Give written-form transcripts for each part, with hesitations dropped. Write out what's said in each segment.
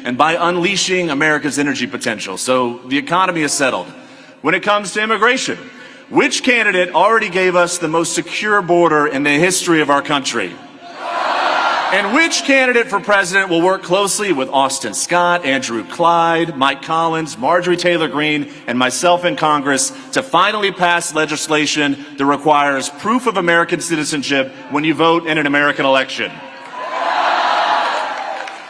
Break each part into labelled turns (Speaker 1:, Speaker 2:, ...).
Speaker 1: and by unleashing America's energy potential. So the economy is settled. When it comes to immigration, which candidate already gave us the most secure border in the history of our country? And which candidate for president will work closely with Austin Scott, Andrew Clyde, Mike Collins, Marjorie Taylor Greene, and myself in Congress to finally pass legislation that requires proof of American citizenship when you vote in an American election?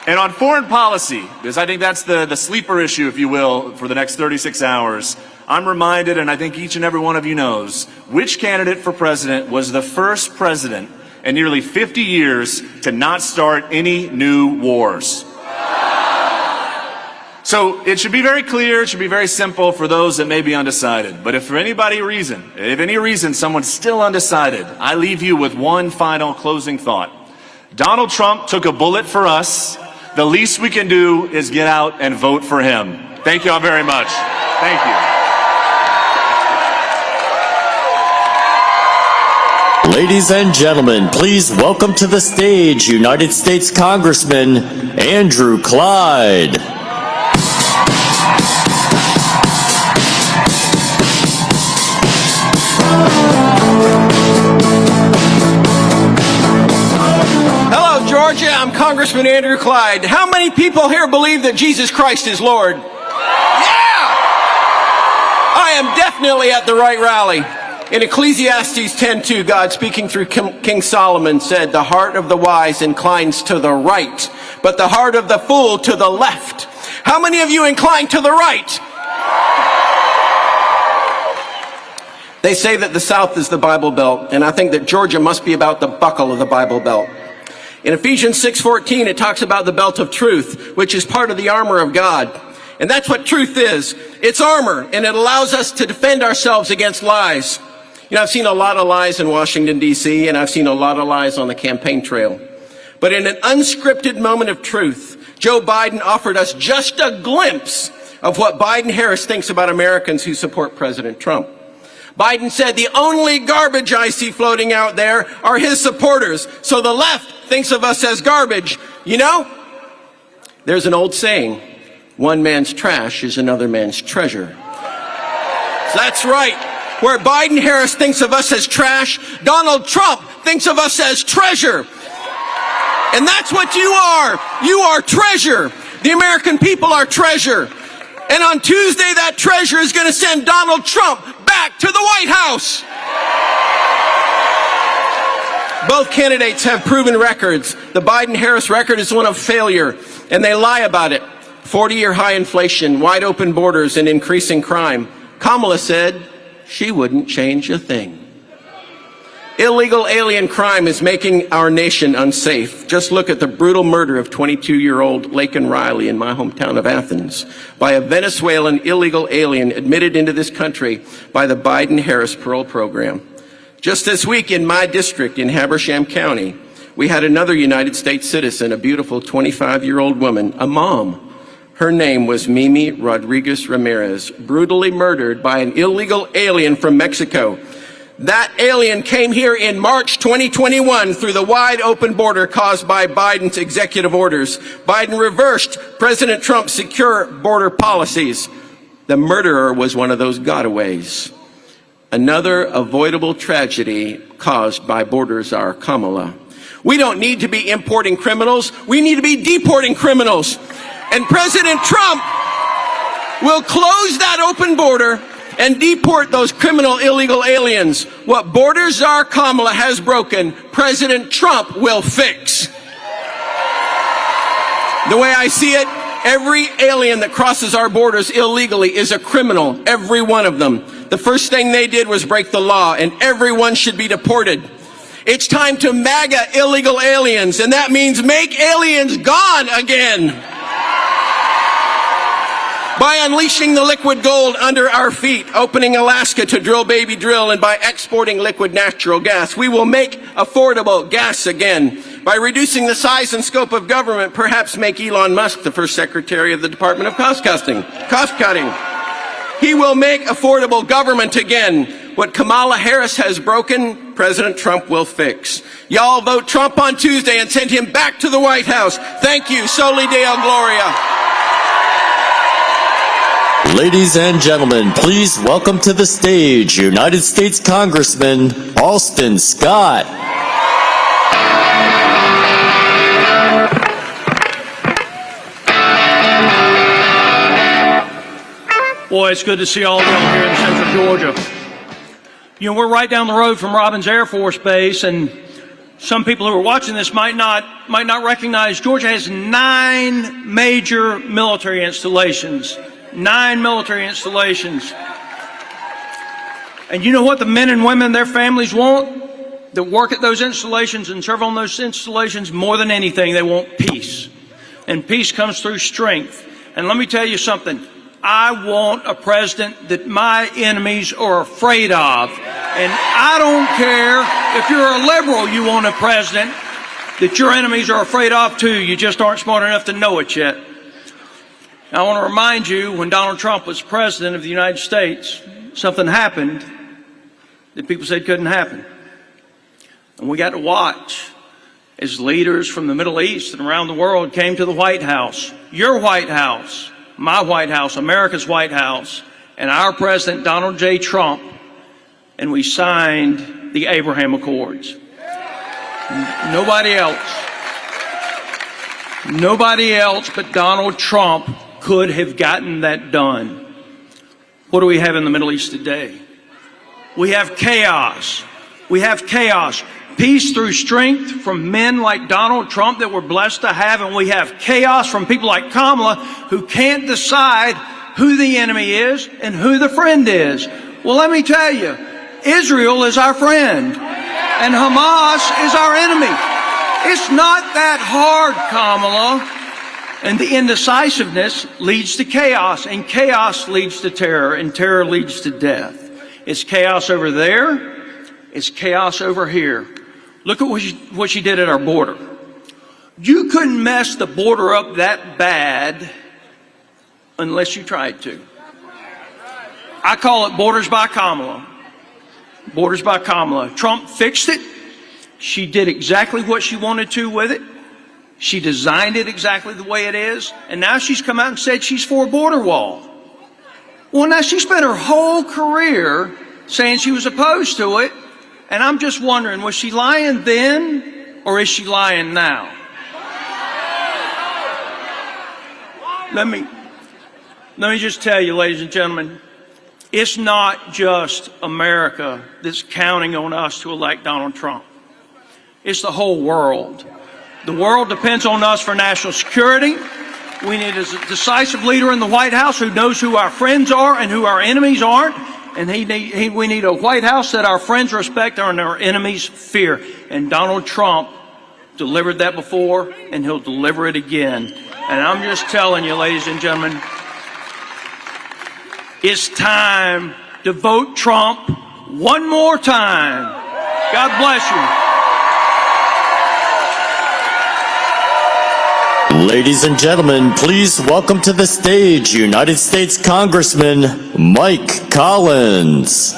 Speaker 1: And on foreign policy, because I think that's the sleeper issue, if you will, for the next 36 hours, I'm reminded, and I think each and every one of you knows, which candidate for president was the first president in nearly 50 years to not start any new wars. So it should be very clear, it should be very simple for those that may be undecided. But if for any reason someone's still undecided, I leave you with one final closing thought. Donald Trump took a bullet for us. The least we can do is get out and vote for him. Thank you all very much. Thank you.
Speaker 2: Ladies and gentlemen, please welcome to the stage United States Congressman Andrew Clyde.
Speaker 3: Hello, Georgia. I'm Congressman Andrew Clyde. How many people here believe that Jesus Christ is Lord? Yeah! I am definitely at the right rally. In Ecclesiastes 10:2, God speaking through King Solomon said, "The heart of the wise inclines to the right, but the heart of the fool to the left." How many of you incline to the right? They say that the South is the Bible Belt, and I think that Georgia must be about the buckle of the Bible Belt. In Ephesians 6:14, it talks about the belt of truth, which is part of the armor of God. And that's what truth is. It's armor, and it allows us to defend ourselves against lies. You know, I've seen a lot of lies in Washington, D.C., and I've seen a lot of lies on the campaign trail. But in an unscripted moment of truth, Joe Biden offered us just a glimpse of what Biden-Harris thinks about Americans who support President Trump. Biden said, "The only garbage I see floating out there are his supporters, so the left thinks of us as garbage." You know, there's an old saying, one man's trash is another man's treasure. That's right. Where Biden-Harris thinks of us as trash, Donald Trump thinks of us as treasure. And that's what you are. You are treasure. The American people are treasure. And on Tuesday, that treasure is going to send Donald Trump back to the White House. Both candidates have proven records. The Biden-Harris record is one of failure, and they lie about it. 40-year high inflation, wide open borders, and increasing crime. Kamala said she wouldn't change a thing. Illegal alien crime is making our nation unsafe. Just look at the brutal murder of 22-year-old Laken Riley in my hometown of Athens by a Venezuelan illegal alien admitted into this country by the Biden-Harris parole program. Just this week in my district in Habersham County, we had another United States citizen, a beautiful 25-year-old woman, a mom. Her name was Mimi Rodriguez Ramirez, brutally murdered by an illegal alien from Mexico. That alien came here in March 2021 through the wide open border caused by Biden's executive orders. Biden reversed President Trump's secure border policies. The murderer was one of those gotaways. Another avoidable tragedy caused by border czar Kamala. We don't need to be importing criminals. We need to be deporting criminals. And President Trump will close that open border and deport those criminal illegal aliens. What border czar Kamala has broken, President Trump will fix. The way I see it, every alien that crosses our borders illegally is a criminal, every one of them. The first thing they did was break the law, and everyone should be deported. It's time to MAGA illegal aliens, and that means make aliens gone again. By unleashing the liquid gold under our feet, opening Alaska to drill baby drill, and by exporting liquid natural gas, we will make affordable gas again. By reducing the size and scope of government, perhaps make Elon Musk the first secretary of the Department of Cost Cutting. He will make affordable government again. What Kamala Harris has broken, President Trump will fix. Y'all vote Trump on Tuesday and send him back to the White House. Thank you. Soli Deo Gloria.
Speaker 2: Ladies and gentlemen, please welcome to the stage United States Congressman Alston Scott.
Speaker 4: Boy, it's good to see all of y'all here in Central Georgia. You know, we're right down the road from Robins Air Force Base, and some people who are watching this might not recognize Georgia has 9 major military installations. 9 military installations. And you know what the men and women and their families want that work at those installations and serve on those installations? More than anything, they want peace. And peace comes through strength. And let me tell you something. I want a president that my enemies are afraid of. And I don't care if you're a liberal, you want a president that your enemies are afraid of too. You just aren't smart enough to know it yet. I want to remind you, when Donald Trump was president of the United States, something happened that people said couldn't happen. And we got to watch as leaders from the Middle East and around the world came to the White House, your White House, my White House, America's White House, and our president, Donald J. Trump, and we signed the Abraham Accords. Nobody else but Donald Trump could have gotten that done. What do we have in the Middle East today? We have chaos. We have chaos. Peace through strength from men like Donald Trump that we're blessed to have, and we have chaos from people like Kamala who can't decide who the enemy is and who the friend is. Well, let me tell you, Israel is our friend and Hamas is our enemy. It's not that hard, Kamala. And the indecisiveness leads to chaos, and chaos leads to terror, and terror leads to death. It's chaos over there. It's chaos over here. Look at what she did at our border. You couldn't mess the border up that bad unless you tried to. I call it borders by Kamala. Borders by Kamala. Trump fixed it. She did exactly what she wanted to with it. She designed it exactly the way it is. And now she's come out and said she's for a border wall. Well, now she spent her whole career saying she was opposed to it. And I'm just wondering, was she lying then or is she lying now? Let me just tell you, ladies and gentlemen, it's not just America that's counting on us to elect Donald Trump. It's the whole world. The world depends on us for national security. We need a decisive leader in the White House who knows who our friends are and who our enemies aren't. And we need a White House that our friends respect and our enemies fear. And Donald Trump delivered that before, and he'll deliver it again. And I'm just telling you, ladies and gentlemen, it's time to vote Trump one more time. God bless you.
Speaker 2: Ladies and gentlemen, please welcome to the stage United States Congressman Mike Collins.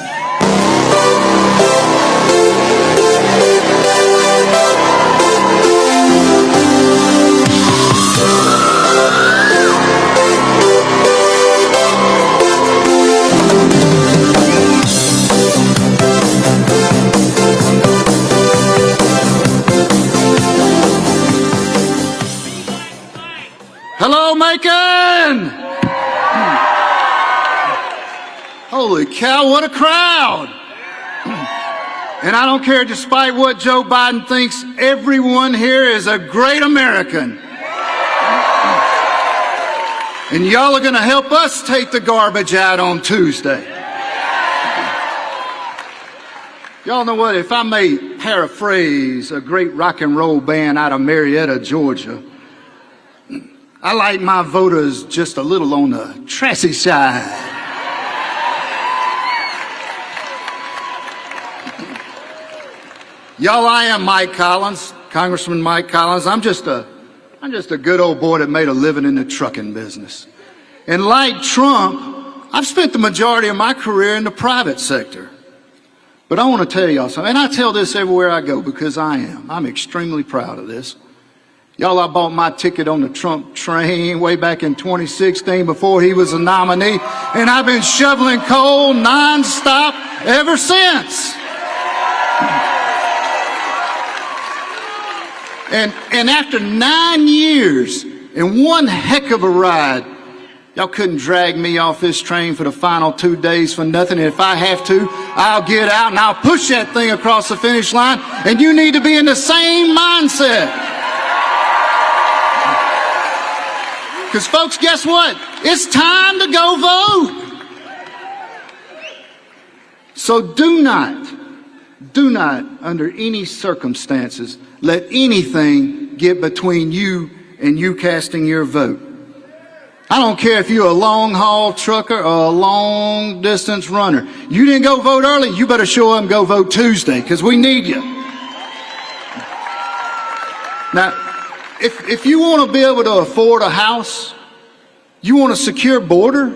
Speaker 5: Hello, Macon! Holy cow, what a crowd! And I don't care, despite what Joe Biden thinks, everyone here is a great American. And y'all are gonna help us take the garbage out on Tuesday. Y'all know what, if I may paraphrase a great rock and roll band out of Marietta, Georgia, I like my voters just a little on the trashy side. Y'all, I am Mike Collins, Congressman Mike Collins. I'm just a good old boy that made a living in the trucking business. And like Trump, I've spent the majority of my career in the private sector. But I want to tell y'all something, and I tell this everywhere I go because I'm extremely proud of this. Y'all, I bought my ticket on the Trump train way back in 2016 before he was a nominee, and I've been shoveling coal nonstop ever since. And after 9 years and one heck of a ride, y'all couldn't drag me off this train for the final 2 days for nothing. And if I have to, I'll get out and I'll push that thing across the finish line. And you need to be in the same mindset. Because folks, guess what? It's time to go vote. So do not, under any circumstances, let anything get between you and you casting your vote. I don't care if you're a long-haul trucker or a long-distance runner. You didn't go vote early, you better show up and go vote Tuesday, because we need you. Now, if you want to be able to afford a house, you want a secure border,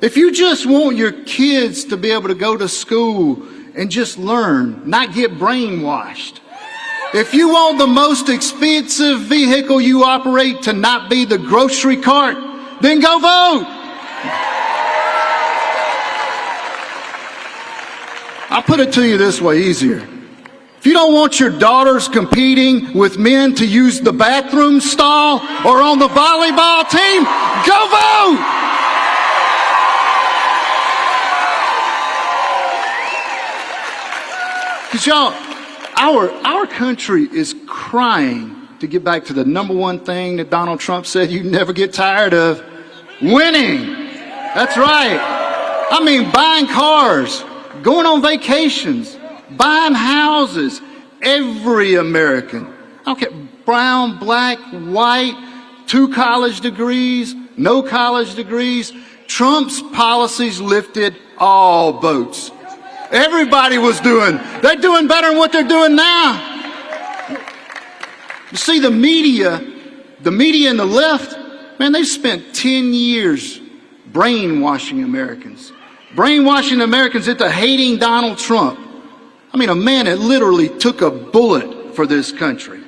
Speaker 5: if you just want your kids to be able to go to school and just learn, not get brainwashed, if you want the most expensive vehicle you operate to not be the grocery cart, then go vote. I'll put it to you this way, easier. If you don't want your daughters competing with men to use the bathroom stall or on the volleyball team, go vote. Because y'all, our country is crying to get back to the number one thing that Donald Trump said you never get tired of: winning. That's right. I mean, buying cars, going on vacations, buying houses. Every American, I don't care, brown, black, white, 2 college degrees, no college degrees, Trump's policies lifted all boats. Everybody was they're doing better than what they're doing now. You see, the media and the left, man, they spent 10 years brainwashing Americans. Brainwashing Americans into hating Donald Trump. I mean, a man that literally took a bullet for this country.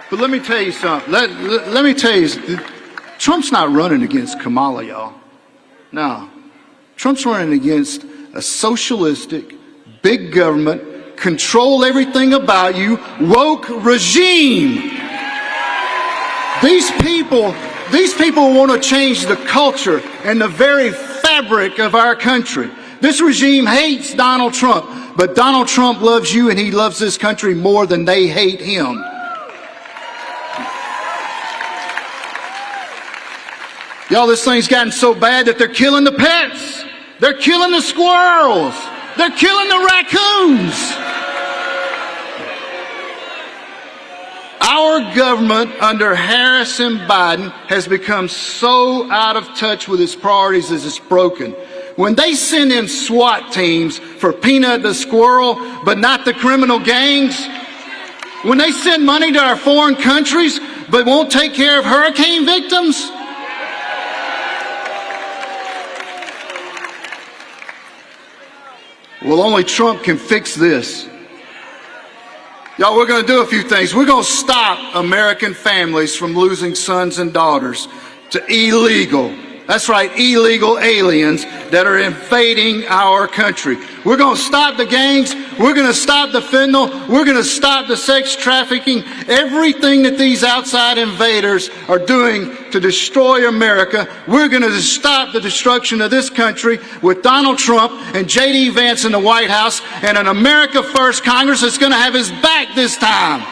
Speaker 5: But let me tell you something. Let me tell you, Trump's not running against Kamala, y'all. No. Trump's running against a socialistic, big government, control everything about you, woke regime. These people want to change the culture and the very fabric of our country. This regime hates Donald Trump, but Donald Trump loves you and he loves this country more than they hate him. Y'all, this thing's gotten so bad that they're killing the pets. They're killing the squirrels. They're killing the raccoons. Our government under Harris and Biden has become so out of touch with its priorities as it's broken. When they send in SWAT teams for Peanut the squirrel, but not the criminal gangs, when they send money to our foreign countries, but won't take care of hurricane victims, well, only Trump can fix this. Y'all, we're going to do a few things. We're going to stop American families from losing sons and daughters to illegal, that's right, illegal aliens that are invading our country. We're going to stop the gangs. We're going to stop the fentanyl. We're going to stop the sex trafficking. Everything that these outside invaders are doing to destroy America, we're going to stop the destruction of this country with Donald Trump and J.D. Vance in the White House and an America First Congress that's going to have his back this time.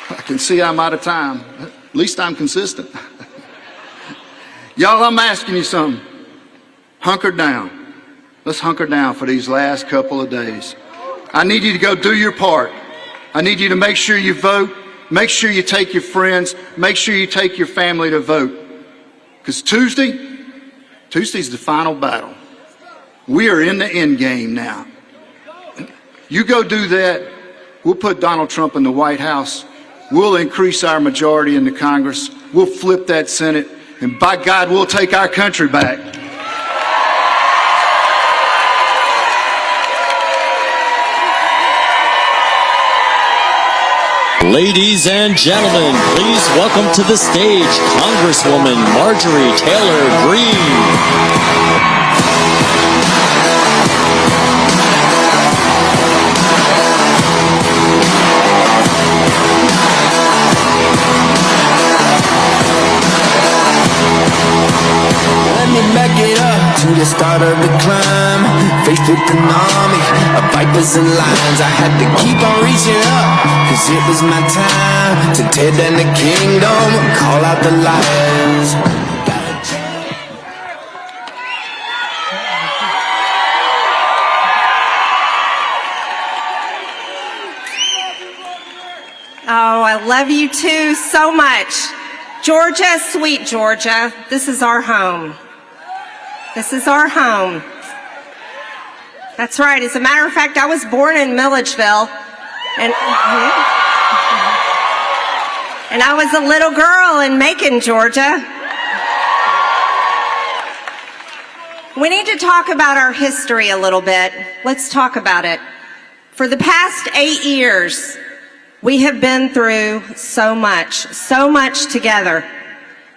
Speaker 5: I can see I'm out of time. At least I'm consistent. Y'all, I'm asking you something. Hunker down. Let's hunker down for these last couple of days. I need you to go do your part. I need you to make sure you vote. Make sure you take your friends. Make sure you take your family to vote. Because Tuesday's the final battle. We are in the end game now. You go do that. We'll put Donald Trump in the White House. We'll increase our majority in the Congress. We'll flip that Senate. And by God, we'll take our country back.
Speaker 2: Ladies and gentlemen, please welcome to the stage Congresswoman Marjorie Taylor Greene.
Speaker 6: Let me back it up to the start of the climb. Faced with an army of vipers and lions, I had to keep on reaching up, cause it was my time to tear down the kingdom, call out the liars.
Speaker 7: Oh, I love you too so much. Georgia, sweet Georgia, this is our home. This is our home. That's right. As a matter of fact, I was born in Milledgeville, and I was a little girl in Macon, Georgia. We need to talk about our history a little bit. Let's talk about it. For the past 8 years, we have been through so much together.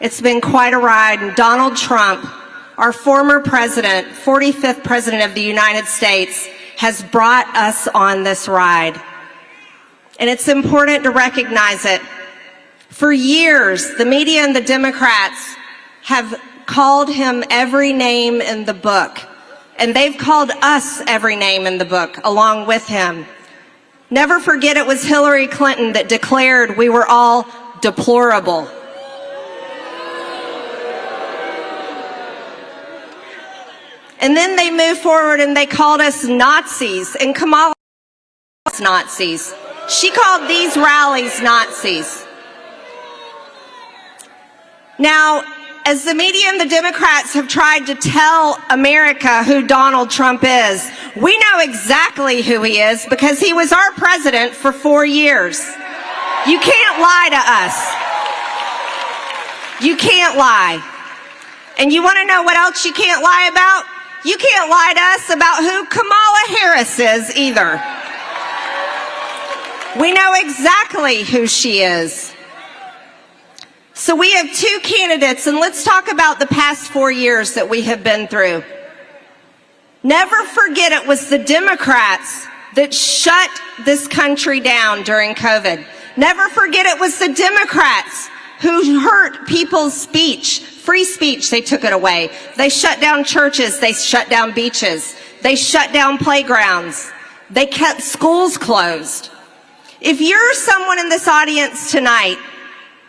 Speaker 7: It's been quite a ride, and Donald Trump, our former president, 45th president of the United States, has brought us on this ride. And it's important to recognize it. For years, the media and the Democrats have called him every name in the book, and they've called us every name in the book along with him. Never forget it was Hillary Clinton that declared we were all deplorable. And then they moved forward and they called us Nazis, and Kamala was Nazis. She called these rallies Nazis. Now, as the media and the Democrats have tried to tell America who Donald Trump is, we know exactly who he is because he was our president for 4 years. You can't lie to us. You can't lie. And you want to know what else you can't lie about? You can't lie to us about who Kamala Harris is either. We know exactly who she is. So we have 2 candidates, and let's talk about the past 4 years that we have been through. Never forget it was the Democrats that shut this country down during COVID. Never forget it was the Democrats who hurt people's speech. Free speech, they took it away. They shut down churches, they shut down beaches, they shut down playgrounds, they kept schools closed. If you're someone in this audience tonight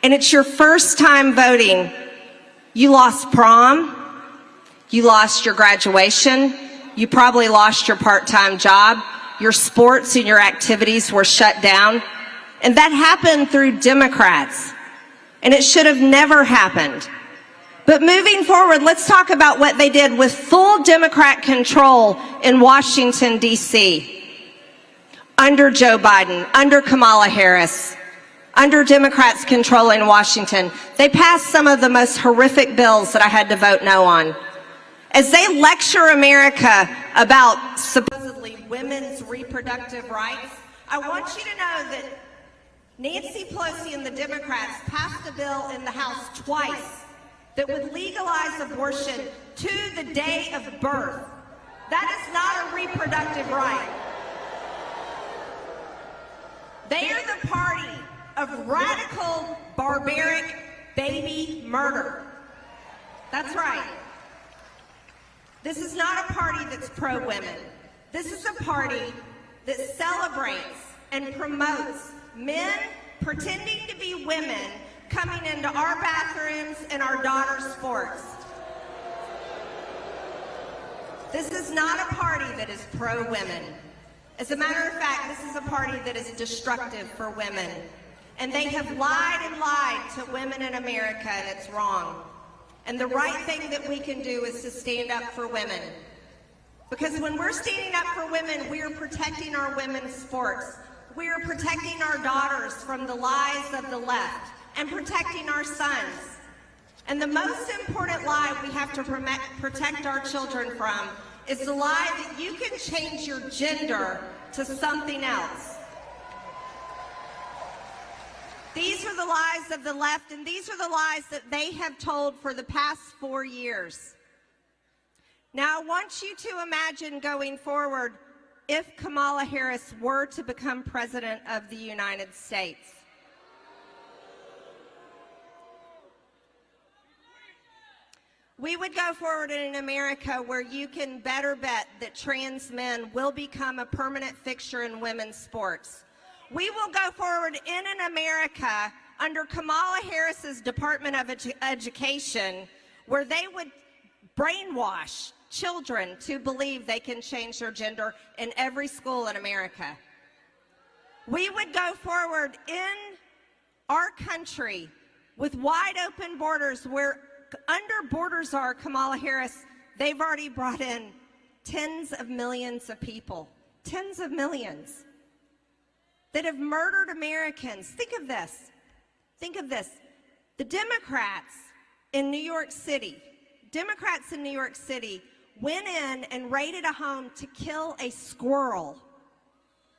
Speaker 7: and it's your first time voting, you lost prom, you lost your graduation, you probably lost your part-time job, your sports and your activities were shut down, and that happened through Democrats, and it should have never happened. But moving forward, let's talk about what they did with full Democrat control in Washington, D.C. Under Joe Biden, under Kamala Harris, under Democrats controlling Washington. They passed some of the most horrific bills that I had to vote no on. As they lecture America about supposedly women's reproductive rights, I want you to know that Nancy Pelosi and the Democrats passed a bill in the House twice that would legalize abortion to the day of birth. That is not a reproductive right. They are the party of radical, barbaric baby murder. That's right. This is not a party that's pro-women. This is a party that celebrates and promotes men pretending to be women coming into our bathrooms and our daughters' sports. This is not a party that is pro-women. As a matter of fact, this is a party that is destructive for women. And they have lied and lied to women in America, and it's wrong. And the right thing that we can do is to stand up for women. Because when we're standing up for women, we are protecting our women's sports. We are protecting our daughters from the lies of the left and protecting our sons. And the most important lie we have to protect our children from is the lie that you can change your gender to something else. These are the lies of the left, and these are the lies that they have told for the past 4 years. Now, I want you to imagine going forward if Kamala Harris were to become President of the United States. We would go forward in an America where you can better bet that trans men will become a permanent fixture in women's sports. We will go forward in an America under Kamala Harris's Department of Education where they would brainwash children to believe they can change their gender in every school in America. We would go forward in our country with wide open borders where under Borders Czar Kamala Harris, they've already brought in tens of millions of people, tens of millions that have murdered Americans. Think of this. Think of this. The Democrats in New York City went in and raided a home to kill a squirrel.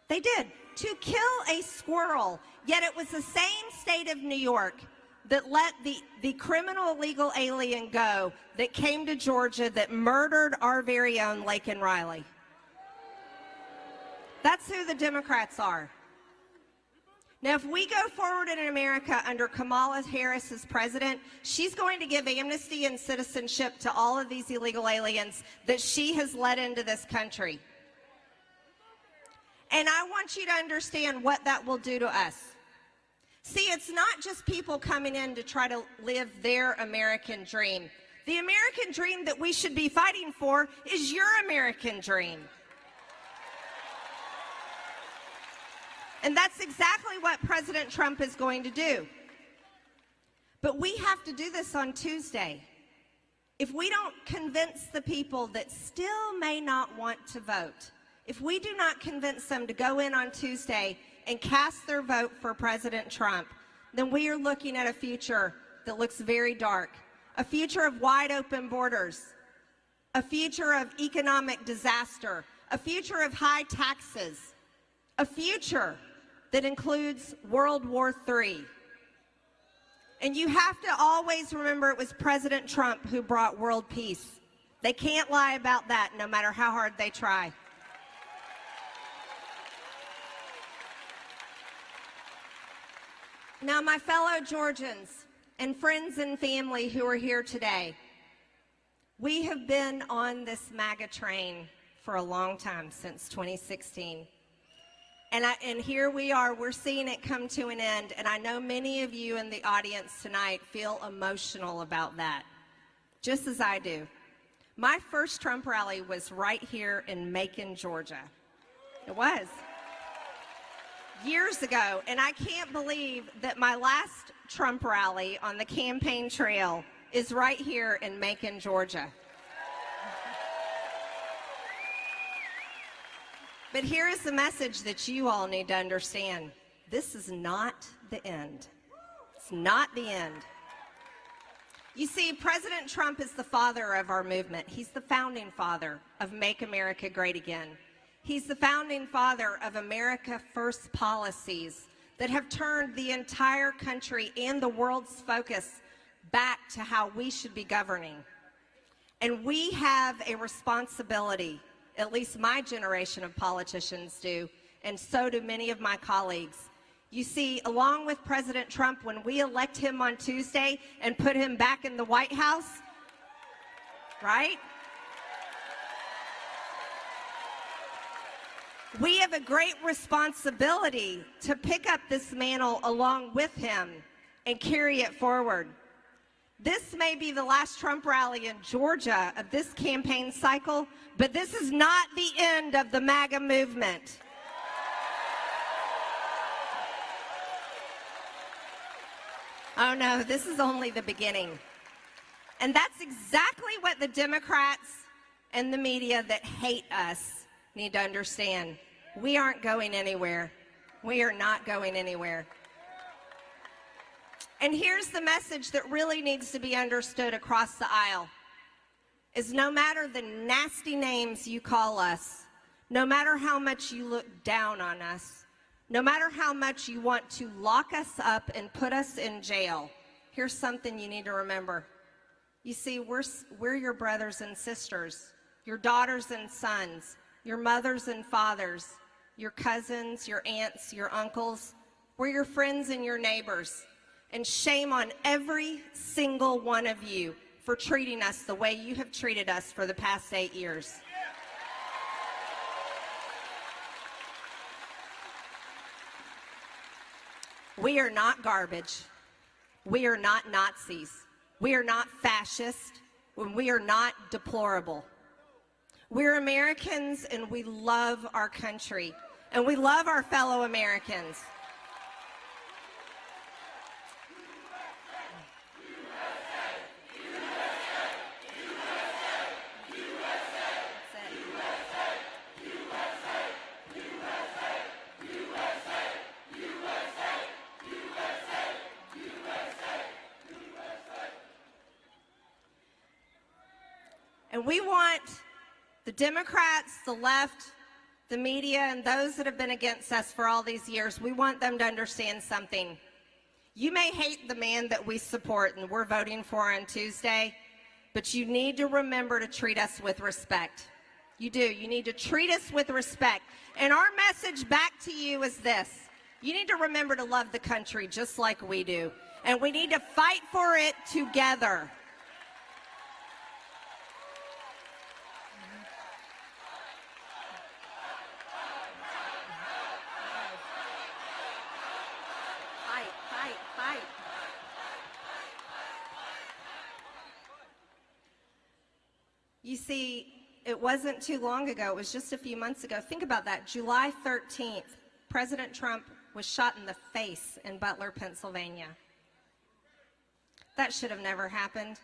Speaker 7: They did, to kill a squirrel. Yet it was the same state of New York that let the criminal illegal alien go that came to Georgia that murdered our very own Laken Riley. That's who the Democrats are. Now, if we go forward in America under Kamala Harris as president, she's going to give amnesty and citizenship to all of these illegal aliens that she has let into this country. And I want you to understand what that will do to us. See, it's not just people coming in to try to live their American dream. The American dream that we should be fighting for is your American dream. And that's exactly what President Trump is going to do. But we have to do this on Tuesday. If we don't convince the people that still may not want to vote, if we do not convince them to go in on Tuesday and cast their vote for President Trump, then we are looking at a future that looks very dark. A future of wide open borders, a future of economic disaster, a future of high taxes, a future that includes World War III. And you have to always remember it was President Trump who brought world peace. They can't lie about that no matter how hard they try. Now, my fellow Georgians and friends and family who are here today, we have been on this MAGA train for a long time, since 2016. And here we are, we're seeing it come to an end, and I know many of you in the audience tonight feel emotional about that, just as I do. My first Trump rally was right here in Macon, Georgia. It was. Years ago, and I can't believe that my last Trump rally on the campaign trail is right here in Macon, Georgia. But here is the message that you all need to understand. This is not the end. It's not the end. You see, President Trump is the father of our movement. He's the founding father of Make America Great Again. He's the founding father of America First policies that have turned the entire country and the world's focus back to how we should be governing. And we have a responsibility, at least my generation of politicians do, and so do many of my colleagues. You see, along with President Trump, when we elect him on Tuesday and put him back in the White House, right? We have a great responsibility to pick up this mantle along with him and carry it forward. This may be the last Trump rally in Georgia of this campaign cycle, but this is not the end of the MAGA movement. Oh no, this is only the beginning. And that's exactly what the Democrats and the media that hate us need to understand. We aren't going anywhere. We are not going anywhere. And here's the message that really needs to be understood across the aisle, is no matter the nasty names you call us, no matter how much you look down on us, No matter how much you want to lock us up and put us in jail, here's something you need to remember. You see, we're your brothers and sisters, your daughters and sons, your mothers and fathers, your cousins, your aunts, your uncles. We're your friends and your neighbors. And shame on every single one of you for treating us the way you have treated us for the past 8 years. We are not garbage. We are not Nazis. We are not fascist. We are not deplorable. We're Americans, and we love our country, and we love our fellow Americans. And we want the Democrats, the left, the media, and those that have been against us for all these years, we want them to understand something. You may hate the man that we support and we're voting for on Tuesday, but you need to remember to treat us with respect. You do. You need to treat us with respect. And our message back to you is this. You need to remember to love the country just like we do. And we need to fight for it together. Fight. You see, it wasn't too long ago, it was just a few months ago. Think about that. July 13th, President Trump was shot in the face in Butler, Pennsylvania. That should have never happened.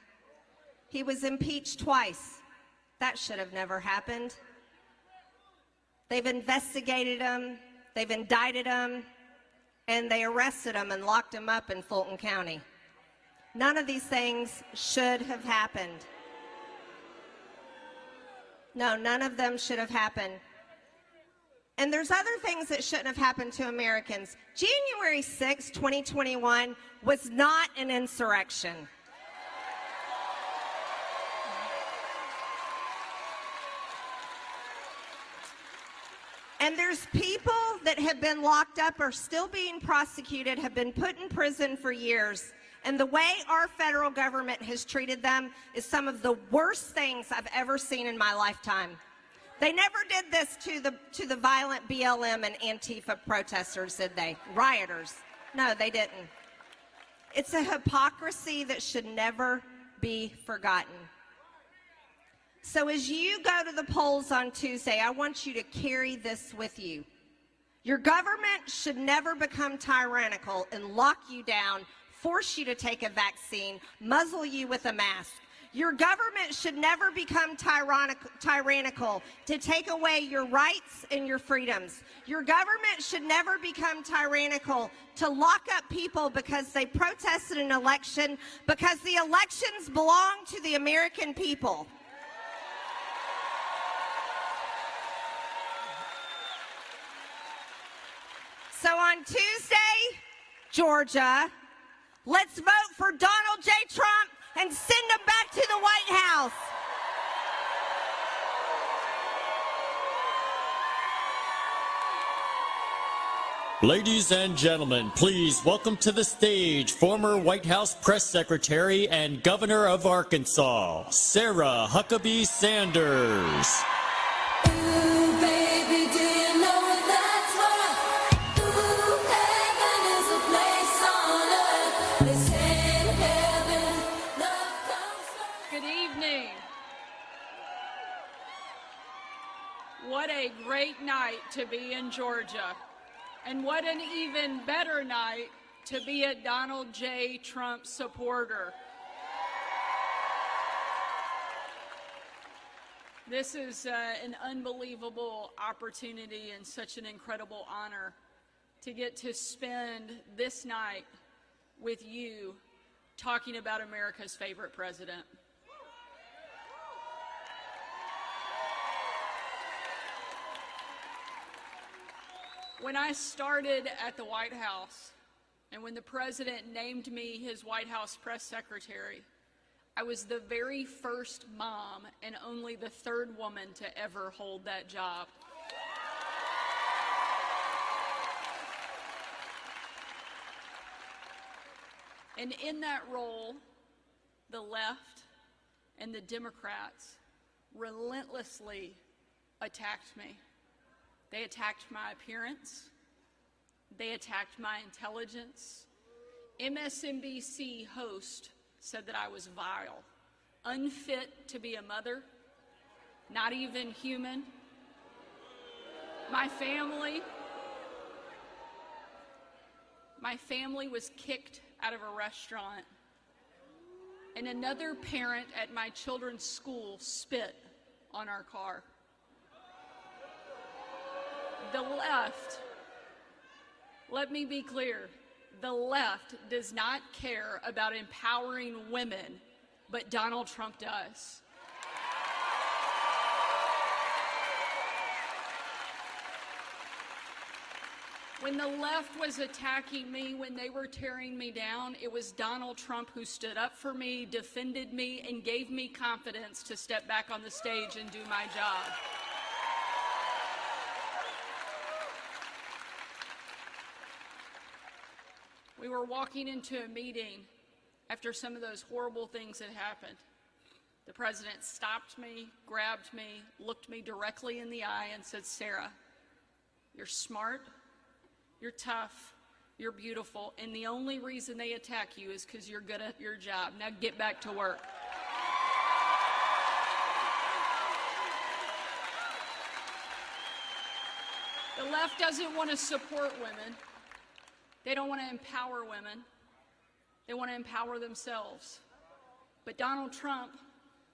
Speaker 7: He was impeached twice. That should have never happened. They've investigated him, they've indicted him, and they arrested him and locked him up in Fulton County. None of these things should have happened. No, none of them should have happened. And there's other things that shouldn't have happened to Americans. January 6, 2021 was not an insurrection. And there's people that have been locked up or still being prosecuted, have been put in prison for years. And the way our federal government has treated them is some of the worst things I've ever seen in my lifetime. They never did this to the violent BLM and Antifa protesters, did they? Rioters. No, they didn't. It's a hypocrisy that should never be forgotten. So as you go to the polls on Tuesday, I want you to carry this with you. Your government should never become tyrannical and lock you down, force you to take a vaccine, muzzle you with a mask. Your government should never become tyrannical to take away your rights and your freedoms. Your government should never become tyrannical to lock up people because they protested an election, because the elections belong to the American people. So on Tuesday, Georgia, let's vote for Donald J. Trump and send him back to the White House.
Speaker 2: Ladies and gentlemen, please welcome to the stage former White House Press Secretary and Governor of Arkansas, Sarah Huckabee Sanders.
Speaker 8: Ooh, baby, do you know that's right? Ooh, heaven is a place on earth. They say in heaven, love comes first.
Speaker 9: Good evening. What a great night to be in Georgia. And what an even better night to be a Donald J. Trump supporter. This is an unbelievable opportunity and such an incredible honor to get to spend this night with you talking about America's favorite president. When I started at the White House, and when the president named me his White House press secretary, I was the very first mom and only the third woman to ever hold that job. And in that role, the left and the Democrats relentlessly attacked me. They attacked my appearance. They attacked my intelligence. MSNBC host said that I was vile, unfit to be a mother, not even human. My family was kicked out of a restaurant, and another parent at my children's school spit on our car. The left, let me be clear, the left does not care about empowering women, but Donald Trump does. When the left was attacking me, when they were tearing me down, it was Donald Trump who stood up for me, defended me, and gave me confidence to step back on the stage and do my job. We were walking into a meeting after some of those horrible things had happened. The president stopped me, grabbed me, looked me directly in the eye and said, "Sarah, you're smart, you're tough, you're beautiful, and the only reason they attack you is because you're good at your job. Now get back to work." The left doesn't want to support women. They don't want to empower women. They want to empower themselves. But Donald Trump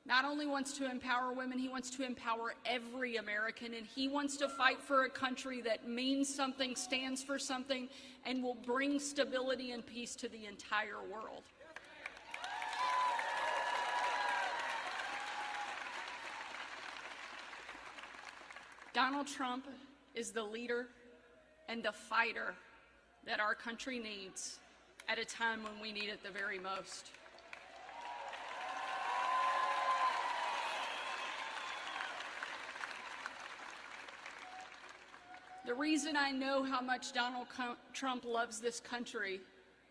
Speaker 9: not only wants to empower women, he wants to empower every American, and he wants to fight for a country that means something, stands for something, and will bring stability and peace to the entire world. Donald Trump is the leader and the fighter that our country needs at a time when we need it the very most. The reason I know how much Donald Trump loves this country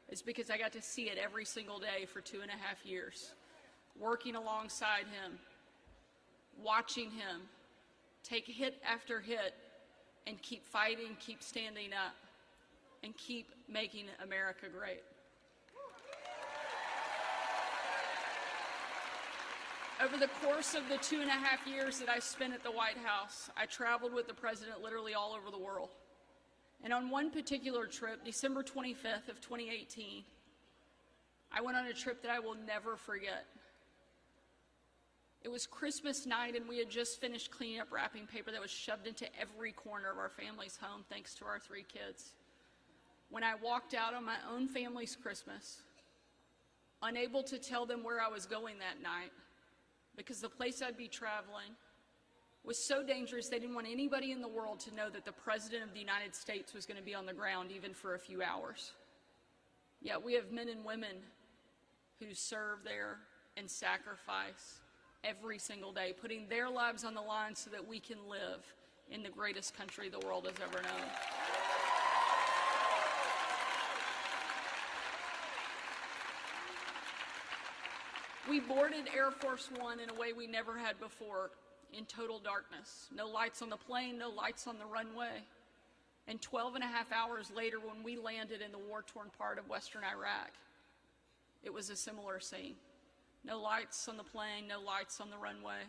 Speaker 9: is because I got to see it every single day for 2.5 years, working alongside him, watching him take hit after hit and keep fighting, keep standing up, and keep making America great. Over the course of the 2.5 years that I spent at the White House, I traveled with the president literally all over the world. And on one particular trip, December 25th of 2018, I went on a trip that I will never forget. It was Christmas night, and we had just finished cleaning up wrapping paper that was shoved into every corner of our family's home, thanks to our 3 kids. When I walked out on my own family's Christmas, unable to tell them where I was going that night, because the place I'd be traveling was so dangerous they didn't want anybody in the world to know that the President of the United States was going to be on the ground even for a few hours. Yet we have men and women who serve there and sacrifice every single day, putting their lives on the line so that we can live in the greatest country the world has ever known. We boarded Air Force One in a way we never had before, in total darkness. No lights on the plane, no lights on the runway. And 12.5 hours later, when we landed in the war-torn part of western Iraq, it was a similar scene. No lights on the plane, no lights on the runway.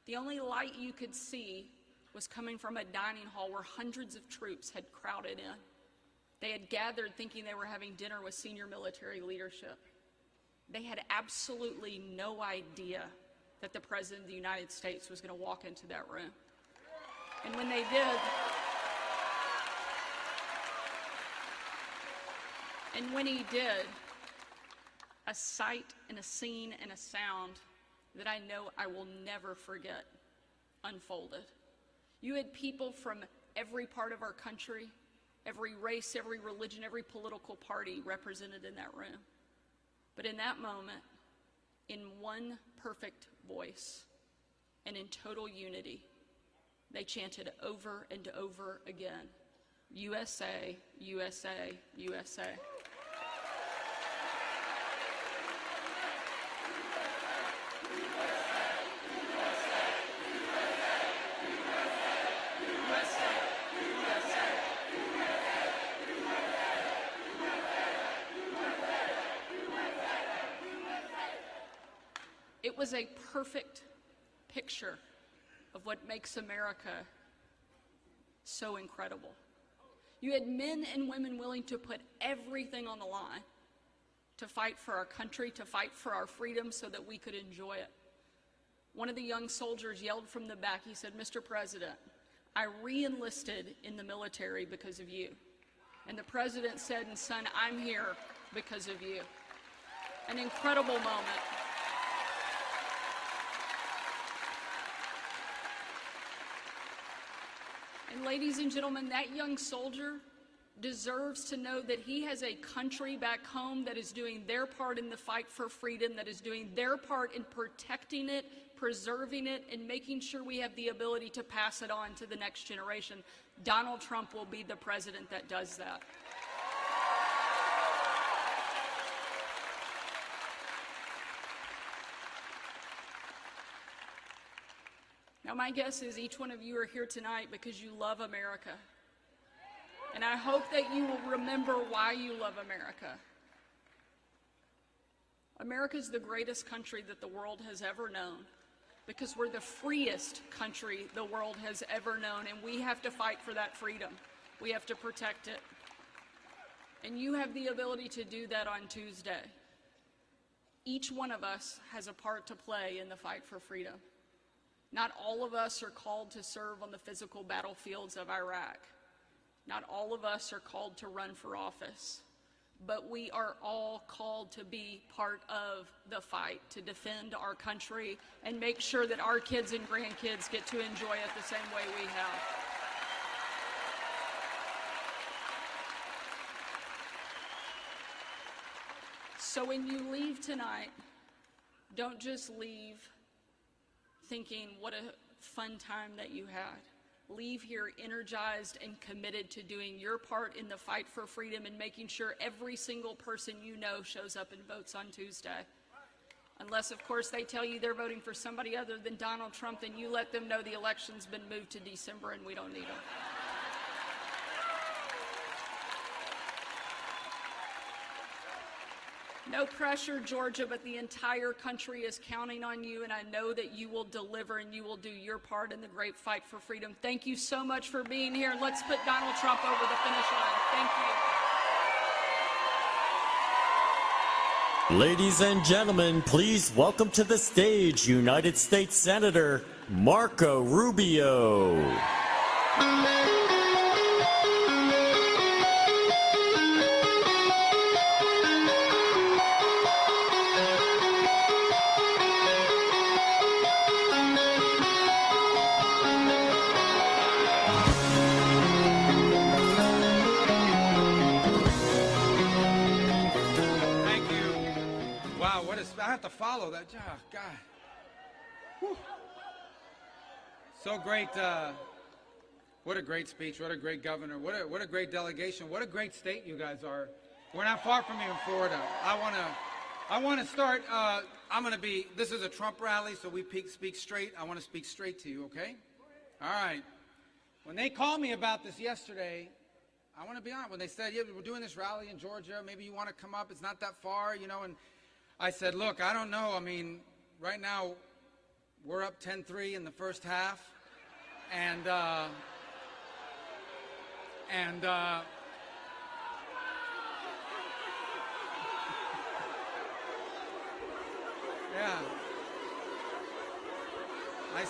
Speaker 9: The only light you could see was coming from a dining hall where hundreds of troops had crowded in. They had gathered thinking they were having dinner with senior military leadership. They had absolutely no idea that the President of the United States was going to walk into that room. And when they did, a sight and a scene and a sound that I know I will never forget unfolded. You had people from every part of our country every race, every religion, every political party represented in that room. But in that moment, in one perfect voice and in total unity, they chanted over and over again, USA, USA, USA. It was a perfect picture of what makes America so incredible. You had men and women willing to put everything on the line to fight for our country, to fight for our freedom so that we could enjoy it. One of the young soldiers yelled from the back, he said, "Mr. President, I re-enlisted in the military because of you." And the president said, "And son, I'm here because of you." An incredible moment. And ladies and gentlemen, that young soldier deserves to know that he has a country back home that is doing their part in the fight for freedom, that is doing their part in protecting it, preserving it, and making sure we have the ability to pass it on to the next generation. Donald Trump will be the president that does that. Now, my guess is each one of you are here tonight because you love America. And I hope that you will remember why you love America. America is the greatest country that the world has ever known because we're the freest country the world has ever known, and we have to fight for that freedom. We have to protect it. And you have the ability to do that on Tuesday. Each one of us has a part to play in the fight for freedom. Not all of us are called to serve on the physical battlefields of Iraq. Not all of us are called to run for office. But we are all called to be part of the fight, to defend our country and make sure that our kids and grandkids get to enjoy it the same way we have. So when you leave tonight, don't just leave thinking what a fun time that you had. Leave here energized and committed to doing your part in the fight for freedom and making sure every single person you know shows up and votes on Tuesday. Unless, of course, they tell you they're voting for somebody other than Donald Trump, then you let them know the election's been moved to December and we don't need them. No pressure, Georgia, but the entire country is counting on you, and I know that you will deliver and you will do your part in the great fight for freedom. Thank you so much for being here. Let's put Donald Trump over the finish line. Thank you.
Speaker 2: Ladies and gentlemen, please welcome to the stage United States Senator Marco Rubio.
Speaker 10: I have to follow that. Oh, God. Whew. So great. What a great speech. What a great governor. What a great delegation. What a great state you guys are. We're not far from you in Florida. I want to start. This is a Trump rally, so we speak straight. I want to speak straight to you, okay? All right. When they called me about this yesterday, I want to be honest. When they said, yeah, we're doing this rally in Georgia, maybe you want to come up. It's not that far, you know, and I said, look, I don't know. I mean, right now, we're up 10-3 in the first half. And yeah. I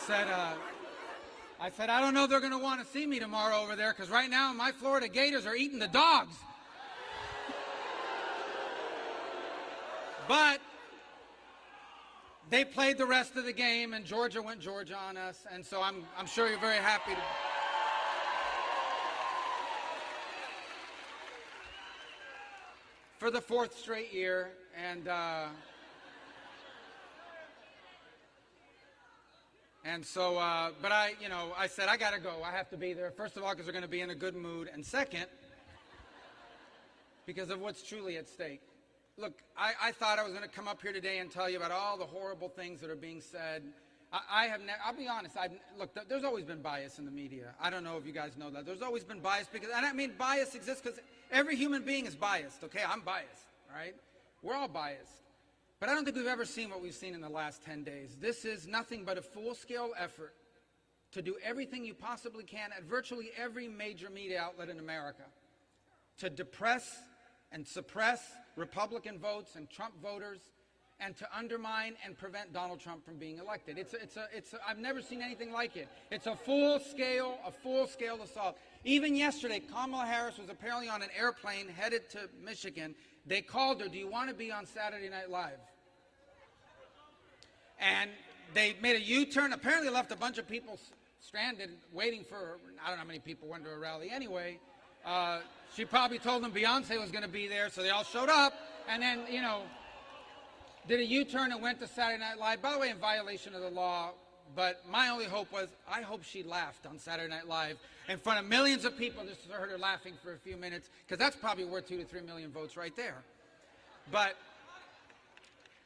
Speaker 10: said, I don't know if they're going to want to see me tomorrow over there, because right now my Florida Gators are eating the dogs. But they played the rest of the game, and Georgia went Georgia on us, and so I'm sure you're very happy to. for the 4th straight year, and so, but I said, I gotta go. I have to be there. First of all, because we're going to be in a good mood. And second, because of what's truly at stake. Look, I thought I was going to come up here today and tell you about all the horrible things that are being said. I'll be honest, look, there's always been bias in the media. I don't know if you guys know that. There's always been bias because, and I mean bias exists because every human being is biased, okay? I'm biased, all right? We're all biased. But I don't think we've ever seen what we've seen in the last 10 days. This is nothing but a full-scale effort to do everything you possibly can at virtually every major media outlet in America to depress and suppress Republican votes and Trump voters and to undermine and prevent Donald Trump from being elected. I've never seen anything like it. It's a full-scale assault. Even yesterday, Kamala Harris was apparently on an airplane headed to Michigan. They called her, do you want to be on Saturday Night Live? And they made a U-turn, apparently left a bunch of people stranded waiting for, I don't know how many people went to a rally anyway. She probably told them Beyonce was going to be there, so they all showed up, and then, did a U-turn and went to Saturday Night Live, by the way, in violation of the law. But my only hope was, I hope she laughed on Saturday Night Live in front of millions of people just heard her laughing for a few minutes, because that's probably worth 2 to 3 million votes right there. But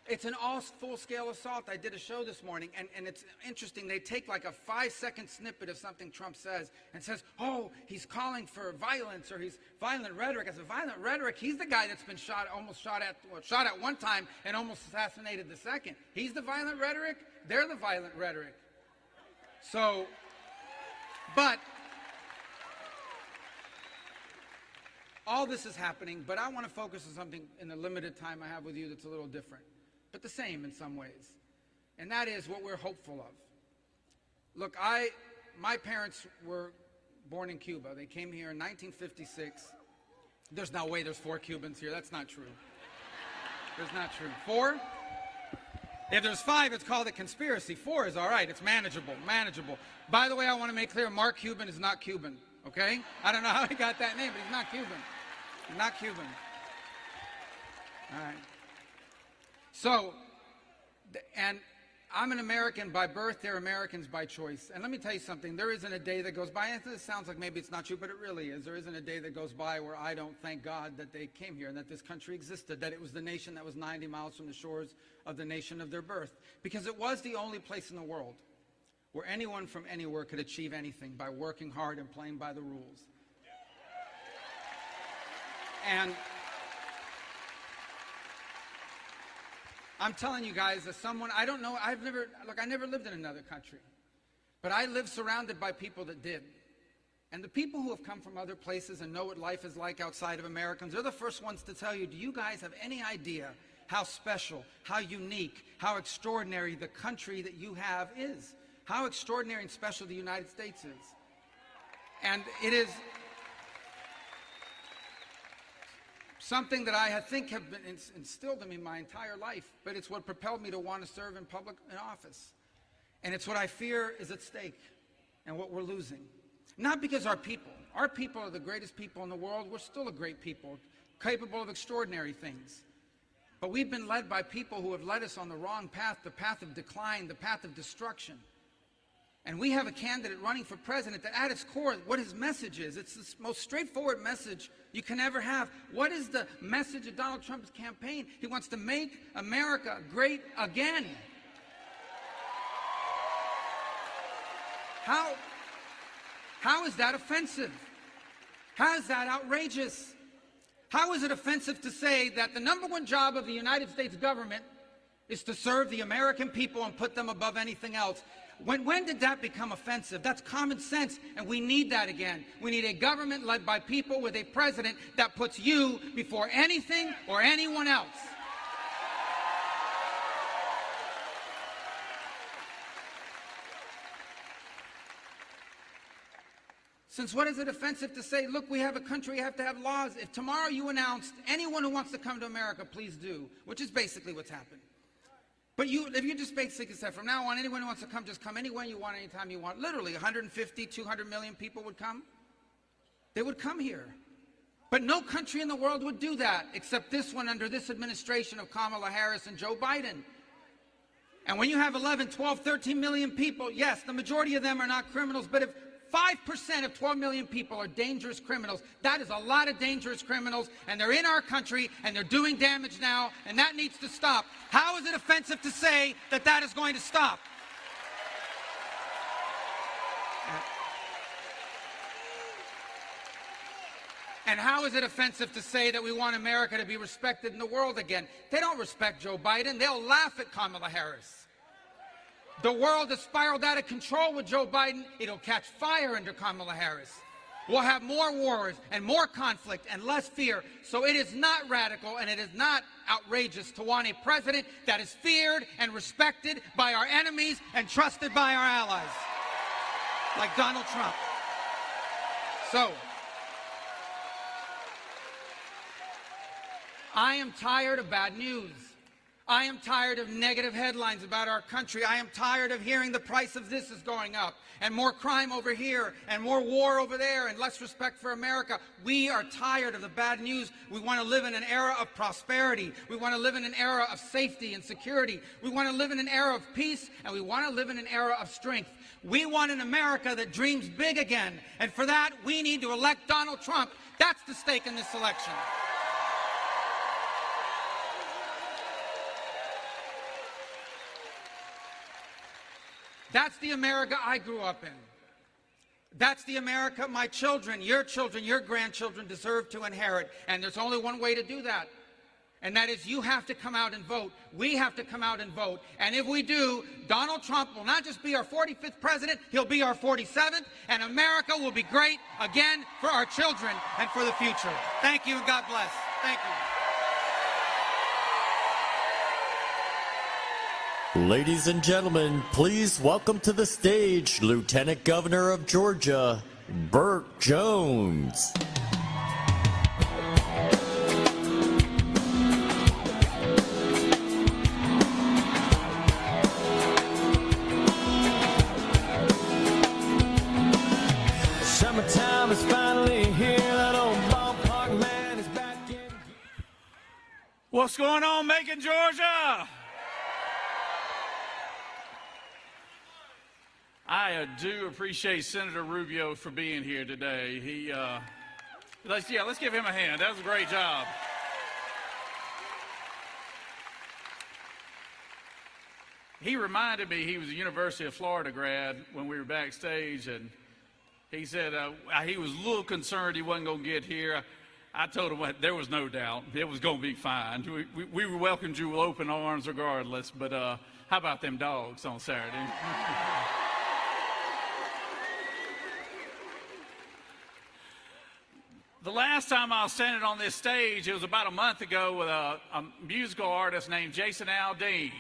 Speaker 10: it's an full-scale assault. I did a show this morning, and it's interesting. They take like a 5-second snippet of something Trump says and says, oh, he's calling for violence or he's violent rhetoric. As a violent rhetoric, he's the guy that's been shot at one time and almost assassinated the second. He's the violent rhetoric. They're the violent rhetoric. So, but all this is happening, but I want to focus on something in the limited time I have with you that's a little different, but the same in some ways. And that is what we're hopeful of. Look, my parents were born in Cuba. They came here in 1956. There's no way there's 4 Cubans here. That's not true. That's not true. 4? If there's 5, it's called a conspiracy. 4 is all right. It's manageable, manageable. By the way, I want to make clear, Mark Cuban is not Cuban, okay? I don't know how he got that name, but he's not Cuban. He's not Cuban. All right. So, and I'm an American by birth, they're Americans by choice. And let me tell you something, there isn't a day that goes by, and this sounds like maybe it's not true, but it really is. There isn't a day that goes by where I don't thank God that they came here and that this country existed, that it was the nation that was 90 miles from the shores of the nation of their birth. Because it was the only place in the world where anyone from anywhere could achieve anything by working hard and playing by the rules. And I'm telling you guys, as someone, I don't know, I never lived in another country, but I live surrounded by people that did. And the people who have come from other places and know what life is like outside of Americans, they're the first ones to tell you, do you guys have any idea how special, how unique, how extraordinary the country that you have is? How extraordinary and special the United States is. And it is something that I think have been instilled in me my entire life, but it's what propelled me to want to serve in public office. And it's what I fear is at stake and what we're losing. Not because our people are the greatest people in the world. We're still a great people, capable of extraordinary things. But we've been led by people who have led us on the wrong path, the path of decline, the path of destruction. And we have a candidate running for president that at its core, what his message is, it's the most straightforward message you can ever have. What is the message of Donald Trump's campaign? He wants to make America great again. How is that offensive? How is that outrageous? How is it offensive to say that the #1 job of the United States government is to serve the American people and put them above anything else? When did that become offensive? That's common sense, and we need that again. We need a government led by people with a president that puts you before anything or anyone else. Since what is it offensive to say, look, we have a country, we have to have laws. If tomorrow you announced anyone who wants to come to America, please do, which is basically what's happened. But if you just basically said, from now on, anyone who wants to come, just come anywhere you want, anytime you want. Literally, 150, 200 million people would come. They would come here. But no country in the world would do that except this one under this administration of Kamala Harris and Joe Biden. And when you have 11, 12, 13 million people, yes, the majority of them are not criminals, but if 5% of 12 million people are dangerous criminals, that is a lot of dangerous criminals, and they're in our country, and they're doing damage now, and that needs to stop. How is it offensive to say that that is going to stop? And how is it offensive to say that we want America to be respected in the world again? They don't respect Joe Biden. They'll laugh at Kamala Harris. The world has spiraled out of control with Joe Biden. It'll catch fire under Kamala Harris. We'll have more wars and more conflict and less fear. So it is not radical and it is not outrageous to want a president that is feared and respected by our enemies and trusted by our allies, like Donald Trump. So, I am tired of bad news. I am tired of negative headlines about our country. I am tired of hearing the price of this is going up, and more crime over here, and more war over there, and less respect for America. We are tired of the bad news. We want to live in an era of prosperity. We want to live in an era of safety and security. We want to live in an era of peace, and we want to live in an era of strength. We want an America that dreams big again, and for that, we need to elect Donald Trump. That's the stake in this election. That's the America I grew up in. That's the America my children, your grandchildren deserve to inherit. And there's only one way to do that. And that is you have to come out and vote. We have to come out and vote. And if we do, Donald Trump will not just be our 45th president, he'll be our 47th. And America will be great again for our children and for the future. Thank you and God bless. Thank you.
Speaker 2: Ladies and gentlemen, please welcome to the stage Lieutenant Governor of Georgia, Burt Jones.
Speaker 6: Summertime is finally here. That old ballpark man is back in.
Speaker 1: What's going on, Macon, Georgia? I do appreciate Senator Rubio for being here today. Let's give him a hand. That was a great job. He reminded me he was a University of Florida grad when we were backstage, and he said he was a little concerned he wasn't going to get here. I told him there was no doubt. It was going to be fine. We welcomed you with open arms regardless, but how about them dogs on Saturday? The last time I was standing on this stage, it was about a month ago with a musical artist named Jason Aldean.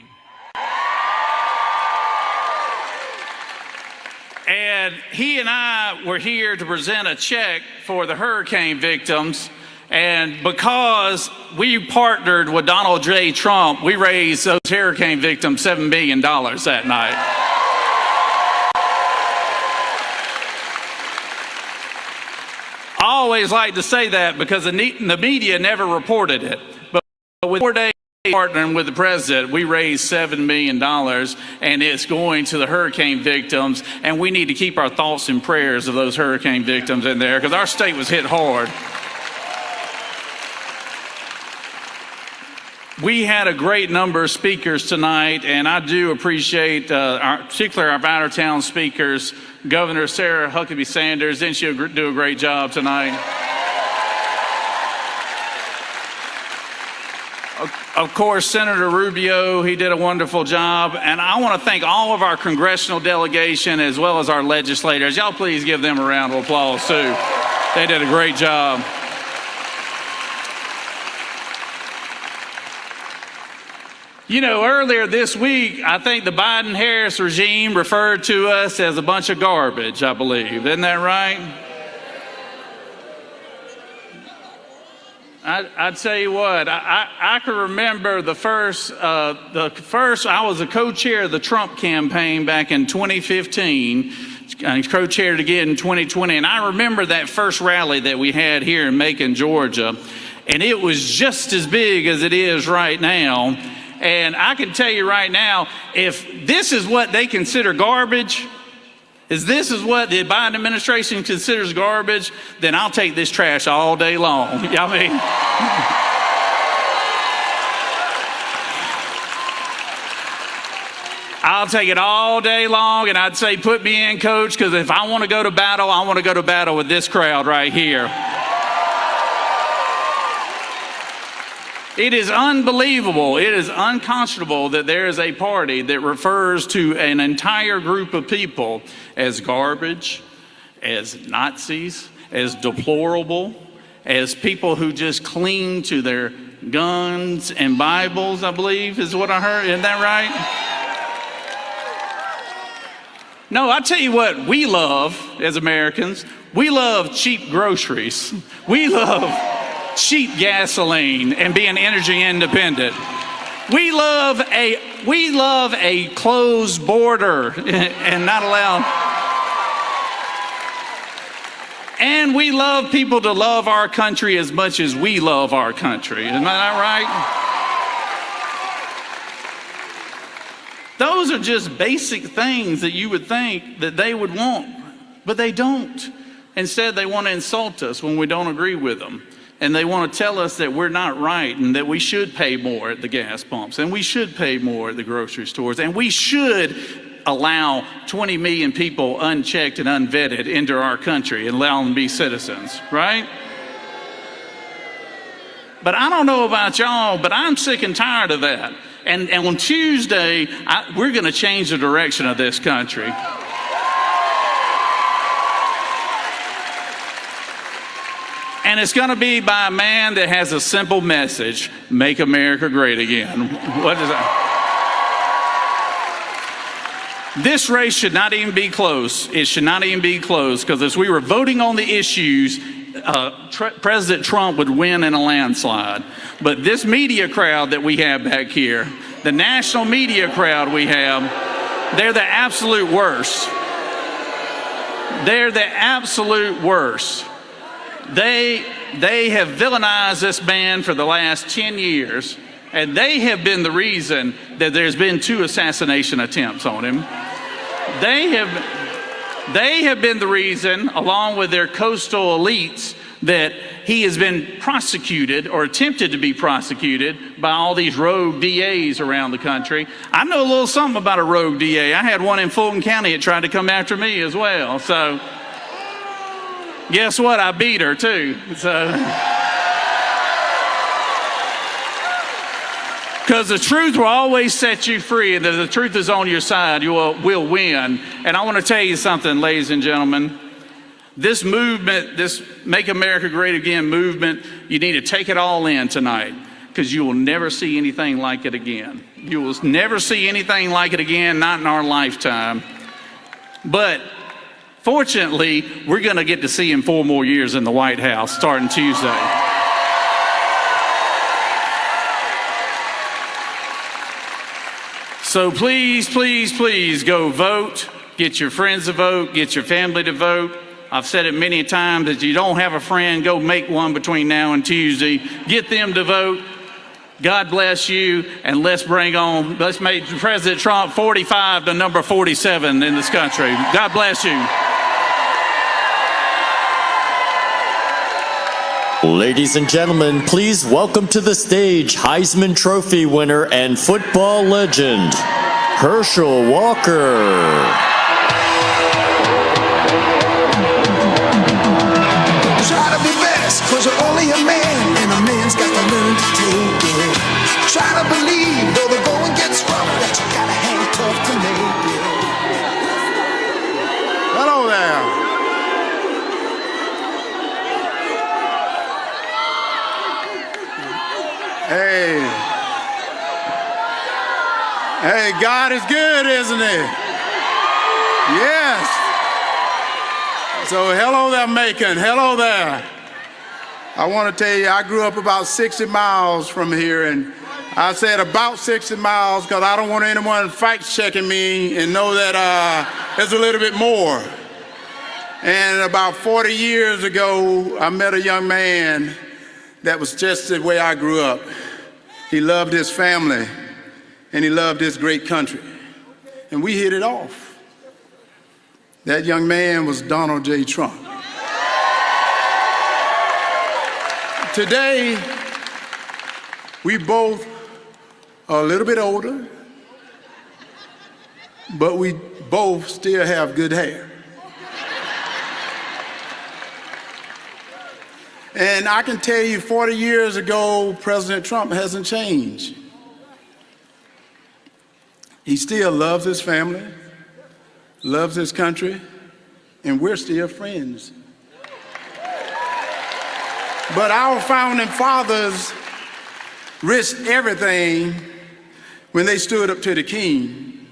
Speaker 1: And he and I were here to present a check for the hurricane victims. And because we partnered with Donald J. Trump, we raised those hurricane victims $7 million that night. I always like to say that because the media never reported it. But with 4 days partnering with the president, we raised $7 million, and it's going to the hurricane victims. And we need to keep our thoughts and prayers of those hurricane victims in there because our state was hit hard. We had a great number of speakers tonight, and I do appreciate particularly our outer town speakers. Governor Sarah Huckabee Sanders, didn't she do a great job tonight? Of course, Senator Rubio, he did a wonderful job. And I want to thank all of our congressional delegation as well as our legislators. Y'all please give them a round of applause too. They did a great job. You know, earlier this week, I think the Biden-Harris regime referred to us as a bunch of garbage, I believe. Isn't that right? I tell you what, I can remember the first, I was a co-chair of the Trump campaign back in 2015.
Speaker 11: co-chaired again in 2020. And I remember that first rally that we had here in Macon, Georgia, and it was just as big as it is right now. And I can tell you right now, if this is what they consider garbage, this is what the Biden administration considers garbage, then I'll take this trash all day long. I mean, I'll take it all day long, and I'd say put me in, coach, because if I want to go to battle, I want to go to battle with this crowd right here. It is unbelievable, it is unconscionable that there is a party that refers to an entire group of people as garbage, as Nazis, as deplorable, as people who just cling to their guns and Bibles, I believe is what I heard. Isn't that right? No, I tell you what we love as Americans. We love cheap groceries. We love cheap gasoline and being energy independent. We love a closed border and not allowed. And we love people to love our country as much as we love our country. Isn't that right? Those are just basic things that you would think that they would want, but they don't. Instead, they want to insult us when we don't agree with them. And they want to tell us that we're not right and that we should pay more at the gas pumps and we should pay more at the grocery stores and we should allow 20 million people unchecked and unvetted into our country and allow them to be citizens, right? But I don't know about y'all, but I'm sick and tired of that. And on Tuesday, we're going to change the direction of this country. And it's going to be by a man that has a simple message: make America great again. What is that? This race should not even be close. It should not even be close, because as we were voting on the issues, President Trump would win in a landslide. But this media crowd that we have back here, the national media crowd we have, they're the absolute worst. They're the absolute worst. They have villainized this man for the last 10 years, and they have been the reason that there's been 2 assassination attempts on him. They have been the reason, along with their coastal elites, that he has been prosecuted or attempted to be prosecuted by all these rogue DAs around the country. I know a little something about a rogue DA. I had one in Fulton County that tried to come after me as well. So guess what? I beat her too. So, because the truth will always set you free, and if the truth is on your side, you will win. And I want to tell you something, ladies and gentlemen. This movement, this Make America Great Again movement, you need to take it all in tonight, because you will never see anything like it again. You will never see anything like it again, not in our lifetime. But fortunately, we're going to get to see him 4 more years in the White House starting Tuesday. So please, please, please go vote. Get your friends to vote. Get your family to vote. I've said it many times, if you don't have a friend, go make one between now and Tuesday. Get them to vote. God bless you, and let's make President Trump 45 to number 47 in this country. God bless you.
Speaker 2: Ladies and gentlemen, please welcome to the stage Heisman Trophy winner and football legend, Herschel Walker.
Speaker 6: Try to be best, cause you're only a man, and a man's got to learn to take it. Try to believe, though the going gets rough, that you gotta hang tough to make it.
Speaker 5: Hello there. Hey. Hey, God is good, isn't he? Yes. So hello there, Macon. Hello there. I want to tell you, I grew up about 60 miles from here, and
Speaker 10: I said about 60 miles because I don't want anyone fact-checking me and know that it's a little bit more. And about 40 years ago, I met a young man that was just the way I grew up. He loved his family, and he loved this great country. And we hit it off. That young man was Donald J. Trump. Today, we both are a little bit older, but we both still have good hair. And I can tell you 40 years ago, President Trump hasn't changed. He still loves his family, loves his country, and we're still friends. But our founding fathers risked everything when they stood up to the king.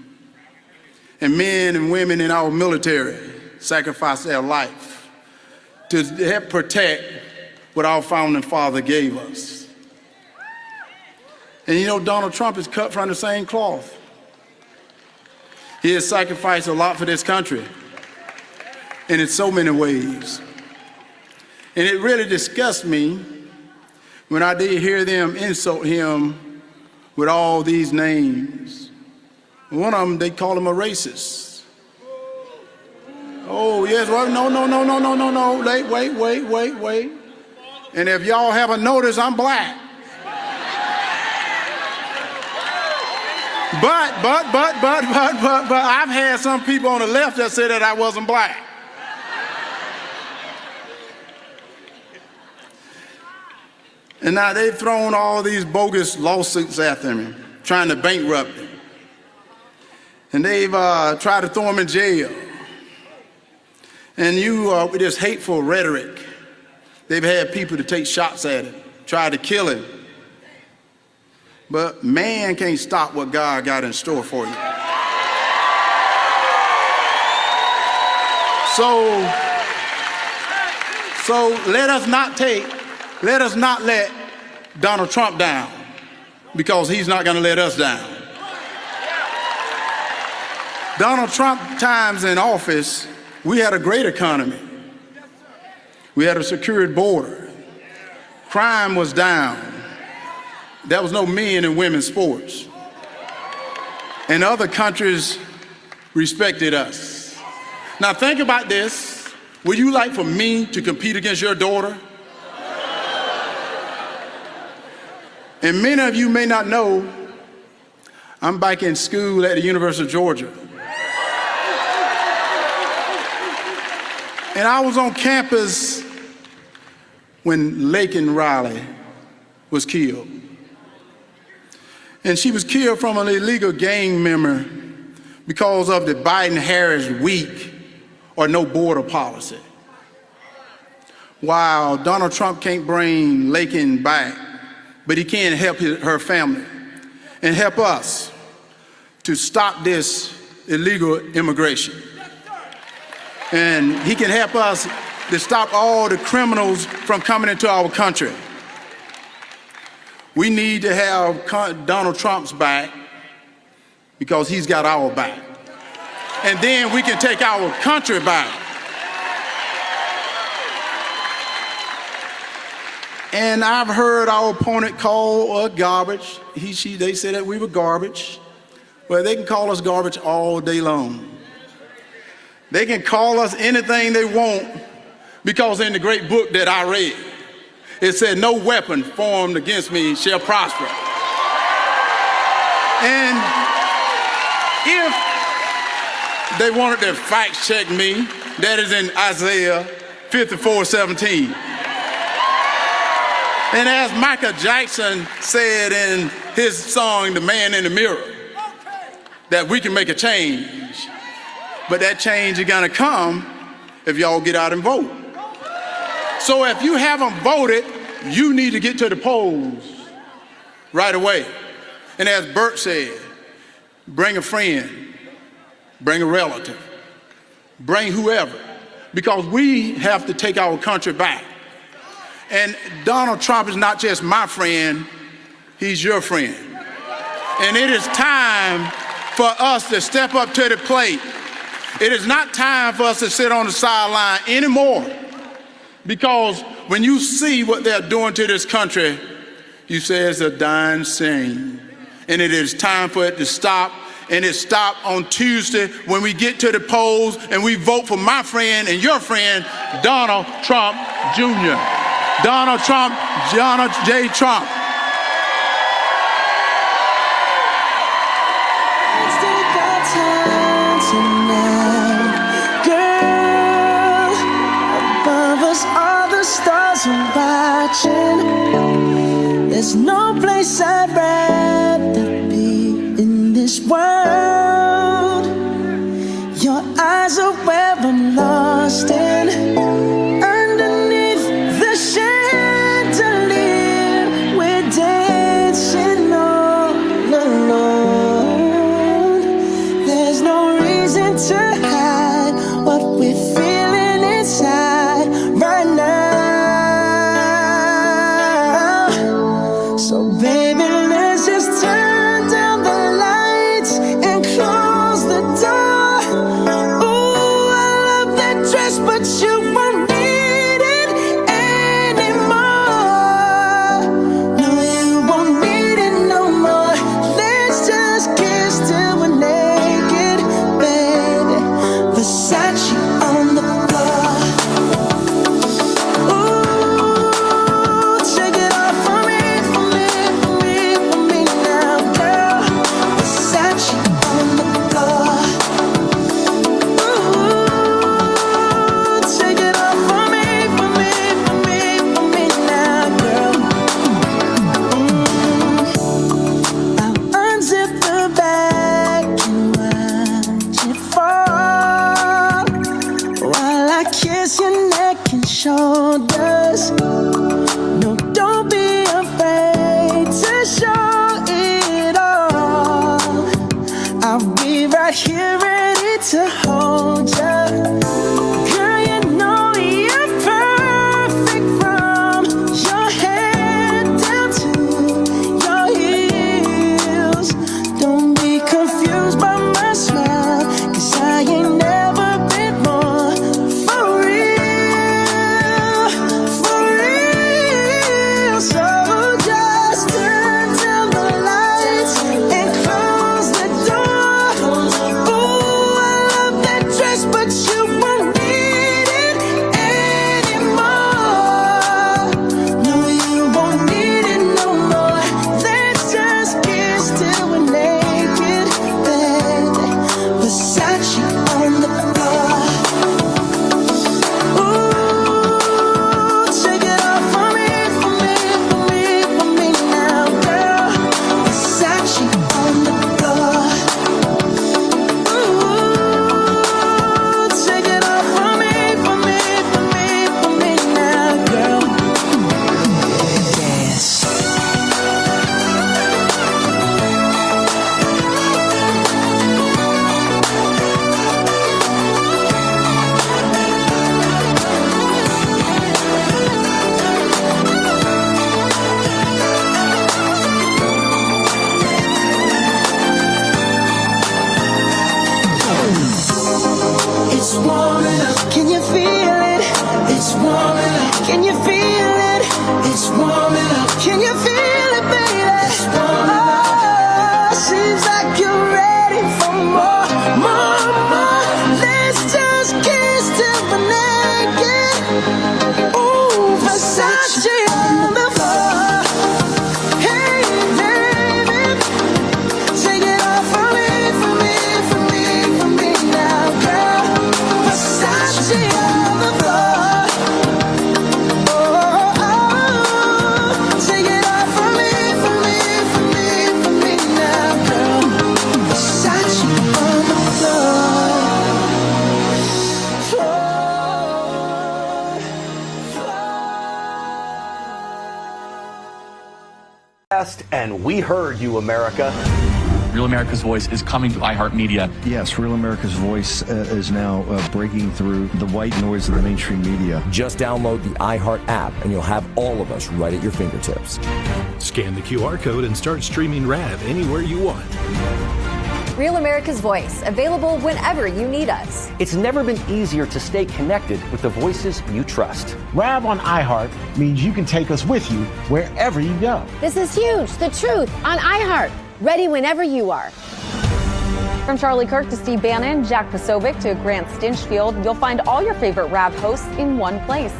Speaker 10: And men and women in our military sacrificed their life to help protect what our founding father gave us. And you know, Donald Trump is cut from the same cloth. He has sacrificed a lot for this country, and in so many ways. And it really disgusts me when I did hear them insult him with all these names. One of them, they call him a racist. Oh, yes, well, no. Wait. And if y'all haven't noticed, I'm black. But I've had some people on the left that said that I wasn't black. And now they've thrown all these bogus lawsuits after me, trying to bankrupt him. And they've tried to throw him in jail. And with this hateful rhetoric, they've had people to take shots at him, try to kill him. But man can't stop what God got in store for you. So let us not let Donald Trump down, because he's not going to let us down. Donald Trump times in office, we had a great economy. We had a secured border. Crime was down. There was no men and women's sports. And other countries respected us. Now think about this. Would you like for me to compete against your daughter? And many of you may not know, I'm back in school at the University of Georgia. And I was on campus when Laken Riley was killed. And she was killed from an illegal gang member because of the Biden-Harris weak or no border policy. While Donald Trump can't bring Laken back, but he can help her family and help us to stop this illegal immigration. And he can help us to stop all the criminals from coming into our country. We need to have Donald Trump's back because he's got our back. And then we can take our country back. And I've heard our opponent call us garbage. They said that we were garbage. Well, they can call us garbage all day long. They can call us anything they want, because in the great book that I read, it said, no weapon formed against me shall prosper. And if they wanted to fact check me, that is in Isaiah 54:17. And as Michael Jackson said in his song, The Man in the Mirror, that we can make a change. But that change is gonna come if y'all get out and vote. So if you haven't voted, you need to get to the polls right away. And as Bert said, bring a friend, bring a relative, bring whoever, because we have to take our country back. And Donald Trump is not just my friend, he's your friend. And it is time for us to step up to the plate. It is not time for us to sit on the sideline anymore. Because when you see what they're doing to this country, you say it's a dying shame. And it is time for it to stop. And it stopped on Tuesday when we get to the polls and we vote for my friend and your friend, Donald Trump Jr. Donald Trump, Donald J. Trump.
Speaker 6: Let's take our time tonight, girl. Above us, all the stars are watching. There's no place I'd rather be in this world. Your eyes are where I'm lost in. Underneath the chandelier, we're dancing all alone. There's no reason to hide what we're feeling inside right now. So baby, let's just turn down the lights and close the door. Ooh, I love that dress, but you won't need it anymore. No, you won't need it no more. Let's just kiss till we're naked, baby. Versace on the floor. Ooh, take it off for me, for me, for me, for me now, girl. Versace on the floor. Ooh, take it off for me, for me, for me, for me now, girl. I'll unzip the bag and watch it fall while I kiss your neck and shoulders. No, don't be afraid to show it all. I'll be right here ready to hold you. Girl, you know you're perfect from your head down to your heels. Don't be confused by my smile, 'cause I ain't never been more for real, for real. So just turn down the lights and close the door. Ooh, I love that dress, but you won't need it anymore. No, you won't need it no more. Let's just kiss till we're naked, baby. Versace on the floor. Ooh, take it off for me, for me, for me, for me now, girl. Versace on the floor. Ooh, take it off for me, for me, for me, for me now, girl. Dance. It's warming up, can you feel it? It's warming up, can you feel it? It's warming up, can you feel it, baby? It's warming up. Seems like you're ready for more, more, more. Let's just kiss till we're naked. Ooh, Versace on the floor. Hey, baby, take it off for me, for me, for me, for me now, girl. Versace on the floor. Oh, oh, oh. Take it off for me, for me, for me, for me now, girl. Versace on the floor.
Speaker 12: And we heard you, America. Real America's Voice is coming to iHeartMedia.
Speaker 13: Yes, Real America's Voice is now breaking through the white noise of the mainstream media.
Speaker 14: Just download the iHeart app and you'll have all of us right at your fingertips.
Speaker 15: Scan the QR code and start streaming RAV anywhere you want.
Speaker 16: Real America's Voice, available whenever you need us.
Speaker 17: It's never been easier to stay connected with the voices you trust.
Speaker 18: RAV on iHeart means you can take us with you wherever you go.
Speaker 19: This is huge. The truth on iHeart. Ready whenever you are.
Speaker 16: From Charlie Kirk to Steve Bannon, Jack Posobiec to Grant Stinchfield, you'll find all your favorite RAV hosts in one place.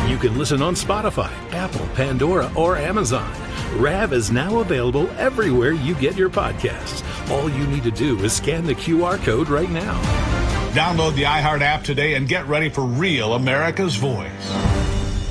Speaker 15: You can listen on Spotify, Apple, Pandora, or Amazon. RAV is now available everywhere you get your podcasts. All you need to do is scan the QR code right now.
Speaker 20: Download the iHeart app today and get ready for Real America's Voice.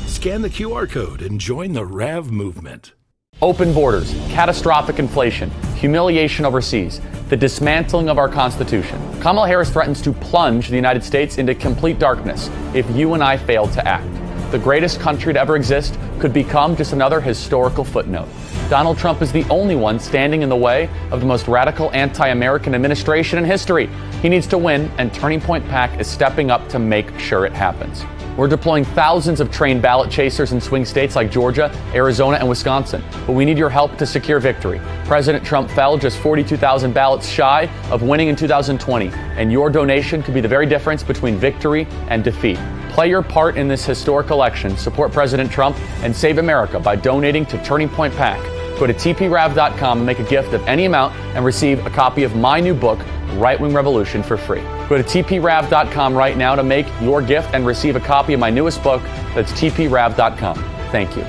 Speaker 15: Scan the QR code and join the RAV movement.
Speaker 21: Open borders, catastrophic inflation, humiliation overseas, the dismantling of our Constitution. Kamala Harris threatens to plunge the United States into complete darkness if you and I fail to act. The greatest country to ever exist could become just another historical footnote. Donald Trump is the only one standing in the way of the most radical anti-American administration in history. He needs to win, and Turning Point PAC is stepping up to make sure it happens. We're deploying thousands of trained ballot chasers in swing states like Georgia, Arizona, and Wisconsin. But we need your help to secure victory. President Trump fell just 42,000 ballots shy of winning in 2020, and your donation could be the very difference between victory and defeat. Play your part in this historic election, support President Trump, and save America by donating to Turning Point PAC. Go to tprav.com and make a gift of any amount and receive a copy of my new book, Right Wing Revolution, for free. Go to tprav.com right now to make your gift and receive a copy of my newest book. That's tprav.com. Thank you.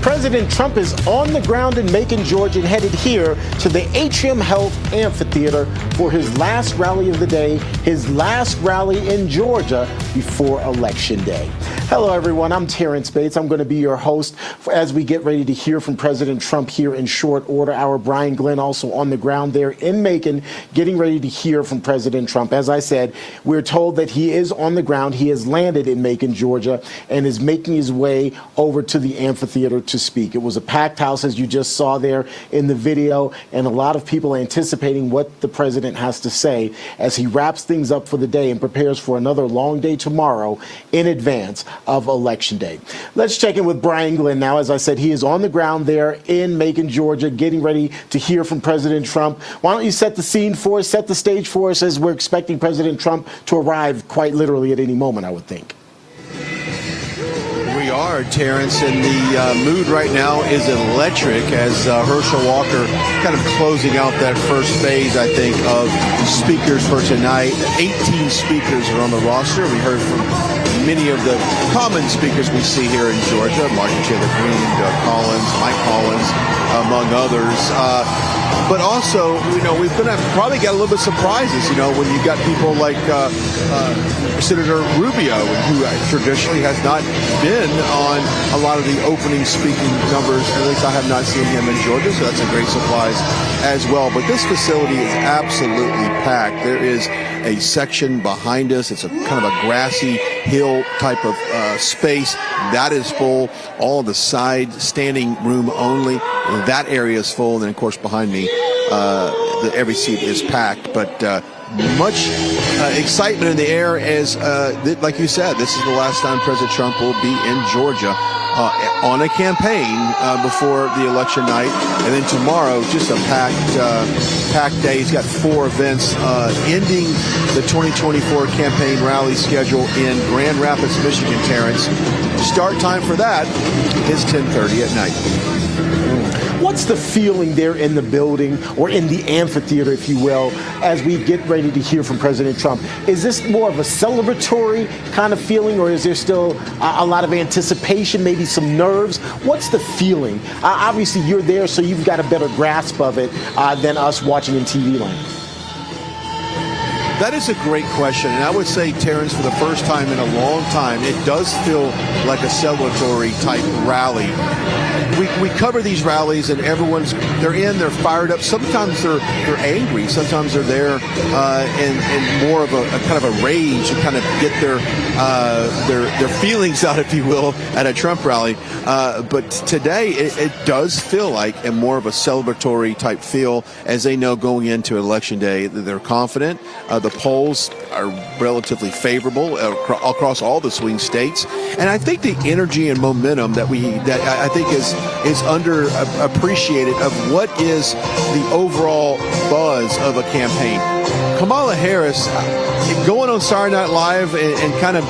Speaker 18: President Trump is on the ground in Macon, Georgia, and headed here to the Atrium Health Amphitheater for his last rally of the day, his last rally in Georgia before Election Day. Hello, everyone. I'm Terrence Bates. I'm going to be your host as we get ready to hear from President Trump here in short order. Our Brian Glenn also on the ground there in Macon, getting ready to hear from President Trump. As I said, we're told that he is on the ground. He has landed in Macon, Georgia, and is making his way over to the amphitheater to speak. It was a packed house, as you just saw there in the video, and a lot of people anticipating what the president has to say as he wraps things up for the day and prepares for another long day tomorrow in advance of Election Day. Let's check in with Brian Glenn now. As I said, he is on the ground there in Macon, Georgia, getting ready to hear from President Trump. Why don't you set the scene for us, set the stage for us, as we're expecting President Trump to arrive quite literally at any moment, I would think.
Speaker 22: We are, Terrence, and the mood right now is electric as Herschel Walker kind of closing out that first phase, I think, of speakers for tonight. 18 speakers are on the roster. We heard from many of the common speakers we see here in Georgia, Martin Taylor Greene, Doug Collins, Mike Collins, among others. But also, you know, we're going to probably get a little bit of surprises, you know, when you've got people like Senator Rubio, who traditionally has not been on a lot of the opening speaking numbers. At least I have not seen him in Georgia, so that's a great surprise as well. But this facility is absolutely packed. There is a section behind us. It's a kind of a grassy hill type of space. That is full. All of the side standing room only. That area is full. And then, of course, behind me, every seat is packed. But much excitement in the air as, like you said, this is the last time President Trump will be in Georgia on a campaign before the election night. And then tomorrow, just a packed day. He's got 4 events ending the 2024 campaign rally schedule in Grand Rapids, Michigan, Terrence. Start time for that is 10:30 at night.
Speaker 18: What's the feeling there in the building or in the amphitheater, if you will, as we get ready to hear from President Trump? Is this more of a celebratory kind of feeling, or is there still a lot of anticipation, maybe some nerves? What's the feeling? Obviously, you're there, so you've got a better grasp of it than us watching in TV land.
Speaker 22: That is a great question, and I would say, Terrence, for the first time in a long time, it does feel like a celebratory type rally. We cover these rallies, and they're fired up. Sometimes they're angry. Sometimes they're there in more of a kind of a rage to kind of get their feelings out, if you will, at a Trump rally. But today, it does feel like a more of a celebratory type feel, as they know going into Election Day that they're confident. The polls are relatively favorable across all the swing states, and I think the energy and momentum that I think is underappreciated of what is the overall buzz of a campaign. Kamala Harris going on Saturday Night Live and kind of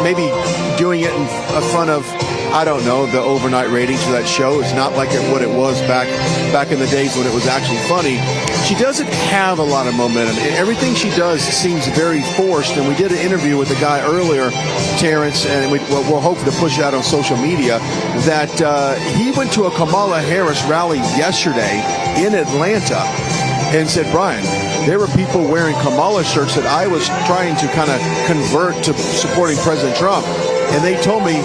Speaker 22: maybe doing it in front of, I don't know, the overnight ratings for that show. It's not like what it was back in the days when it was actually funny. She doesn't have a lot of momentum. Everything she does seems very forced, and we did an interview with a guy earlier, Terrence, and we're hoping to push it out on social media, that he went to a Kamala Harris rally yesterday in Atlanta and said, Brian, there were people wearing Kamala shirts that I was trying to kind of convert to supporting President Trump, and they told me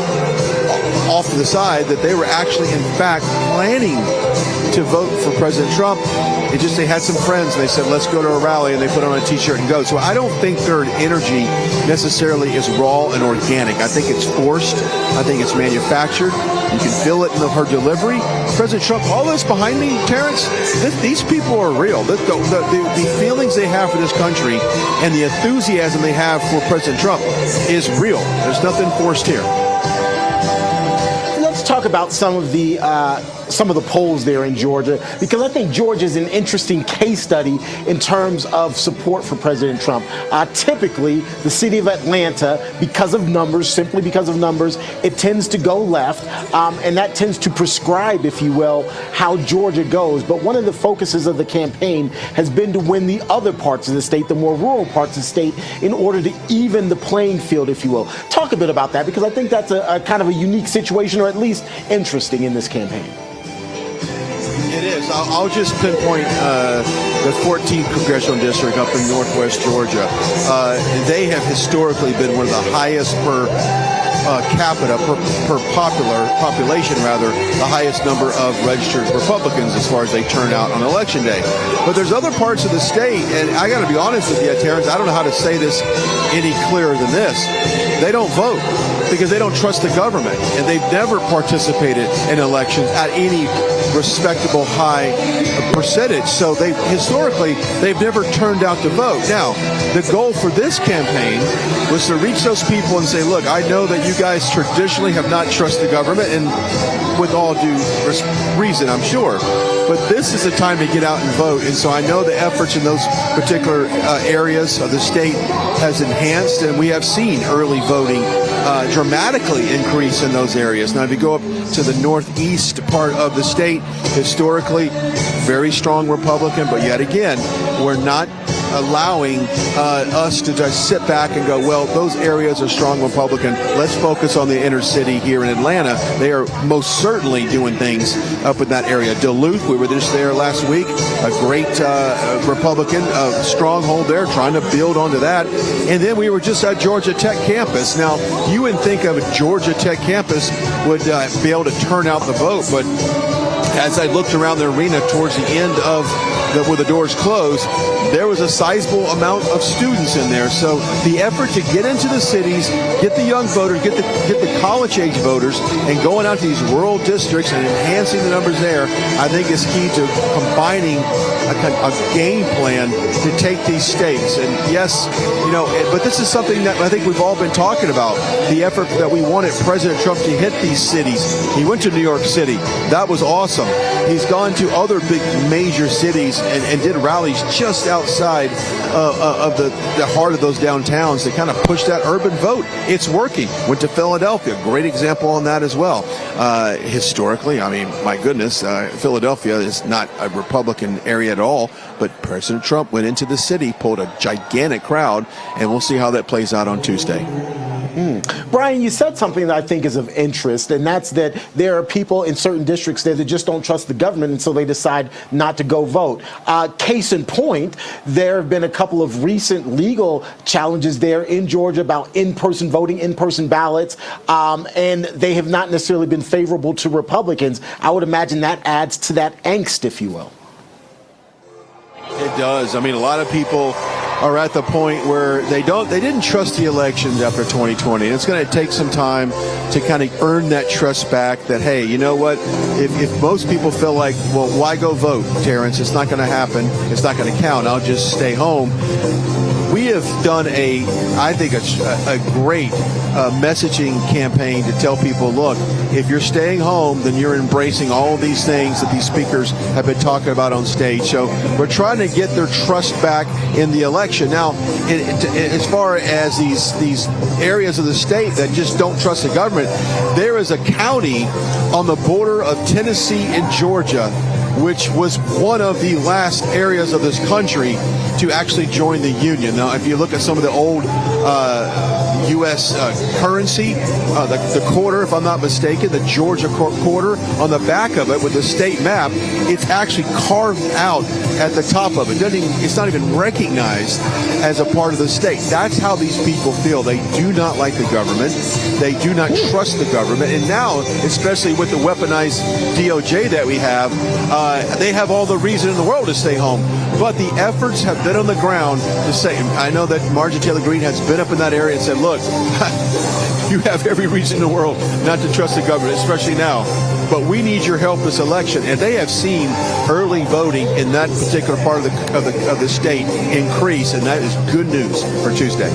Speaker 22: off to the side that they were actually, in fact, planning to vote for President Trump. They had some friends, and they said, let's go to a rally, and they put on a T-shirt and go. So I don't think their energy necessarily is raw and organic. I think it's forced. I think it's manufactured. You can feel it in her delivery. President Trump, all this behind me, Terrence, these people are real. The feelings they have for this country and the enthusiasm they have for President Trump is real. There's nothing forced here.
Speaker 18: Let's talk about some of the polls there in Georgia, because I think Georgia is an interesting case study in terms of support for President Trump. Typically, the city of Atlanta, simply because of numbers, it tends to go left, and that tends to prescribe, if you will, how Georgia goes. But one of the focuses of the campaign has been to win the other parts of the state, the more rural parts of the state, in order to even the playing field, if you will. Talk a bit about that, because I think that's a kind of a unique situation, or at least interesting in this campaign.
Speaker 22: It is. I'll just pinpoint the 14th congressional district up in northwest Georgia. They have historically been one of the highest per capita, per population, the highest number of registered Republicans as far as they turn out on Election Day. But there's other parts of the state, and I got to be honest with you, Terrence, I don't know how to say this any clearer than this. They don't vote because they don't trust the government, and they've never participated in elections at any respectable high percentage. So historically they've never turned out to vote. Now, the goal for this campaign was to reach those people and say, look, I know that you guys traditionally have not trusted the government, and with all due reason, I'm sure, but this is the time to get out and vote. And so I know the efforts in those particular areas of the state has enhanced, and we have seen early voting dramatically increase in those areas. Now, if you go up to the northeast part of the state, historically, very strong Republican, but yet again, we're not allowing us to just sit back and go, well, those areas are strong Republican. Let's focus on the inner city here in Atlanta. They are most certainly doing things up in that area. Duluth, we were just there last week, a great Republican stronghold there, trying to build onto that. And then we were just at Georgia Tech campus. Now, you wouldn't think of a Georgia Tech campus would be able to turn out the vote, but as I looked around the arena towards the end of where the doors closed, there was a sizable amount of students in there. So the effort to get into the cities, get the young voters, get the college-age voters, and going out to these rural districts and enhancing the numbers there, I think is key to combining a game plan to take these states. And yes, but this is something that I think we've all been talking about, the effort that we wanted President Trump to hit these cities. He went to New York City. That was awesome. He's gone to other big major cities and did rallies just outside of the heart of those downtowns to kind of push that urban vote. It's working. Went to Philadelphia, great example on that as well. Historically, I mean, my goodness, Philadelphia is not a Republican area at all, but President Trump went into the city, pulled a gigantic crowd, and we'll see how that plays out on Tuesday.
Speaker 18: Brian, you said something that I think is of interest, and that's that there are people in certain districts there that just don't trust the government, and so they decide not to go vote. Case in point, there have been a couple of recent legal challenges there in Georgia about in-person voting, in-person ballots, and they have not necessarily been favorable to Republicans. I would imagine that adds to that angst, if you will.
Speaker 22: It does. I mean, a lot of people are at the point where they didn't trust the elections after 2020. And it's going to take some time to kind of earn that trust back that, hey, you know what? If most people feel like, well, why go vote, Terrence? It's not going to happen. It's not going to count. I'll just stay home. We have done I think, a great messaging campaign to tell people, look, if you're staying home, then you're embracing all these things that these speakers have been talking about on stage. So we're trying to get their trust back in the election. Now, as far as these areas of the state that just don't trust the government, there is a county on the border of Tennessee and Georgia, which was one of the last areas of this country to actually join the Union. Now, if you look at some of the old U.S. currency, the quarter, if I'm not mistaken, the Georgia quarter, on the back of it with the state map, it's actually carved out at the top of it. It's not even recognized as a part of the state. That's how these people feel. They do not like the government. They do not trust the government. And now, especially with the weaponized DOJ that we have, they have all the reason in the world to stay home. But the efforts have been on the ground to say, I know that Marjorie Taylor Greene has been up in that area and said, look, you have every reason in the world not to trust the government, especially now. But we need your help this election. And they have seen early voting in that particular part of the state increase, and that is good news for Tuesday.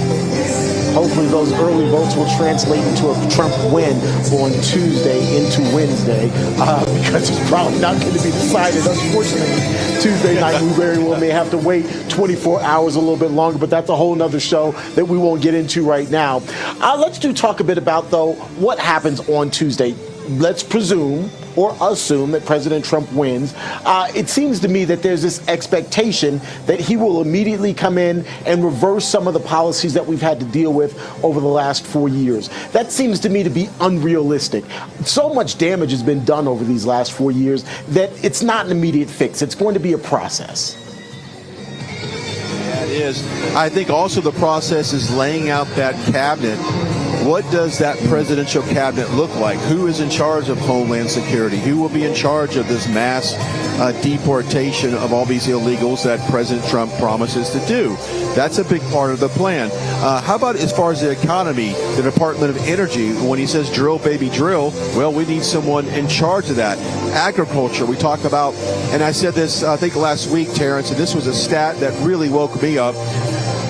Speaker 18: Hopefully those early votes will translate into a Trump win on Tuesday into Wednesday, because it's probably not going to be decided, unfortunately. Tuesday night, we very well may have to wait 24 hours, a little bit longer, but that's a whole nother show that we won't get into right now. Let's talk a bit about, though, what happens on Tuesday. Let's presume or assume that President Trump wins. It seems to me that there's this expectation that he will immediately come in and reverse some of the policies that we've had to deal with over the last 4 years. That seems to me to be unrealistic. So much damage has been done over these last 4 years that it's not an immediate fix. It's going to be a process.
Speaker 22: Yeah, it is. I think also the process is laying out that cabinet. What does that presidential cabinet look like? Who is in charge of Homeland Security? Who will be in charge of this mass deportation of all these illegals that President Trump promises to do? That's a big part of the plan. How about as far as the economy, the Department of Energy, when he says drill, baby, drill, well, we need someone in charge of that. Agriculture, we talk about, and I said this, I think last week, Terrence, and this was a stat that really woke me up.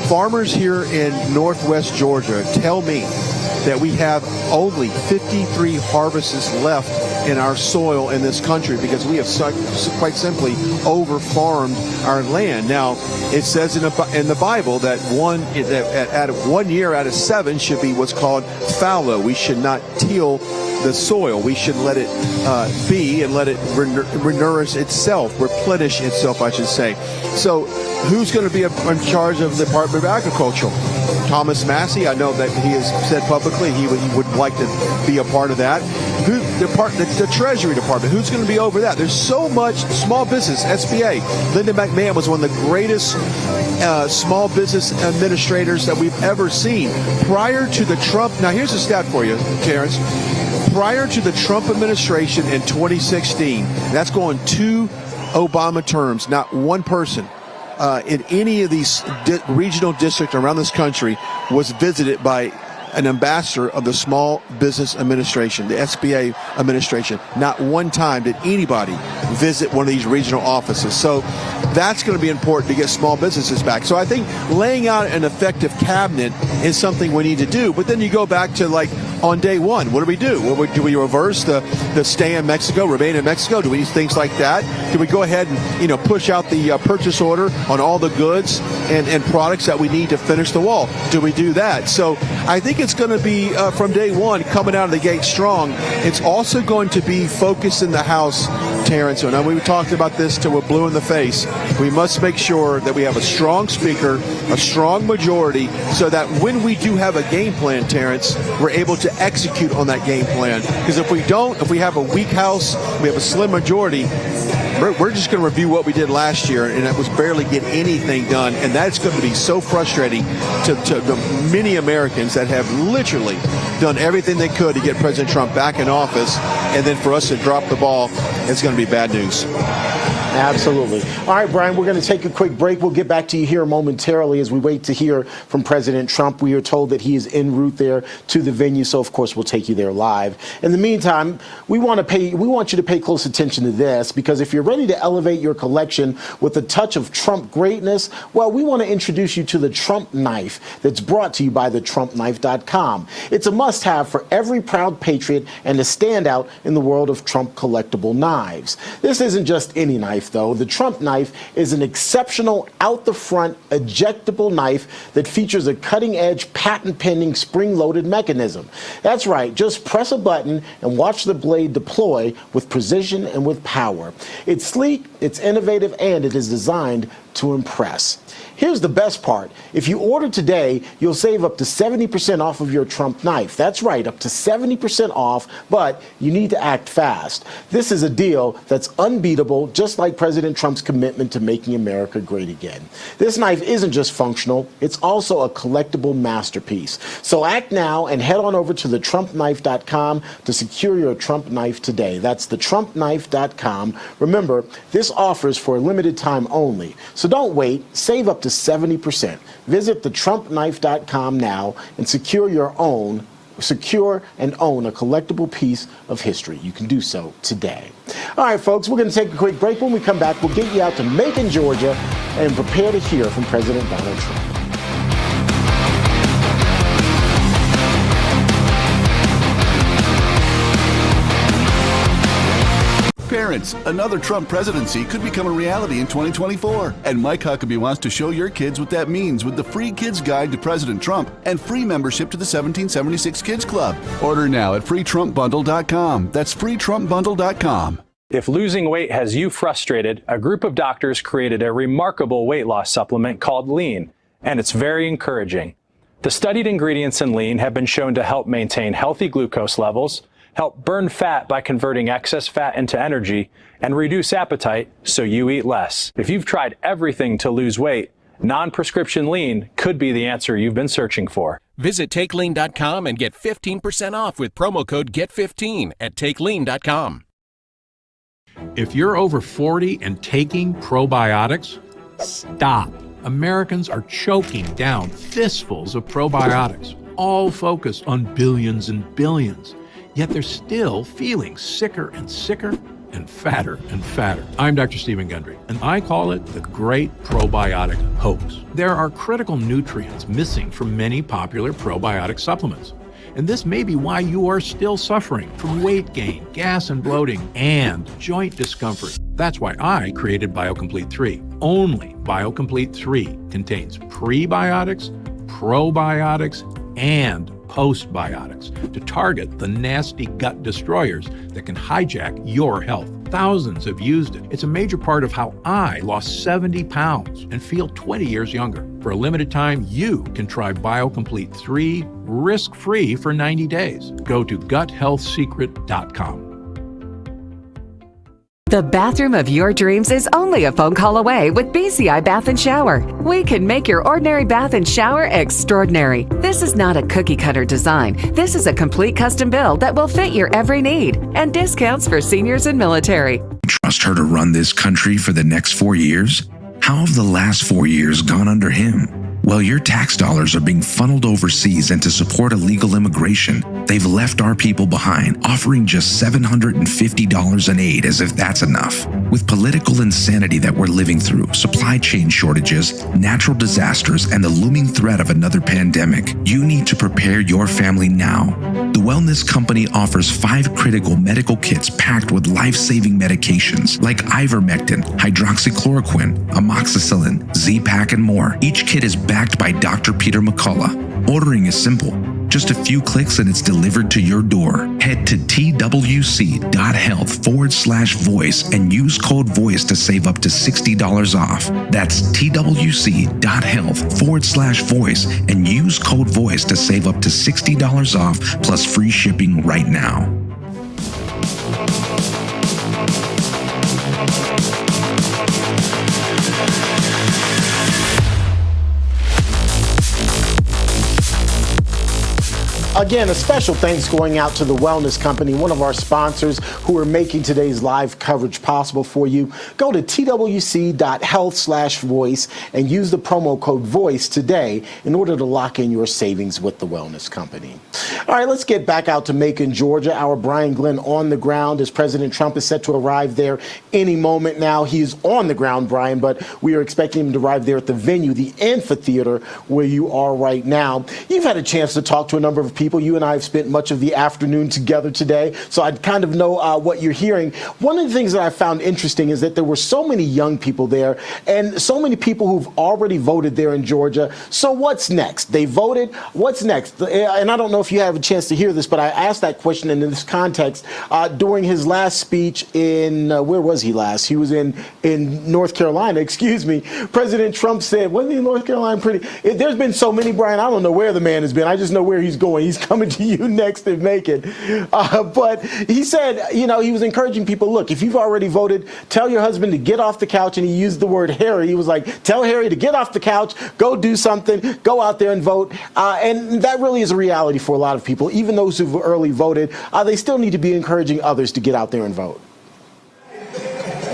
Speaker 22: Farmers here in northwest Georgia tell me that we have only 53 harvests left in our soil in this country because we have quite simply over-farmed our land. Now, it says in the Bible that 1 year out of 7 should be what's called fallow. We should not till the soil. We should let it be and let it renourish itself, replenish itself, I should say. So who's going to be in charge of the Department of Agriculture? Thomas Massey, I know that he has said publicly he would like to be a part of that. The Treasury Department, who's going to be over that? There's so much small business, SBA. Linda McMahon was one of the greatest small business administrators that we've ever seen. Prior to the Trump, now here's a stat for you, Terrence. Prior to the Trump administration in 2016, that's going 2 Obama terms, not one person in any of these regional districts around this country was visited by an ambassador of the Small Business Administration, the SBA administration. Not one time did anybody visit one of these regional offices. So that's going to be important to get small businesses back. So I think laying out an effective cabinet is something we need to do. But then you go back to, like, on day one. What do? Do we reverse the stay in Mexico, remain in Mexico? Do we do things like that? Do we go ahead and push out the purchase order on all the goods and products that we need to finish the wall? Do we do that? So I think it's going to be from day one coming out of the gate strong. It's also going to be focused in the House, Terrence. And we talked about this till we're blue in the face. We must make sure that we have a strong speaker, a strong majority, so that when we do have a game plan, Terrence, we're able to execute on that game plan. Because if we don't, if we have a weak House, we have a slim majority, we're just going to review what we did last year, and it was barely get anything done. And that's going to be so frustrating to the many Americans that have literally done everything they could to get President Trump back in office. And then for us to drop the ball, it's going to be bad news.
Speaker 18: Absolutely. All right, Brian, we're going to take a quick break. We'll get back to you here momentarily as we wait to hear from President Trump. We are told that he is en route there to the venue, so of course we'll take you there live. In the meantime, we want you to pay close attention to this, because if you're ready to elevate your collection with a touch of Trump greatness, well, we want to introduce you to the Trump knife that's brought to you by thetrumpknife.com. It's a must-have for every proud patriot and a standout in the world of Trump collectible knives. This isn't just any knife, though. The Trump knife is an exceptional out-the-front ejectable knife that features a cutting-edge, patent-pending, spring-loaded mechanism. That's right, just press a button and watch the blade deploy with precision and with power. It's sleek, it's innovative, and it is designed to impress. Here's the best part. If you order today, you'll save up to 70% off of your Trump knife. That's right, up to 70% off, but you need to act fast. This is a deal that's unbeatable, just like President Trump's commitment to making America great again. This knife isn't just functional, it's also a collectible masterpiece. So act now and head on over to thetrumpknife.com to secure your Trump knife today. That's thetrumpknife.com. Remember, this offer is for a limited time only. So don't wait, save up to 70%. Visit thetrumpknife.com now and secure and own a collectible piece of history. You can do so today. All right, folks, we're going to take a quick break. When we come back, we'll get you out to Macon, Georgia, and prepare to hear from President Donald Trump.
Speaker 3: Parents, another Trump presidency could become a reality in 2024. And Mike Huckabee wants to show your kids what that means with the free Kids Guide to President Trump and free membership to the 1776 Kids Club. Order now at freetrumpbundle.com. That's freetrumpbundle.com.
Speaker 4: If losing weight has you frustrated, a group of doctors created a remarkable weight loss supplement called Lean, and it's very encouraging. The studied ingredients in Lean have been shown to help maintain healthy glucose levels, help burn fat by converting excess fat into energy, and reduce appetite so you eat less. If you've tried everything to lose weight, non-prescription Lean could be the answer you've been searching for.
Speaker 23: Visit TakeLean.com and get 15% off with promo code GET15 at TakeLean.com.
Speaker 24: If you're over 40 and taking probiotics, stop. Americans are choking down fistfuls of probiotics, all focused on billions and billions. Yet they're still feeling sicker and sicker and fatter and fatter. I'm Dr. Stephen Gundry, and I call it the Great Probiotic Hoax. There are critical nutrients missing from many popular probiotic supplements. And this may be why you are still suffering from weight gain, gas and bloating, and joint discomfort. That's why I created BioComplete 3. Only BioComplete 3 contains prebiotics, probiotics, and postbiotics to target the nasty gut destroyers that can hijack your health. Thousands have used it. It's a major part of how I lost 70 pounds and feel 20 years younger. For a limited time, you can try BioComplete 3 risk-free for 90 days. Go to guthealthsecret.com.
Speaker 25: The bathroom of your dreams is only a phone call away with BCI Bath & Shower. We can make your ordinary bath and shower extraordinary. This is not a cookie-cutter design. This is a complete custom build that will fit your every need, and discounts for seniors and military.
Speaker 26: Trust her to run this country for the next 4 years? How have the last 4 years gone under him? Well, your tax dollars are being funneled overseas and to support illegal immigration. They've left our people behind, offering just $750 in aid as if that's enough. With political insanity that we're living through, supply chain shortages, natural disasters, and the looming threat of another pandemic, you need to prepare your family now. The Wellness Company offers 5 critical medical kits packed with life-saving medications like ivermectin, hydroxychloroquine, amoxicillin, Z-Pak, and more. Each kit is backed by Dr. Peter McCullough. Ordering is simple. Just a few clicks and it's delivered to your door. Head to twc.health/voice and use code VOICE to save up to $60 off. That's twc.health/voice and use code VOICE to save up to $60 off plus free shipping right now.
Speaker 18: Again, a special thanks going out to the Wellness Company, one of our sponsors who are making today's live coverage possible for you. Go to twc.health/voice and use the promo code VOICE today in order to lock in your savings with the Wellness Company. All right, let's get back out to Macon, Georgia. Our Brian Glenn on the ground as President Trump is set to arrive there any moment now. He is on the ground, Brian, but we are expecting him to arrive there at the venue, the amphitheater, where you are right now. You've had a chance to talk to a number of people. You and I have spent much of the afternoon together today, so I kind of know what you're hearing. One of the things that I found interesting is that there were so many young people there and so many people who've already voted there in Georgia. So what's next? They voted. What's next? And I don't know if you have a chance to hear this, but I asked that question in this context during his last speech in, where was he last? He was in North Carolina, excuse me. President Trump said, wasn't he in North Carolina? There's been so many, Brian, I don't know where the man has been. I just know where he's going. He's coming to you next in Macon. But he said, he was encouraging people, look, if you've already voted, tell your husband to get off the couch. And he used the word Harry. He was like, tell Harry to get off the couch, go do something, go out there and vote. And that really is a reality for a lot of people. Even those who've early voted, they still need to be encouraging others to get out there and vote.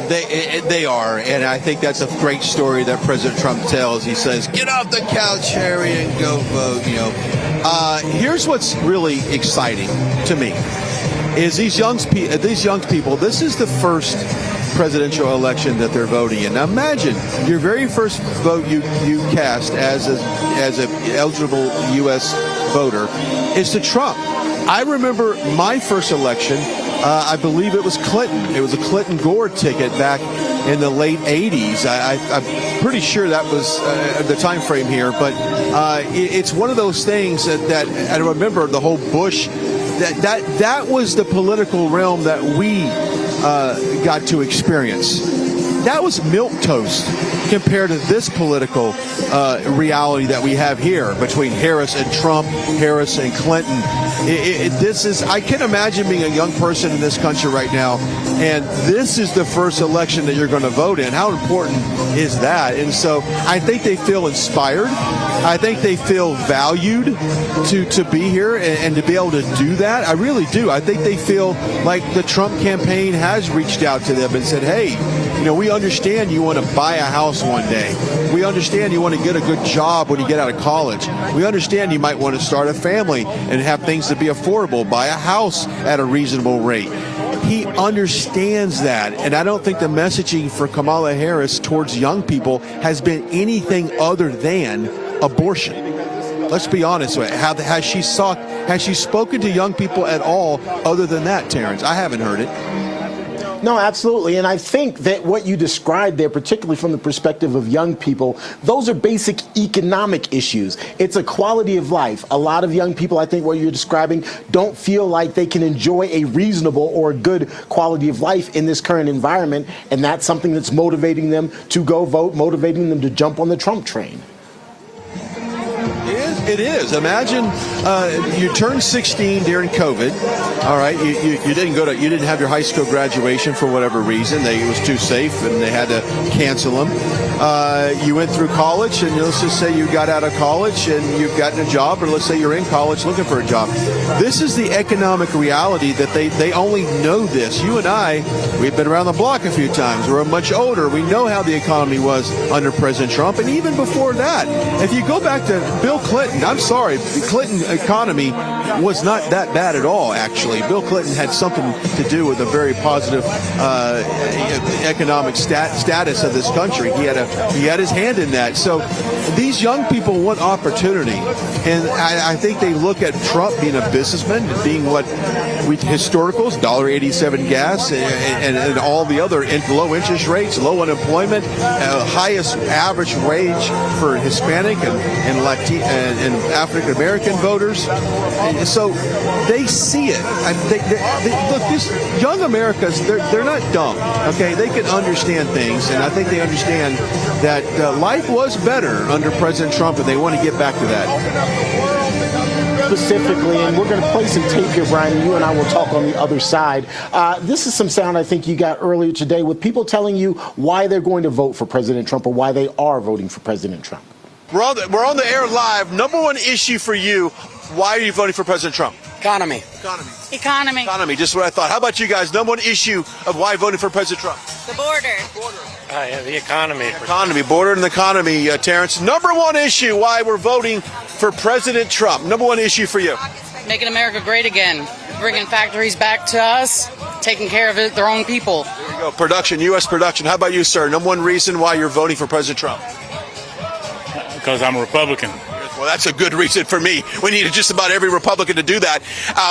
Speaker 22: They are, and I think that's a great story that President Trump tells. He says, get off the couch, Harry, and go vote, Here's what's really exciting to me is these young people, this is the first presidential election that they're voting in. Now imagine your very first vote you cast as an eligible U.S. voter is to Trump. I remember my first election, I believe it was Clinton. It was a Clinton-Gore ticket back in the late 80s. I'm pretty sure that was the time frame here, but it's one of those things that I remember the whole Bush, that was the political realm that we got to experience. That was milquetoast compared to this political reality that we have here between Harris and Trump, Harris and Clinton. I can imagine being a young person in this country right now, and this is the first election that you're going to vote in. How important is that? And so I think they feel inspired. I think they feel valued to be here and to be able to do that. I really do. I think they feel like the Trump campaign has reached out to them and said, hey, we understand you want to buy a house one day. We understand you want to get a good job when you get out of college. We understand you might want to start a family and have things to be affordable, buy a house at a reasonable rate. He understands that, and I don't think the messaging for Kamala Harris towards young people has been anything other than abortion. Let's be honest with it. Has she spoken to young people at all other than that, Terrence? I haven't heard it.
Speaker 18: No, absolutely. And I think that what you described there, particularly from the perspective of young people, those are basic economic issues. It's a quality of life. A lot of young people, I think what you're describing, don't feel like they can enjoy a reasonable or good quality of life in this current environment. And that's something that's motivating them to go vote, motivating them to jump on the Trump train.
Speaker 22: It is. Imagine you turned 16 during COVID. All right, you didn't have your high school graduation for whatever reason. It was too safe, and they had to cancel them. You went through college, and let's just say you got out of college and you've gotten a job, or let's say you're in college looking for a job. This is the economic reality that they only know this. You and I, we've been around the block a few times. We're much older. We know how the economy was under President Trump, and even before that. If you go back to Bill Clinton, I'm sorry, the Clinton economy was not that bad at all, actually. Bill Clinton had something to do with a very positive economic status of this country. He had his hand in that. So these young people want opportunity, and I think they look at Trump being a businessman, being what historicals, $1.87 gas, and all the other low interest rates, low unemployment, highest average wage for Hispanic and Latino and African American voters. And so they see it. Look, these young Americans, they're not dumb. Okay, they can understand things, and I think they understand that life was better under President Trump, and they want to get back to that.
Speaker 18: Specifically, and we're going to play some tape here, Brian, and you and I will talk on the other side. This is some sound I think you got earlier today with people telling you why they're going to vote for President Trump or why they are voting for President Trump.
Speaker 22: We're on the air live. Number one issue for you, why are you voting for President Trump?
Speaker 1: Economy.
Speaker 22: Just what I thought. How about you guys? Number one issue of why voting for President Trump?
Speaker 1: The border. The economy.
Speaker 22: Border and the economy, Terrence. Number one issue why we're voting for President Trump. Number one issue for you.
Speaker 1: Making America great again. Bringing factories back to us. Taking care of their own people.
Speaker 22: There you go. Production, U.S. production. How about you, sir? Number one reason why you're voting for President Trump?
Speaker 2: Because I'm a Republican.
Speaker 22: Well, that's a good reason for me. We need just about every Republican to do that.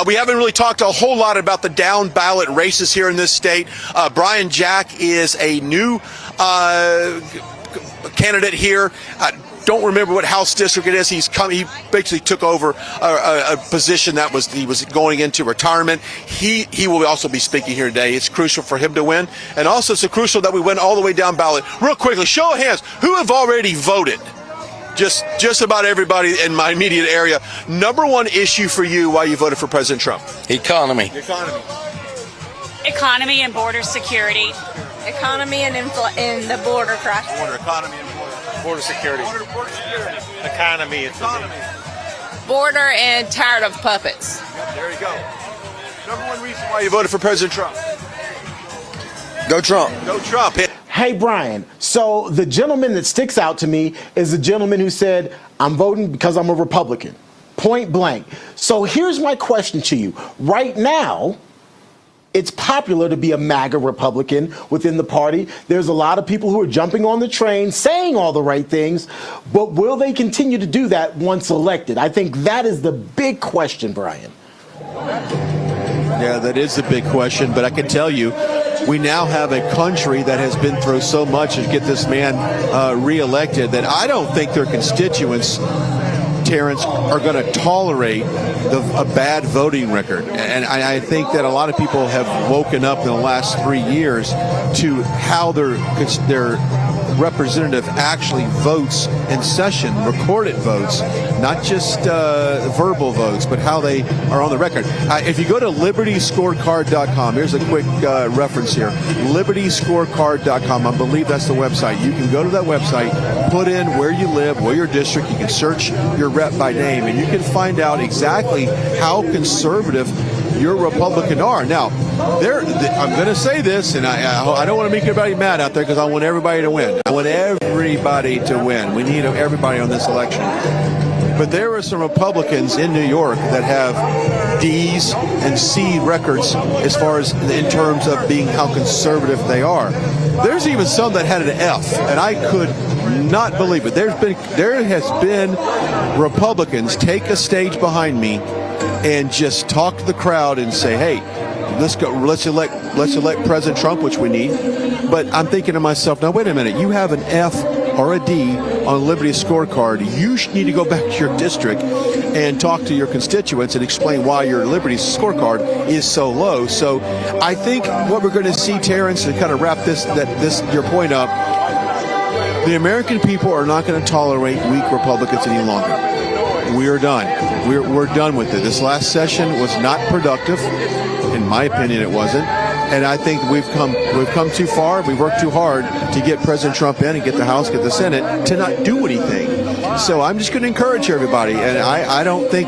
Speaker 22: We haven't really talked a whole lot about the down ballot races here in this state. Brian Jack is a new candidate here. Don't remember what House district it is. He basically took over a position that he was going into retirement. He will also be speaking here today. It's crucial for him to win, and also it's crucial that we win all the way down ballot. Real quickly, show of hands, who have already voted? Just about everybody in my immediate area. Number one issue for you why you voted for President Trump?
Speaker 1: Economy.
Speaker 7: Economy and border security.
Speaker 8: Economy and in the border crash.
Speaker 22: Economy and border security. Border security.
Speaker 1: Economy.
Speaker 8: Border and tired of puppets.
Speaker 22: There you go. Number one reason why you voted for President Trump?
Speaker 1: Go Trump.
Speaker 22: Go Trump.
Speaker 18: Hey, Brian, so the gentleman that sticks out to me is the gentleman who said, I'm voting because I'm a Republican, point blank. So here's my question to you. Right now, it's popular to be a MAGA Republican within the party. There's a lot of people who are jumping on the train, saying all the right things, but will they continue to do that once elected? I think that is the big question, Brian.
Speaker 22: Yeah, that is the big question, but I can tell you, we now have a country that has been through so much to get this man reelected that I don't think their constituents, Terrence, are going to tolerate a bad voting record. And I think that a lot of people have woken up in the last 3 years to how their representative actually votes in session, recorded votes, not just verbal votes, but how they are on the record. If you go to libertyscorecard.com, here's a quick reference here. Libertyscorecard.com, I believe that's the website. You can go to that website, put in where you live, where your district, you can search your rep by name, and you can find out exactly how conservative your Republican are. Now, I'm going to say this, and I don't want to make everybody mad out there because I want everybody to win. I want everybody to win. We need everybody on this election. But there are some Republicans in New York that have D's and C records as far as in terms of being how conservative they are. There's even some that had an F, and I could not believe it. There has been Republicans take a stage behind me and just talk to the crowd and say, hey, let's elect President Trump, which we need. But I'm thinking to myself, now wait a minute, you have an F or a D on Liberty Scorecard. You need to go back to your district and talk to your constituents and explain why your Liberty Scorecard is so low. So I think what we're going to see, Terrence, to kind of wrap your point up, the American people are not going to tolerate weak Republicans any longer. We are done. We're done with it. This last session was not productive. In my opinion, it wasn't. And I think we've come too far. We've worked too hard to get President Trump in and get the House, get the Senate to not do anything. So I'm just going to encourage everybody, and I don't think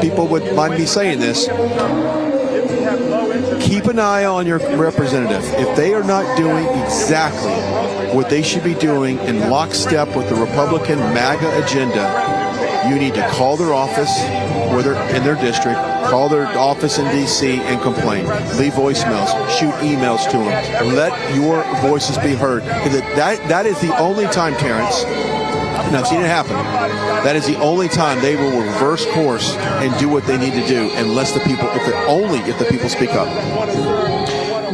Speaker 22: people would mind me saying this. Keep an eye on your representative. If they are not doing exactly what they should be doing in lockstep with the Republican MAGA agenda, you need to call their office where they're in their district, call their office in D.C. and complain. Leave voicemails, shoot emails to them. Let your voices be heard. That is the only time, Terrence, and I've seen it happen, that is the only time they will reverse course and do what they need to do, unless if the people speak up.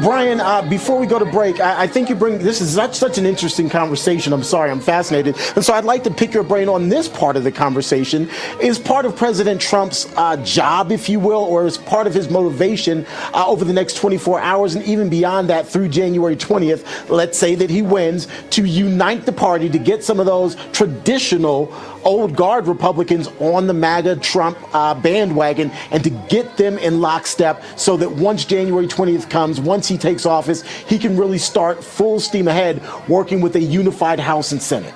Speaker 18: Brian, before we go to break, I think this is such an interesting conversation. I'm sorry, I'm fascinated. And so I'd like to pick your brain on this part of the conversation. Is part of President Trump's job, if you will, or is part of his motivation over the next 24 hours and even beyond that through January 20th, let's say that he wins, to unite the party, to get some of those traditional old guard Republicans on the MAGA Trump bandwagon and to get them in lockstep so that once January 20th comes, once he takes office, he can really start full steam ahead working with a unified House and Senate?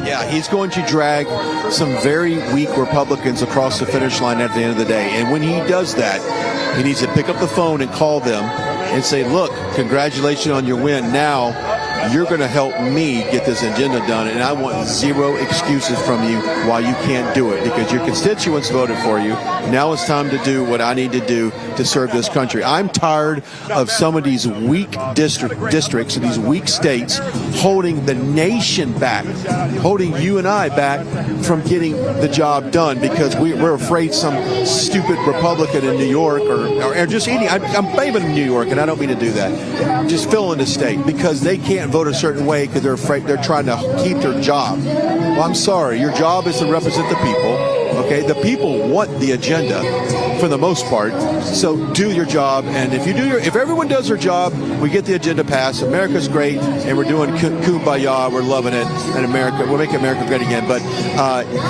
Speaker 22: Yeah, he's going to drag some very weak Republicans across the finish line at the end of the day. And when he does that, he needs to pick up the phone and call them and say, look, congratulations on your win. Now you're going to help me get this agenda done, and I want zero excuses from you why you can't do it, because your constituents voted for you. Now it's time to do what I need to do to serve this country. I'm tired of some of these weak districts and these weak states holding the nation back, holding you and I back from getting the job done because we're afraid some stupid Republican in New York or just any, I'm blaming New York, and I don't mean to do that, just fill in the state because they can't vote a certain way because they're afraid they're trying to keep their job. Well, I'm sorry. Your job is to represent the people. Okay, the people want the agenda for the most part. So do your job, and if everyone does their job, we get the agenda passed. America's great, and we're doing kumbaya. We're loving it, and we'll make America great again. But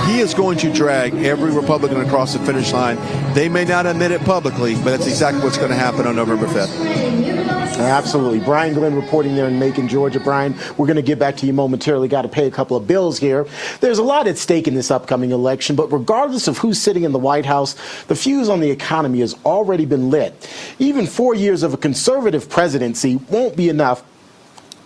Speaker 22: he is going to drag every Republican across the finish line. They may not admit it publicly, but that's exactly what's going to happen on November 5th.
Speaker 18: Absolutely. Brian Glenn reporting there in Macon, Georgia. Brian, we're going to get back to you momentarily. Got to pay a couple of bills here. There's a lot at stake in this upcoming election, but regardless of who's sitting in the White House, the fuse on the economy has already been lit. Even 4 years of a conservative presidency won't be enough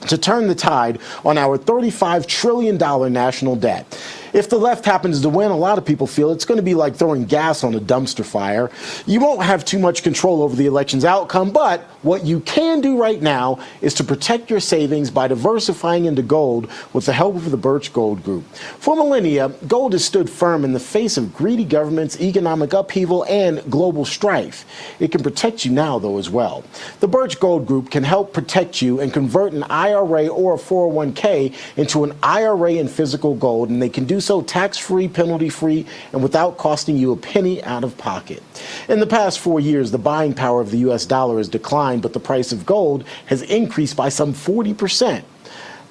Speaker 18: to turn the tide on our $35 trillion national debt. If the left happens to win, a lot of people feel it's going to be like throwing gas on a dumpster fire. You won't have too much control over the election's outcome, but what you can do right now is to protect your savings by diversifying into gold with the help of the Birch Gold Group. For millennia, gold has stood firm in the face of greedy governments, economic upheaval, and global strife. It can protect you now, though, as well. The Birch Gold Group can help protect you and convert an IRA or a 401k into an IRA in physical gold, and they can do so tax-free, penalty-free, and without costing you a penny out of pocket. In the past 4 years, the buying power of the U.S. dollar has declined, but the price of gold has increased by some 40%.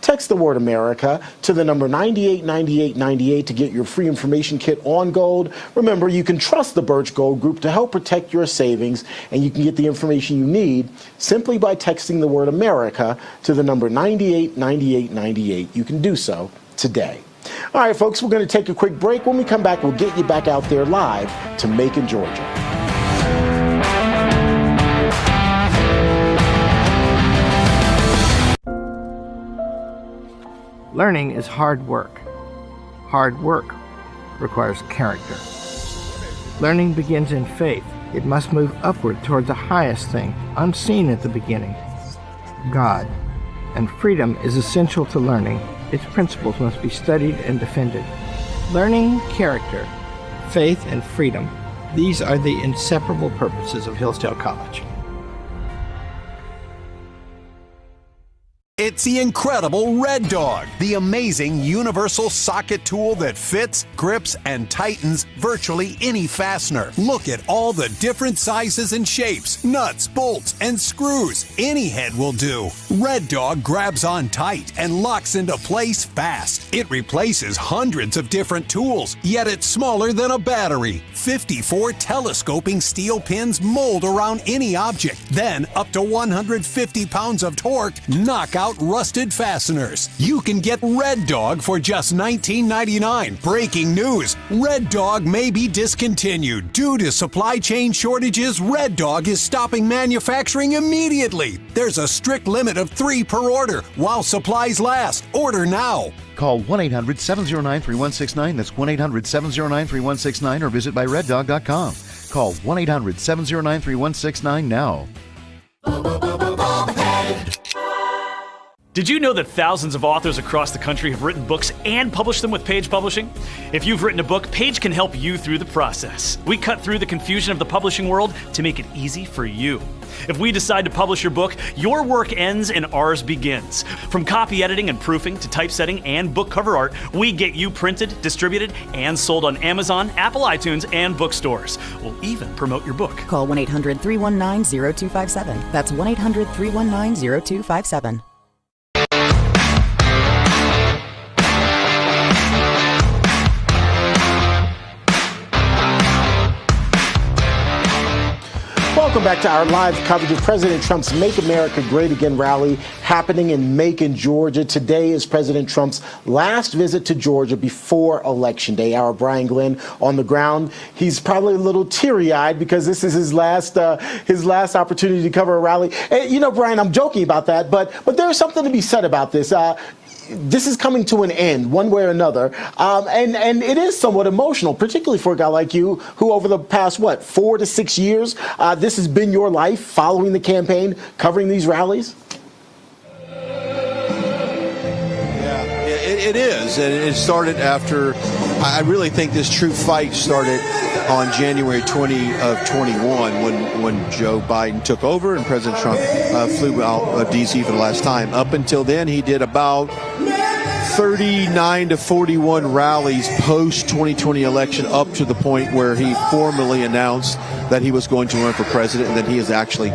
Speaker 18: Text the word America to the number 989898 to get your free information kit on gold. Remember, you can trust the Birch Gold Group to help protect your savings, and you can get the information you need simply by texting the word America to the number 989898. You can do so today. All right, folks, we're going to take a quick break. When we come back, we'll get you back out there live to Macon, Georgia.
Speaker 5: Learning is hard work. Hard work requires character. Learning begins in faith. It must move upward toward the highest thing, unseen at the beginning, God. And freedom is essential to learning. Its principles must be studied and defended. Learning, character, faith, and freedom. These are the inseparable purposes of Hillsdale College.
Speaker 6: It's the incredible Red Dog, the amazing universal socket tool that fits, grips, and tightens virtually any fastener. Look at all the different sizes and shapes, nuts, bolts, and screws. Any head will do. Red Dog grabs on tight and locks into place fast. It replaces hundreds of different tools, yet it's smaller than a battery. 54 telescoping steel pins mold around any object. Then, up to 150 pounds of torque, knock out rusted fasteners. You can get Red Dog for just $19.99. Breaking news: Red Dog may be discontinued. Due to supply chain shortages, Red Dog is stopping manufacturing immediately. There's a strict limit of 3 per order while supplies last. Order now.
Speaker 9: Call 1-800-709-3169. That's 1-800-709-3169 or visit byreddog.com. Call 1-800-709-3169 now.
Speaker 10: Did you know that thousands of authors across the country have written books and published them with Page Publishing? If you've written a book, Page can help you through the process. We cut through the confusion of the publishing world to make it easy for you. If we decide to publish your book, your work ends and ours begins. From copy editing and proofing to typesetting and book cover art, we get you printed, distributed, and sold on Amazon, Apple iTunes, and bookstores. We'll even promote your book.
Speaker 11: Call 1-800-319-0257. That's 1-800-319-0257.
Speaker 18: Welcome back to our live coverage of President Trump's Make America Great Again rally happening in Macon, Georgia. Today is President Trump's last visit to Georgia before Election Day. Our Brian Glenn on the ground. He's probably a little teary-eyed because this is his last opportunity to cover a rally. And, you know, Brian, I'm joking about that, but there's something to be said about this. This is coming to an end one way or another, and it is somewhat emotional, particularly for a guy like you who over the past, 4 to 6 years, this has been your life, following the campaign, covering these rallies?
Speaker 22: It is, and it started after, I really think this true fight started on January 20 of 21 when Joe Biden took over and President Trump flew out of D.C. for the last time. Up until then, he did about 39 to 41 rallies post-2020 election, up to the point where he formally announced that he was going to run for president, and that he has actually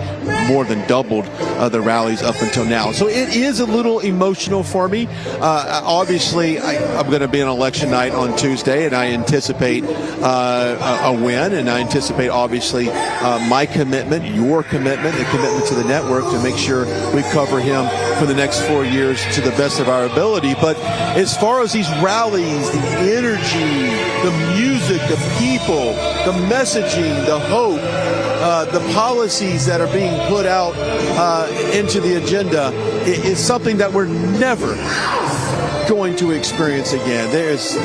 Speaker 22: more than doubled the rallies up until now. So it is a little emotional for me. Obviously, I'm going to be on election night on Tuesday, and I anticipate a win, and I anticipate, obviously, my commitment, your commitment, the commitment to the network to make sure we cover him for the next 4 years to the best of our ability. But as far as these rallies, the energy, the music, the people, the messaging, the hope, the policies that are being put out into the agenda is something that we're never going to experience again. This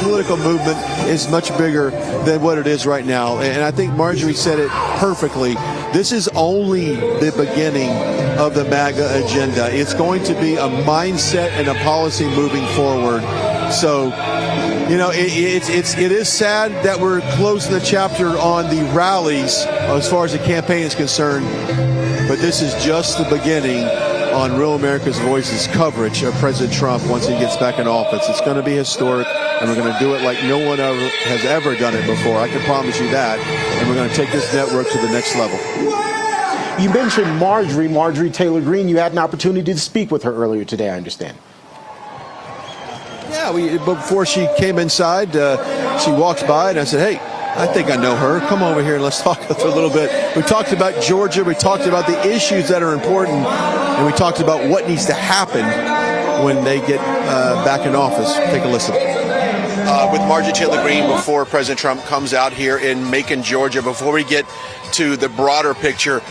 Speaker 22: political movement is much bigger than what it is right now, and I think Marjorie said it perfectly. This is only the beginning of the MAGA agenda. It's going to be a mindset and a policy moving forward. So, you know, it is sad that we're closing the chapter on the rallies as far as the campaign is concerned, but this is just the beginning on Real America's Voice's coverage of President Trump once he gets back in office. It's going to be historic, and we're going to do it like no one has ever done it before. I can promise you that. And we're going to take this network to the next level.
Speaker 18: You mentioned Marjorie Taylor Greene. You had an opportunity to speak with her earlier today, I understand.
Speaker 22: Yeah, before she came inside, she walked by, and I said, hey, I think I know her. Come over here and let's talk for a little bit. We talked about Georgia. We talked about the issues that are important, and we talked about what needs to happen when they get back in office. Take a listen. With Marjorie Taylor Greene, before President Trump comes out here in Macon, Georgia, before we get to the broader picture,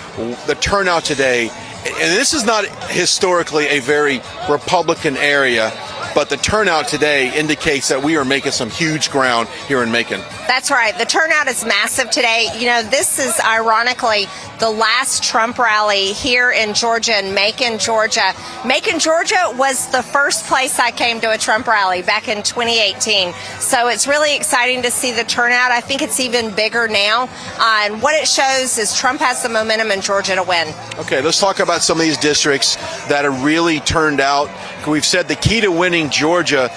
Speaker 22: the turnout today, and this is not historically a very Republican area, but the turnout today indicates that we are making some huge ground here in Macon.
Speaker 8: That's right. The turnout is massive today. You know, this is ironically the last Trump rally here in Georgia, in Macon, Georgia. Macon, Georgia was the first place I came to a Trump rally back in 2018. So it's really exciting to see the turnout. I think it's even bigger now. And what it shows is Trump has the momentum in Georgia to win. Okay, let's talk about some of these districts that are really turned out. We've said the key to winning Georgia,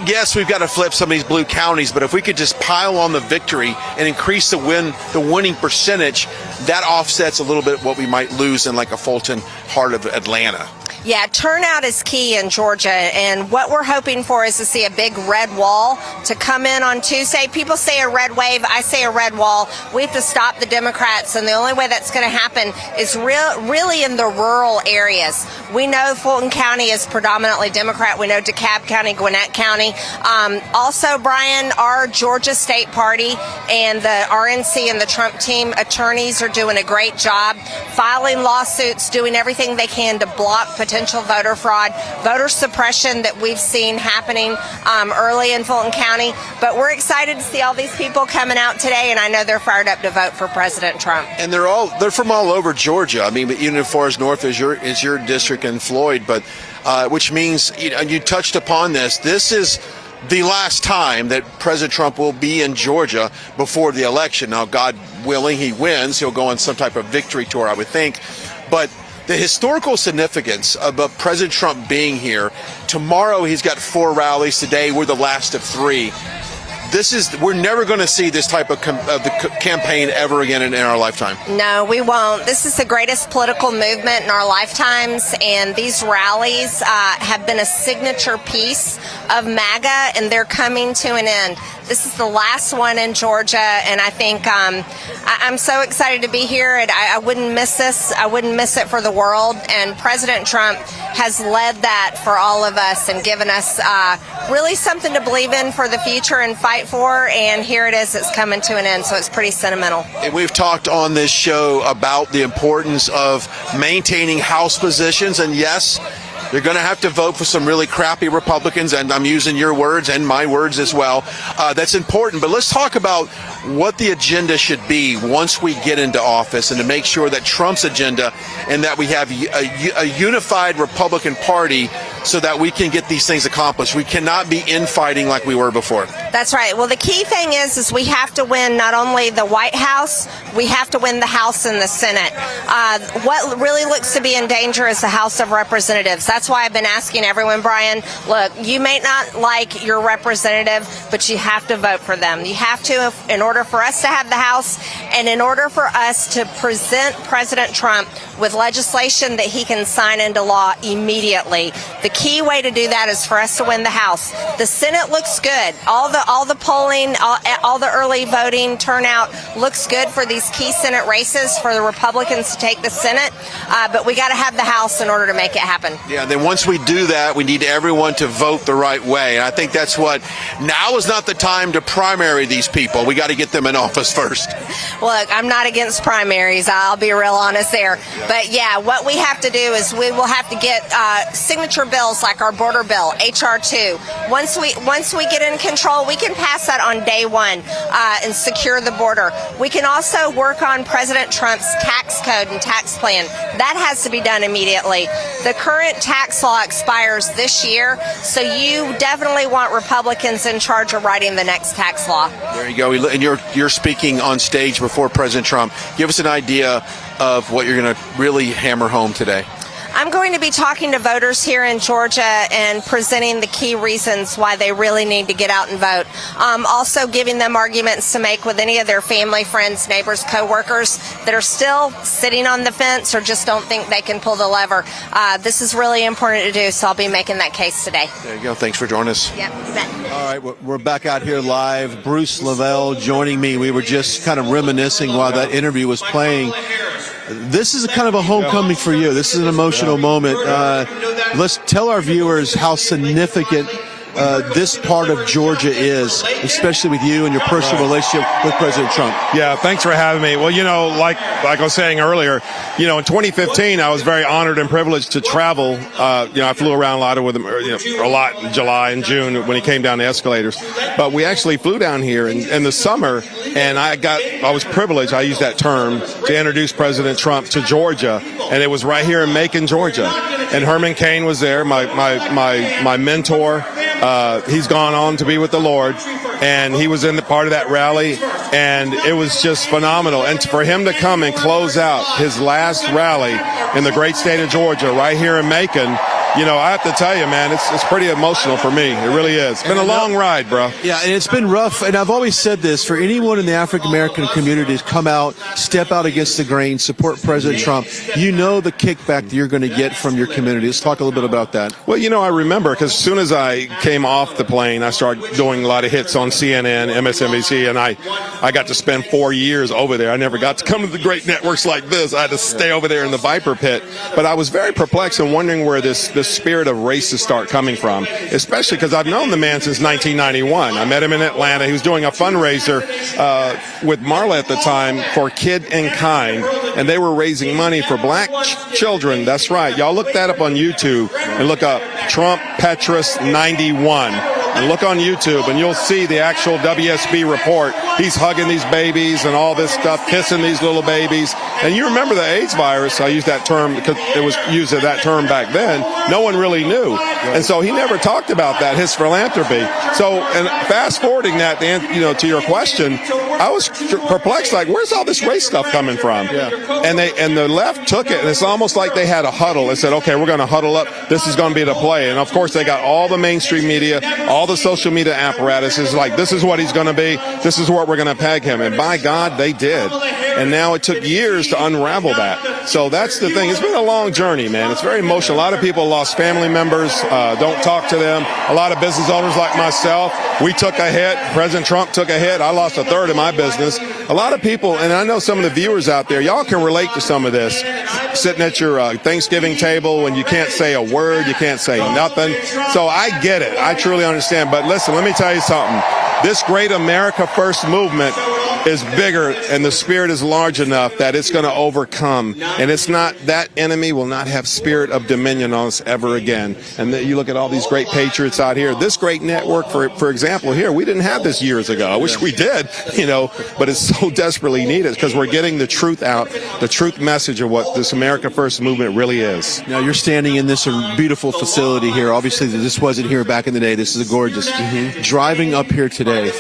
Speaker 8: yes, we've got to flip some of these blue counties, but if we could just pile on the victory and increase the winning percentage, that offsets a little bit what we might lose in like a Fulton, heart of Atlanta. Yeah, turnout is key in Georgia, and what we're hoping for is to see a big red wall to come in on Tuesday. People say a red wave, I say a red wall. We have to stop the Democrats, and the only way that's going to happen is really in the rural areas. We know Fulton County is predominantly Democrat. We know DeKalb County, Gwinnett County. Also, Brian, our Georgia State Party and the RNC and the Trump team attorneys are doing a great job filing lawsuits, doing everything they can to block potential potential voter fraud, voter suppression that we've seen happening early in Fulton County. But we're excited to see all these people coming out today, and I know they're fired up to vote for President Trump.
Speaker 22: And they're from all over Georgia. I mean, even as far as north as your district in Floyd, but which means, and you touched upon this. This is the last time that President Trump will be in Georgia before the election. Now, God willing, he wins. He'll go on some type of victory tour, I would think. But the historical significance of President Trump being here, tomorrow he's got 4 rallies. Today we're the last of 3. We're never going to see this type of campaign ever again in our lifetime.
Speaker 8: No, we won't. This is the greatest political movement in our lifetimes, and these rallies have been a signature piece of MAGA, and they're coming to an end. This is the last one in Georgia, and I think I'm so excited to be here, and I wouldn't miss this. I wouldn't miss it for the world, and President Trump has led that for all of us and given us really something to believe in for the future and fight for, and here it is. It's coming to an end, so it's pretty sentimental.
Speaker 22: And we've talked on this show about the importance of maintaining House positions, and yes, you're going to have to vote for some really crappy Republicans, and I'm using your words and my words as well. That's important, but let's talk about what the agenda should be once we get into office, and to make sure that Trump's agenda and that we have a unified Republican Party so that we can get these things accomplished. We cannot be infighting like we were before.
Speaker 8: That's right. Well, the key thing is we have to win not only the White House, we have to win the House and the Senate. What really looks to be in danger is the House of Representatives. That's why I've been asking everyone, Brian, look, you may not like your representative, but you have to vote for them. You have to, in order for us to have the House, and in order for us to present President Trump with legislation that he can sign into law immediately. The key way to do that is for us to win the House. The Senate looks good. All the polling, all the early voting turnout looks good for these key Senate races for the Republicans to take the Senate, but we got to have the House in order to make it happen.
Speaker 22: Yeah, then once we do that, we need everyone to vote the right way. And I think that's what, now is not the time to primary these people. We got to get them in office first.
Speaker 8: Look, I'm not against primaries. I'll be real honest there. But yeah, what we have to do is we will have to get signature bills like our border bill, H.R. 2. Once we get in control, we can pass that on day one and secure the border. We can also work on President Trump's tax code and tax plan. That has to be done immediately. The current tax law expires this year, so you definitely want Republicans in charge of writing the next tax law.
Speaker 22: There you go. And you're speaking on stage before President Trump. Give us an idea of what you're going to really hammer home today.
Speaker 8: I'm going to be talking to voters here in Georgia and presenting the key reasons why they really need to get out and vote. Also giving them arguments to make with any of their family, friends, neighbors, co-workers that are still sitting on the fence or just don't think they can pull the lever. This is really important to do, so I'll be making that case today.
Speaker 22: There you go. Thanks for joining us.
Speaker 8: Yeah, you bet.
Speaker 22: All right, we're back out here live. Bruce Lavelle joining me. We were just kind of reminiscing while that interview was playing. This is a kind of a homecoming for you. This is an emotional moment. Let's tell our viewers how significant this part of Georgia is, especially with you and your personal relationship with President Trump.
Speaker 11: Yeah, thanks for having me. Well, like I was saying earlier, in 2015, I was very honored and privileged to travel. I flew around a lot with him, a lot in July and June when he came down the escalators. But we actually flew down here in the summer, and I was privileged, I use that term, to introduce President Trump to Georgia, and it was right here in Macon, Georgia. And Herman Cain was there, my mentor. He's gone on to be with the Lord, and he was in the part of that rally, and it was just phenomenal. And for him to come and close out his last rally in the great state of Georgia right here in Macon, I have to tell you, man, it's pretty emotional for me. It really is. It's been a long ride, bro.
Speaker 22: Yeah, and it's been rough. And I've always said this, for anyone in the African-American community to come out, step out against the grain, support President Trump, the kickback that you're going to get from your community. Let's talk a little bit about that.
Speaker 11: Well, I remember, because as soon as I came off the plane, I started doing a lot of hits on CNN, MSNBC, and I got to spend 4 years over there. I never got to come to the great networks like this. I had to stay over there in the Viper pit. But I was very perplexed and wondering where this the spirit of race start coming from, especially because I've known the man since 1991. I met him in Atlanta. He was doing a fundraiser with Marla at the time for Kid in Kind, and they were raising money for black children. That's right. Y'all look that up on YouTube and look up Trump Petrus 91. And look on YouTube, and you'll see the actual WSB report. He's hugging these babies and all this stuff, kissing these little babies. And you remember the AIDS virus. I use that term because it was used as that term back then. No one really knew. And so he never talked about that, his philanthropy. So, and fast forwarding that, to your question, I was perplexed, like, where's all this race stuff coming from? And the left took it, and it's almost like they had a huddle. They said, okay, we're going to huddle up. This is going to be the play. And of course, they got all the mainstream media, all the social media apparatus is like, this is what he's going to be. This is what we're going to peg him. And by God, they did. And now it took years to unravel that. So that's the thing. It's been a long journey, man. It's very emotional. A lot of people lost family members, don't talk to them. A lot of business owners like myself, we took a hit. President Trump took a hit. I lost a third of my business. A lot of people, and I know some of the viewers out there, y'all can relate to some of this. Sitting at your Thanksgiving table when you can't say a word, you can't say nothing. So I get it. I truly understand. But listen, let me tell you something. This great America First movement is bigger, and the spirit is large enough that it's going to overcome. And it's not, that enemy will not have spirit of dominion on us ever again. And you look at all these great patriots out here. This great network, for example, here, we didn't have this years ago. I wish we did, but it's so desperately needed because we're getting the truth out, the truth message of what this America First movement really is.
Speaker 22: Now, you're standing in this beautiful facility here. Obviously, this wasn't here back in the day. This is gorgeous. Driving up here today,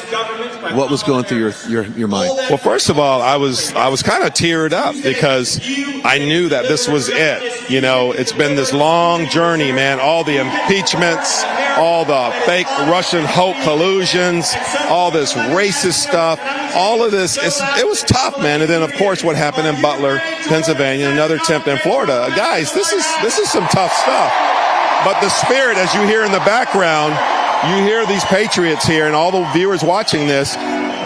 Speaker 22: what was going through your mind?
Speaker 11: Well, first of all, I was kind of teared up because I knew that this was it. It's been this long journey, man. All the impeachments, all the fake Russian hoax collusions, all this racist stuff, all of this. It was tough, man. And then, of course, what happened in Butler, Pennsylvania, another attempt in Florida. Guys, this is some tough stuff. But the spirit, as you hear in the background, you hear these patriots here and all the viewers watching this.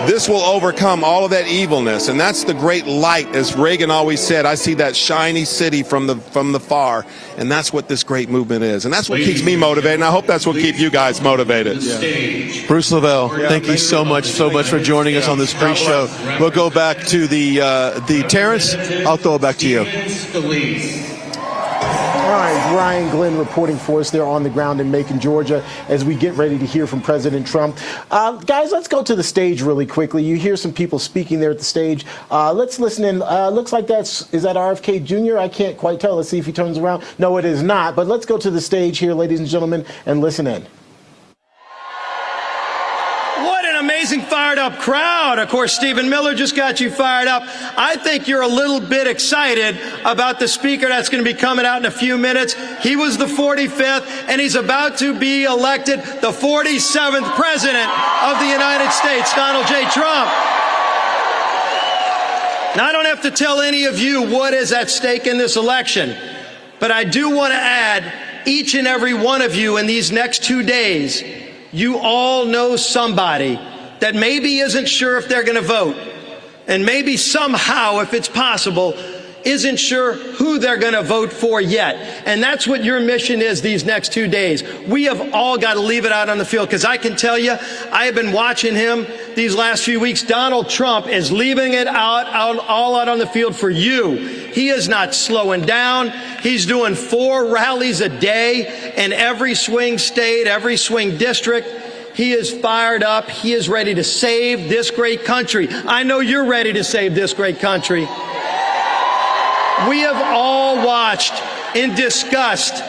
Speaker 11: This will overcome all of that evilness, and that's the great light, as Reagan always said. I see that shiny city from the far, and that's what this great movement is, and that's what keeps me motivated. And I hope that's what keeps you guys motivated.
Speaker 22: Yeah. Bruce Lavelle, thank you so much for joining us on this pre-show. We'll go back to the Terrence. I'll throw it back to you.
Speaker 18: All right, Brian Glenn reporting for us there on the ground in Macon, Georgia, as we get ready to hear from President Trump. Guys, let's go to the stage really quickly. You hear some people speaking there at the stage. Let's listen in. Looks like is that RFK Jr.? I can't quite tell. Let's see if he turns around. No, it is not. But let's go to the stage here, ladies and gentlemen, and listen in.
Speaker 12: Amazing fired up crowd. Of course, Stephen Miller just got you fired up. I think you're a little bit excited about the speaker that's going to be coming out in a few minutes. He was the 45th, and he's about to be elected the 47th president of the United States, Donald J. Trump. Now, I don't have to tell any of you what is at stake in this election, but I do want to add, each and every one of you in these next 2 days, you all know somebody that maybe isn't sure if they're going to vote, and maybe somehow, if it's possible, isn't sure who they're going to vote for yet. And that's what your mission is these next 2 days. We have all got to leave it out on the field, because I can tell you, I have been watching him these last few weeks. Donald Trump is leaving it all out on the field for you. He is not slowing down. He's doing 4 rallies a day in every swing state, every swing district. He is fired up. He is ready to save this great country. I know you're ready to save this great country. We have all watched in disgust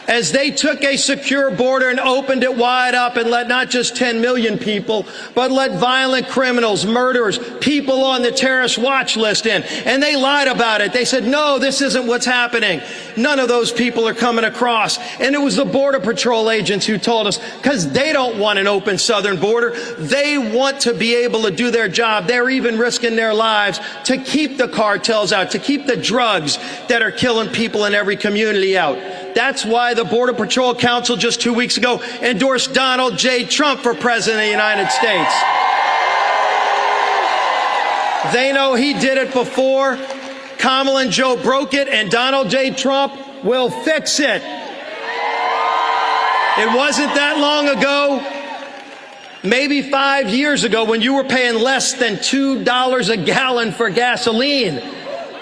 Speaker 12: as they took a secure border and opened it wide up and let not just 10 million people, but let violent criminals, murderers, people on the terrorist watch list in. And they lied about it. They said, no, this isn't what's happening. None of those people are coming across. And it was the Border Patrol agents who told us, because they don't want an open southern border. They want to be able to do their job. They're even risking their lives to keep the cartels out, to keep the drugs that are killing people in every community out. That's why the Border Patrol Council just 2 weeks ago endorsed Donald J. Trump for President of the United States. They know he did it before. Kamala and Joe broke it, and Donald J. Trump will fix it. It wasn't that long ago, maybe 5 years ago, when you were paying less than $2 a gallon for gasoline.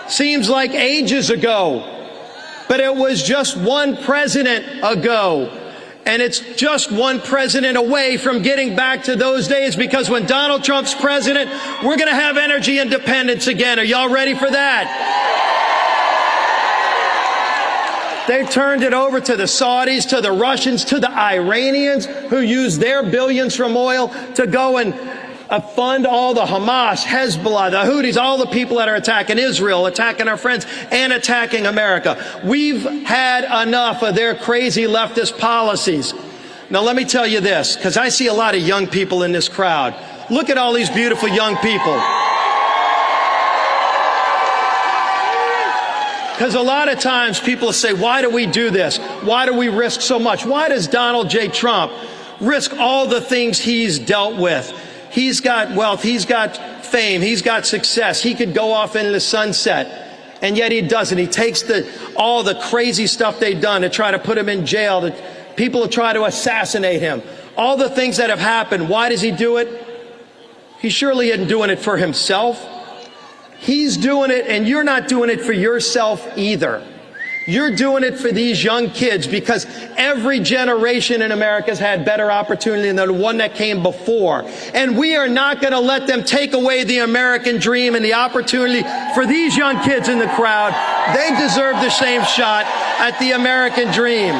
Speaker 12: Seems like ages ago, but it was just one president ago. And it's just one president away from getting back to those days, because when Donald Trump's president, we're going to have energy independence again. Are y'all ready for that? They've turned it over to the Saudis, to the Russians, to the Iranians, who use their billions from oil to go and fund all the Hamas, Hezbollah, the Houthis, all the people that are attacking Israel, attacking our friends, and attacking America. We've had enough of their crazy leftist policies. Now, let me tell you this, because I see a lot of young people in this crowd. Look at all these beautiful young people. Because a lot of times people say, why do we do this? Why do we risk so much? Why does Donald J. Trump risk all the things he's dealt with? He's got wealth, he's got fame, he's got success. He could go off into the sunset, and yet he doesn't. He takes all the crazy stuff they've done to try to put him in jail, people to try to assassinate him. All the things that have happened, why does he do it? He surely isn't doing it for himself. He's doing it, and you're not doing it for yourself either. You're doing it for these young kids, because every generation in America has had better opportunity than the one that came before. And we are not going to let them take away the American dream and the opportunity for these young kids in the crowd. They deserve the same shot at the American dream.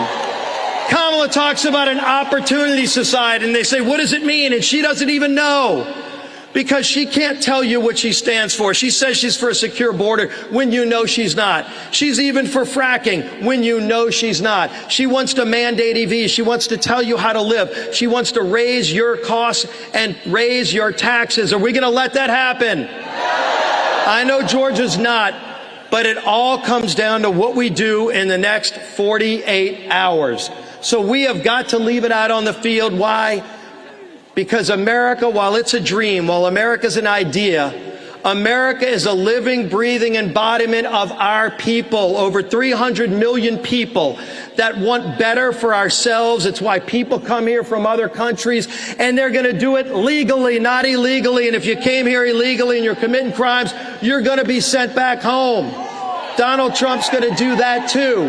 Speaker 12: Kamala talks about an opportunity society, and they say, what does it mean? And she doesn't even know, because she can't tell you what she stands for. She says she's for a secure border when you know she's not. She's even for fracking when you know she's not. She wants to mandate EVs. She wants to tell you how to live. She wants to raise your costs and raise your taxes. Are we going to let that happen? I know Georgia's not, but it all comes down to what we do in the next 48 hours. So we have got to leave it out on the field. Why? Because America, while it's a dream, while America's an idea, America is a living, breathing embodiment of our people, over 300 million people that want better for ourselves. It's why people come here from other countries, and they're going to do it legally, not illegally. And if you came here illegally and you're committing crimes, you're going to be sent back home. Donald Trump's going to do that too.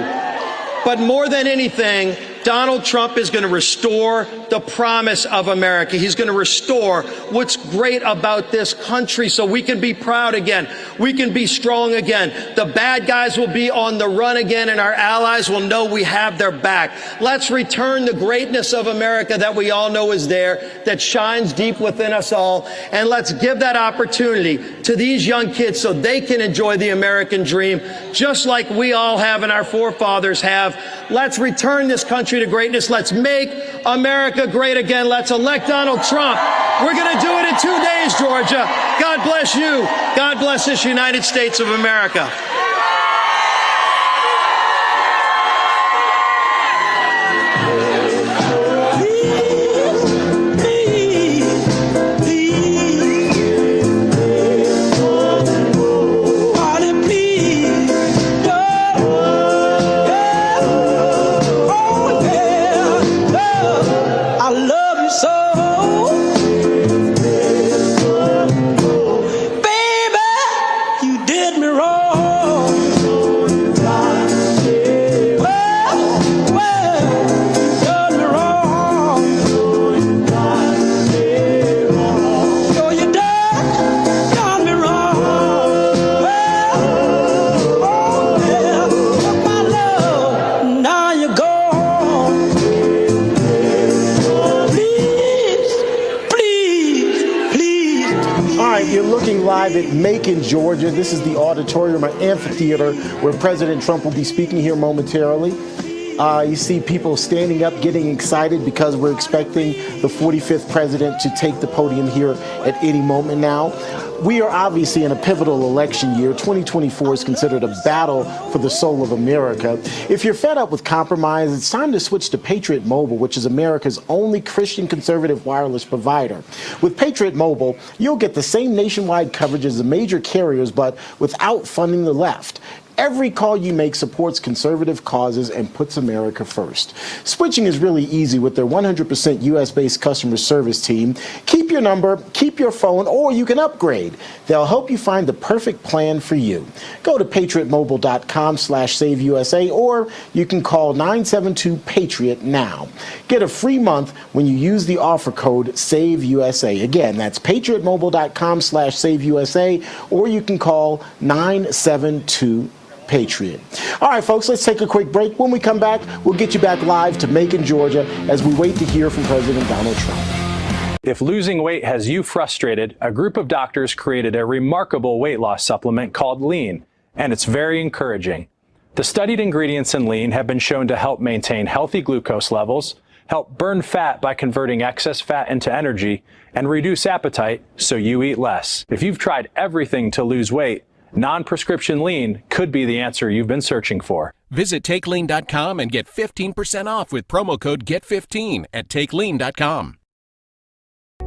Speaker 12: But more than anything, Donald Trump is going to restore the promise of America. He's going to restore what's great about this country, so we can be proud again. We can be strong again. The bad guys will be on the run again, and our allies will know we have their back. Let's return the greatness of America that we all know is there, that shines deep within us all, and let's give that opportunity to these young kids so they can enjoy the American dream, just like we all have and our forefathers have. Let's return this country to greatness. Let's make America great again. Let's elect Donald Trump. We're going to do it in 2 days, Georgia. God bless you. God bless this United States of America.
Speaker 18: Live at Macon, Georgia. This is the auditorium or amphitheater where President Trump will be speaking here momentarily. You see people standing up, getting excited because we're expecting the 45th president to take the podium here at any moment now. We are obviously in a pivotal election year. 2024 is considered a battle for the soul of America. If you're fed up with compromise, it's time to switch to Patriot Mobile, which is America's only Christian conservative wireless provider. With Patriot Mobile, you'll get the same nationwide coverage as the major carriers, but without funding the left. every call you make supports conservative causes and puts America first. Switching is really easy with their 100% U.S.-based customer service team. Keep your number, keep your phone, or you can upgrade. They'll help you find the perfect plan for you. Go to patriotmobile.com/SaveUSA, or you can call 972-PATRIOT now. Get a free month when you use the offer code SAVEUSA. Again, that's patriotmobile.com/SaveUSA, or you can call 972-PATRIOT. All right, folks, let's take a quick break. When we come back, we'll get you back live to Macon, Georgia, as we wait to hear from President Donald Trump.
Speaker 4: If losing weight has you frustrated, a group of doctors created a remarkable weight loss supplement called Lean, and it's very encouraging. The studied ingredients in Lean have been shown to help maintain healthy glucose levels, help burn fat by converting excess fat into energy, and reduce appetite so you eat less. If you've tried everything to lose weight, non-prescription Lean could be the answer you've been searching for.
Speaker 23: Visit TakeLean.com and get 15% off with promo code GET15 at TakeLean.com.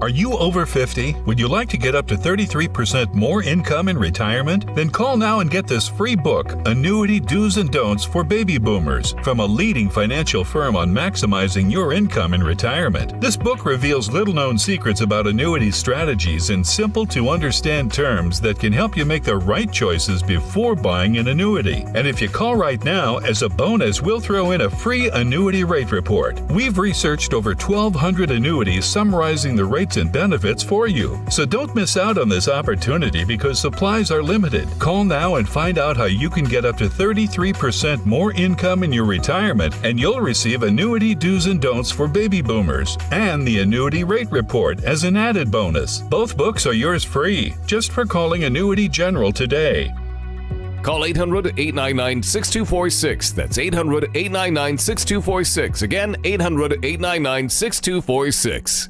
Speaker 13: Are you over 50? Would you like to get up to 33% more income in retirement? Then call now and get this free book, Annuity Do's and Don'ts for Baby Boomers, from a leading financial firm on maximizing your income in retirement. This book reveals little-known secrets about annuity strategies in simple-to-understand terms that can help you make the right choices before buying an annuity. And if you call right now, as a bonus, we'll throw in a free annuity rate report. We've researched over 1,200 annuities summarizing the rates and benefits for you. So don't miss out on this opportunity because supplies are limited. Call now and find out how you can get up to 33% more income in your retirement, and you'll receive Annuity Do's and Don'ts for Baby Boomers and the Annuity Rate Report as an added bonus. Both books are yours free just for calling Annuity General today.
Speaker 14: Call 800-899-6246. That's 800-899-6246. Again, 800-899-6246.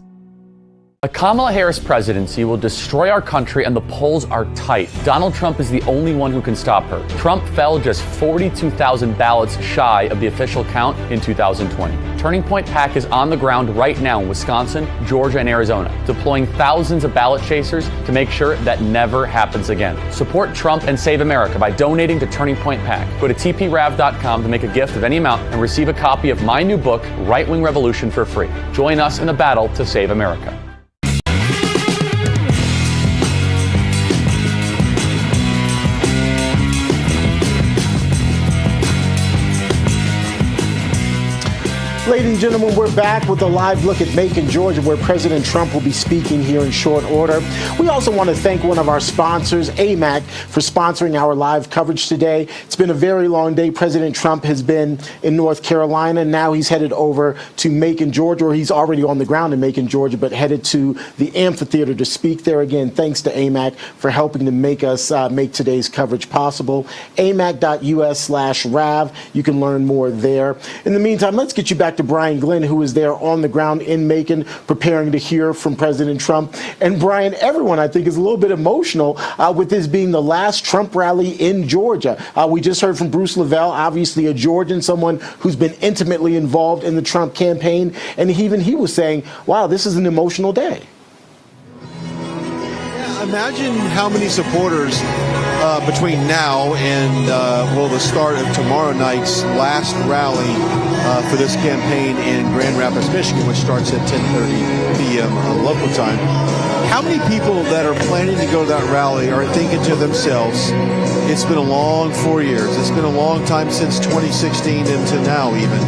Speaker 21: A Kamala Harris presidency will destroy our country, and the polls are tight. Donald Trump is the only one who can stop her. Trump fell just 42,000 ballots shy of the official count in 2020. Turning Point PAC is on the ground right now in Wisconsin, Georgia, and Arizona, deploying thousands of ballot chasers to make sure that never happens again. Support Trump and save America by donating to Turning Point PAC. Go to tprav.com to make a gift of any amount and receive a copy of my new book, Right Wing Revolution, for free. Join us in the battle to save America.
Speaker 18: Ladies and gentlemen, we're back with a live look at Macon, Georgia, where President Trump will be speaking here in short order. We also want to thank one of our sponsors, AMAC, for sponsoring our live coverage today. It's been a very long day. President Trump has been in North Carolina. Now he's headed over to Macon, Georgia, or he's already on the ground in Macon, Georgia, but headed to the amphitheater to speak there. Again, thanks to AMAC for helping to make us make today's coverage possible. amac.us/RAV. You can learn more there. In the meantime, let's get you back to Brian Glenn, who is there on the ground in Macon, preparing to hear from President Trump. And Brian, everyone, I think, is a little bit emotional with this being the last Trump rally in Georgia. We just heard from Bruce Lavelle, obviously a Georgian, someone who's been intimately involved in the Trump campaign. And even he was saying, wow, this is an emotional day.
Speaker 22: Yeah, imagine how many supporters between now and, the start of tomorrow night's last rally for this campaign in Grand Rapids, Michigan, which starts at 10:30 p.m. Local time. How many people that are planning to go to that rally are thinking to themselves, it's been a long 4 years. It's been a long time since 2016 into now even.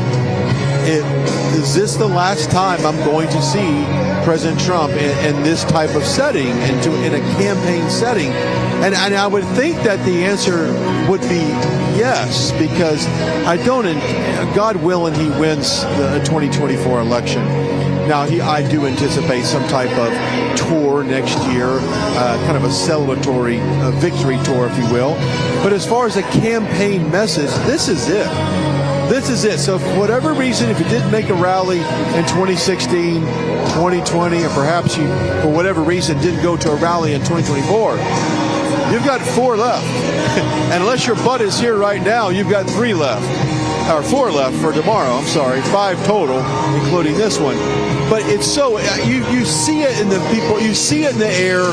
Speaker 22: Is this the last time I'm going to see President Trump in this type of setting, in a campaign setting? And I would think that the answer would be yes, because God willing, he wins the 2024 election. Now, I do anticipate some type of tour next year, kind of a celebratory victory tour, if you will. But as far as a campaign message, this is it. This is it. So for whatever reason, if you didn't make a rally in 2016, 2020, or perhaps you, for whatever reason, didn't go to a rally in 2024, you've got 4 left. And unless your butt is here right now, you've got 3 left. or 4 left for tomorrow. I'm sorry, 5 total, including this one. But it's so you see it in the people, you see it in the air.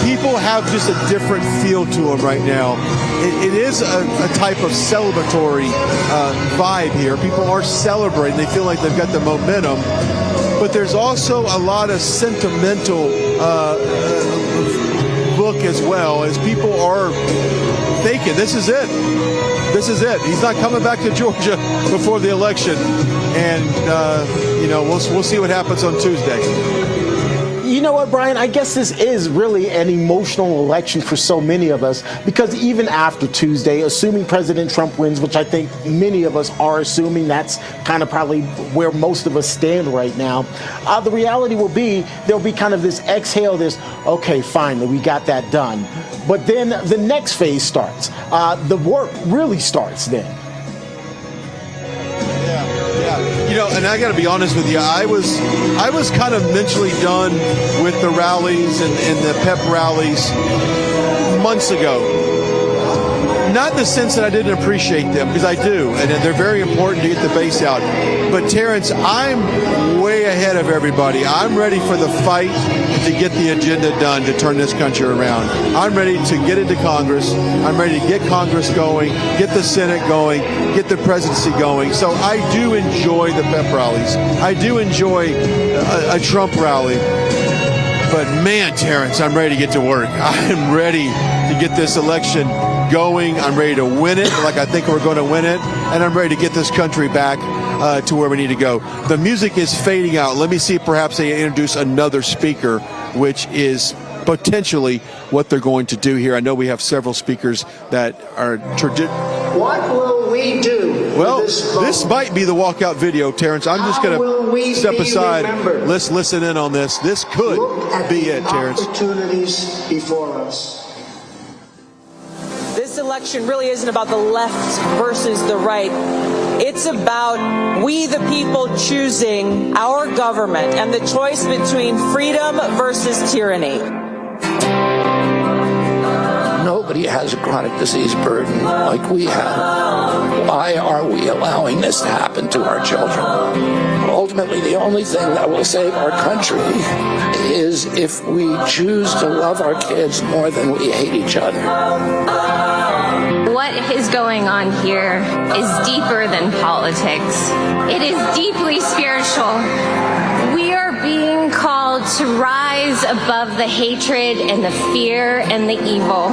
Speaker 22: People have just a different feel to them right now. It is a type of celebratory vibe here. People are celebrating. They feel like they've got the momentum. But there's also a lot of sentimental look as well, as people are thinking, this is it. This is it. He's not coming back to Georgia before the election. And, we'll see what happens on Tuesday.
Speaker 18: You know what, Brian? I guess this is really an emotional election for so many of us, because even after Tuesday, assuming President Trump wins, which I think many of us are assuming, that's kind of probably where most of us stand right now, the reality will be there'll be kind of this exhale, this, okay, finally, we got that done. But then the next phase starts. The work really starts then.
Speaker 22: And I got to be honest with you, I was kind of mentally done with the rallies and the pep rallies months ago. Not in the sense that I didn't appreciate them, because I do, and they're very important to get the base out. But Terrence, I'm way ahead of everybody. I'm ready for the fight to get the agenda done to turn this country around. I'm ready to get into Congress. I'm ready to get Congress going, get the Senate going, get the presidency going. So I do enjoy the pep rallies. I do enjoy a Trump rally. But man, Terrence, I'm ready to get to work. I'm ready to get this election going. I'm ready to win it, like I think we're going to win it. And I'm ready to get this country back to where we need to go. The music is fading out. Let me see if perhaps they introduce another speaker, which is potentially what they're going to do here. I know we have several speakers that are
Speaker 14: What will we do?
Speaker 22: Well, this might be the walkout video, Terrence. I'm just going to step aside. Let's listen in on this. This could be it, Terrence.
Speaker 14: Opportunities before us.
Speaker 15: This election really isn't about the left versus the right. It's about we the people choosing our government and the choice between freedom versus tyranny.
Speaker 14: Nobody has a chronic disease burden like we have. Why are we allowing this to happen to our children? Ultimately, the only thing that will save our country is if we choose to love our kids more than we hate each other.
Speaker 16: What is going on here is deeper than politics. It is deeply spiritual. We are being called to rise above the hatred and the fear and the evil.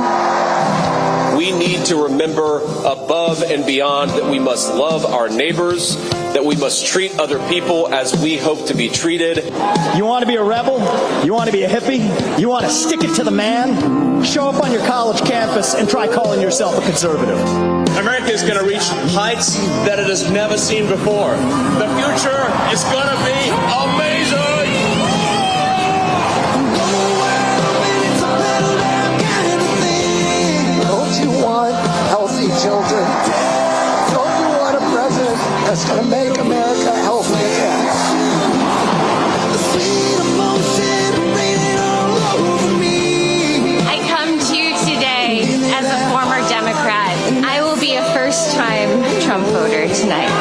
Speaker 17: We need to remember above and beyond that we must love our neighbors, that we must treat other people as we hope to be treated.
Speaker 19: You want to be a rebel? You want to be a hippie? You want to stick it to the man? Show up on your college campus and try calling yourself a conservative.
Speaker 17: America is going to reach heights that it has never seen before. The future is going to be amazing.
Speaker 14: Don't you want healthy children? Don't you want a president that's going to make America healthy again?
Speaker 16: I come to you today as a former Democrat. I will be a first-time Trump voter tonight.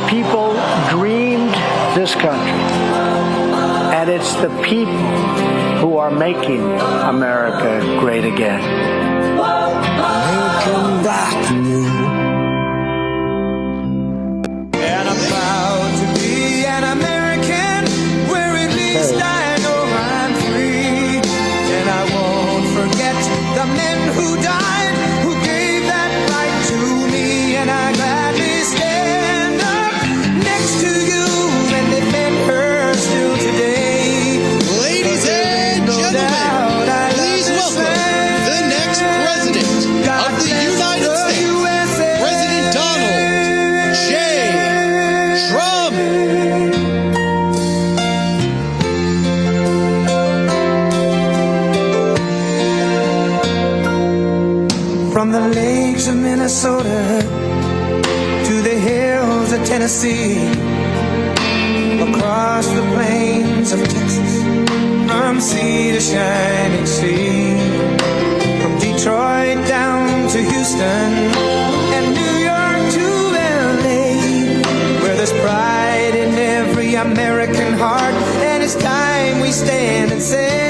Speaker 5: People dreamed this country, and it's the people who are making America great again.
Speaker 14: Come back to you.
Speaker 20: And I'm proud to be an American, where at least I know I'm free. And I won't forget the men who died, who gave that right to me. And I gladly stand up next to you and defend her still today.
Speaker 27: Ladies and gentlemen, please welcome the next president of the United States.
Speaker 20: of Tennessee, across the plains of Texas, from sea to shining sea, from Detroit down to Houston, and New York to LA, where there's pride in every American heart, and it's time we stand and say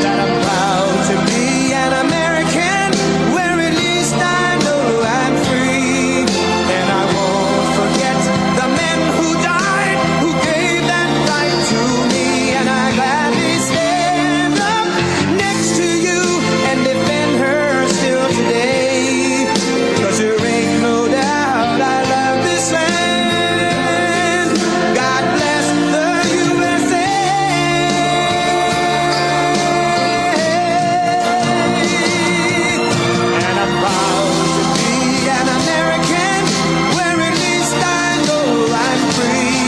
Speaker 20: that I'm proud to be an American, where at least I know I'm free, and I won't forget the men who died, who gave that right to me, and I gladly stand up next to you and defend her still today, 'cause there ain't no doubt I love this land. God bless the USA. And I'm proud to be an American, where at least I know I'm free,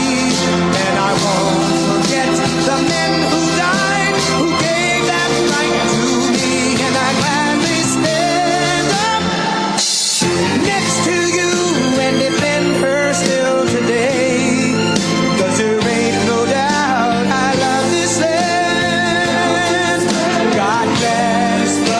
Speaker 20: and I won't forget the men who died, who gave that right to me, and I gladly stand up next to you and defend her still today, 'cause there ain't no doubt I love this land. God bless the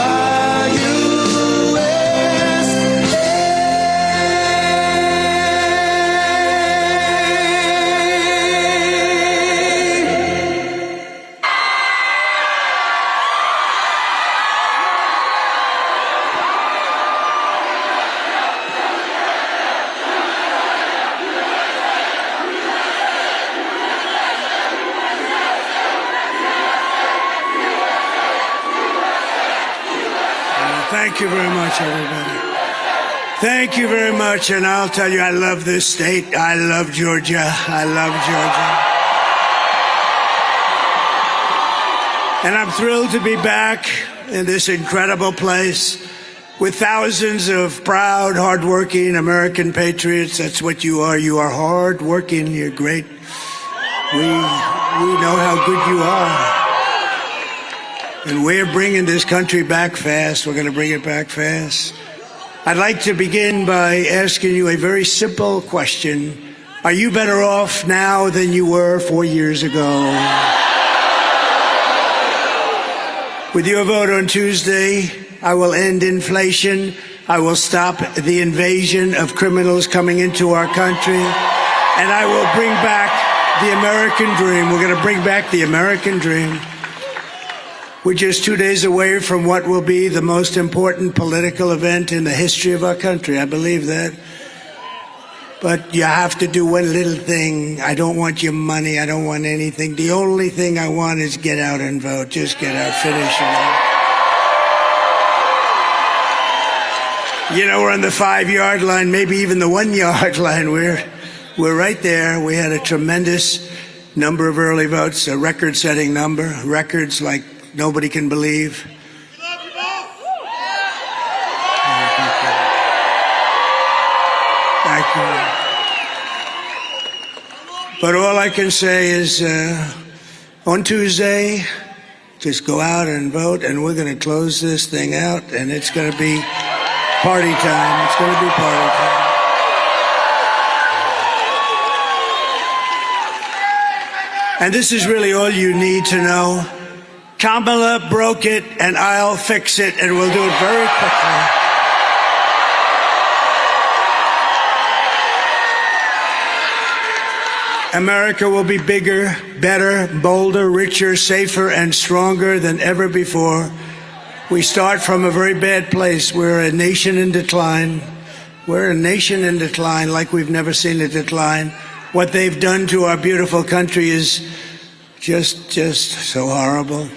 Speaker 2: Thank you very much, everybody. Thank you very much, and I'll tell you, I love this state. I love Georgia. I love Georgia. And I'm thrilled to be back in this incredible place with thousands of proud, hardworking American patriots. That's what you are. You are hardworking. You're great. We know how good you are. And we're bringing this country back fast. We're going to bring it back fast. I'd like to begin by asking you a very simple question. Are you better off now than you were 4 years ago? With your vote on Tuesday, I will end inflation. I will stop the invasion of criminals coming into our country. And I will bring back the American dream. We're going to bring back the American dream. We're just 2 days away from what will be the most important political event in the history of our country. I believe that. But you have to do one little thing. I don't want your money. I don't want anything. The only thing I want is get out and vote. Just get out, finish it. You know, we're on the 5-yard line, maybe even the 1-yard line. We're right there. We had a tremendous number of early votes, a record-setting number, records like nobody can believe. Thank you. But all I can say is on Tuesday, just go out and vote, and we're going to close this thing out, and it's going to be party time. It's going to be party time. And this is really all you need to know. Kamala broke it, and I'll fix it, and we'll do it very quickly. America will be bigger, better, bolder, richer, safer, and stronger than ever before. We start from a very bad place. We're a nation in decline. We're a nation in decline like we've never seen a decline. What they've done to our beautiful country is just so horrible.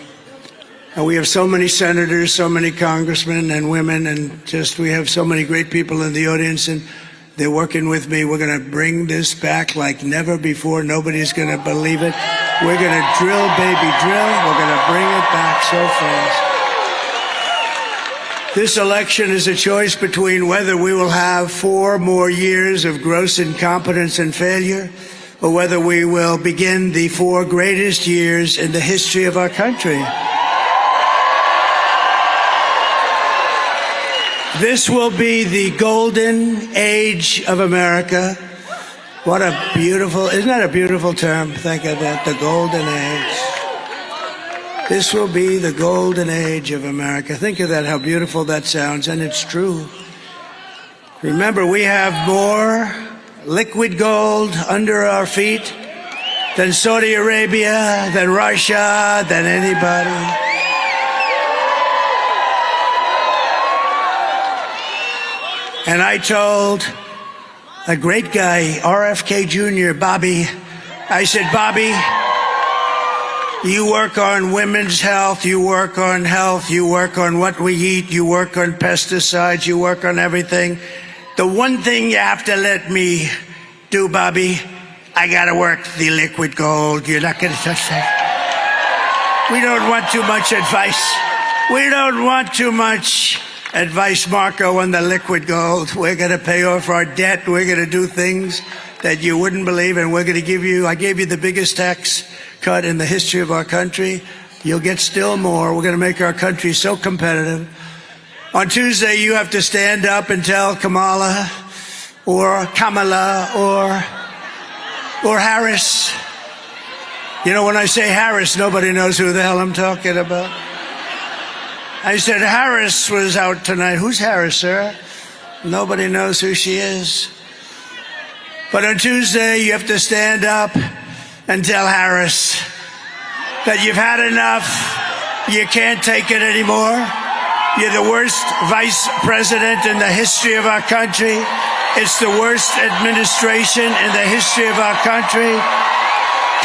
Speaker 2: And we have so many senators, so many congressmen and women, and we have so many great people in the audience, and they're working with me. We're going to bring this back like never before. Nobody's going to believe it. We're going to drill, baby, drill. We're going to bring it back so fast. This election is a choice between whether we will have 4 more years of gross incompetence and failure, or whether we will begin the 4 greatest years in the history of our country. This will be the golden age of America. What a beautiful, isn't that a beautiful term? Think of that, the golden age. This will be the golden age of America. Think of that, how beautiful that sounds, and it's true. Remember, we have more liquid gold under our feet than Saudi Arabia, than Russia, than anybody. And I told a great guy, RFK Jr., Bobby, I said, Bobby, you work on women's health, you work on health, you work on what we eat, you work on pesticides, you work on everything. The one thing you have to let me do, Bobby, I gotta work the liquid gold. You're not gonna touch that. We don't want too much advice. We don't want too much advice, Marco, on the liquid gold. We're going to pay off our debt. We're going to do things that you wouldn't believe, and we're going to give you, I gave you the biggest tax cut in the history of our country. You'll get still more. We're going to make our country so competitive. On Tuesday, you have to stand up and tell Kamala or Harris. You know, when I say Harris, nobody knows who the hell I'm talking about. I said, Harris was out tonight. Who's Harris, sir? Nobody knows who she is. But on Tuesday, you have to stand up and tell Harris that you've had enough. You can't take it anymore. You're the worst vice president in the history of our country. It's the worst administration in the history of our country.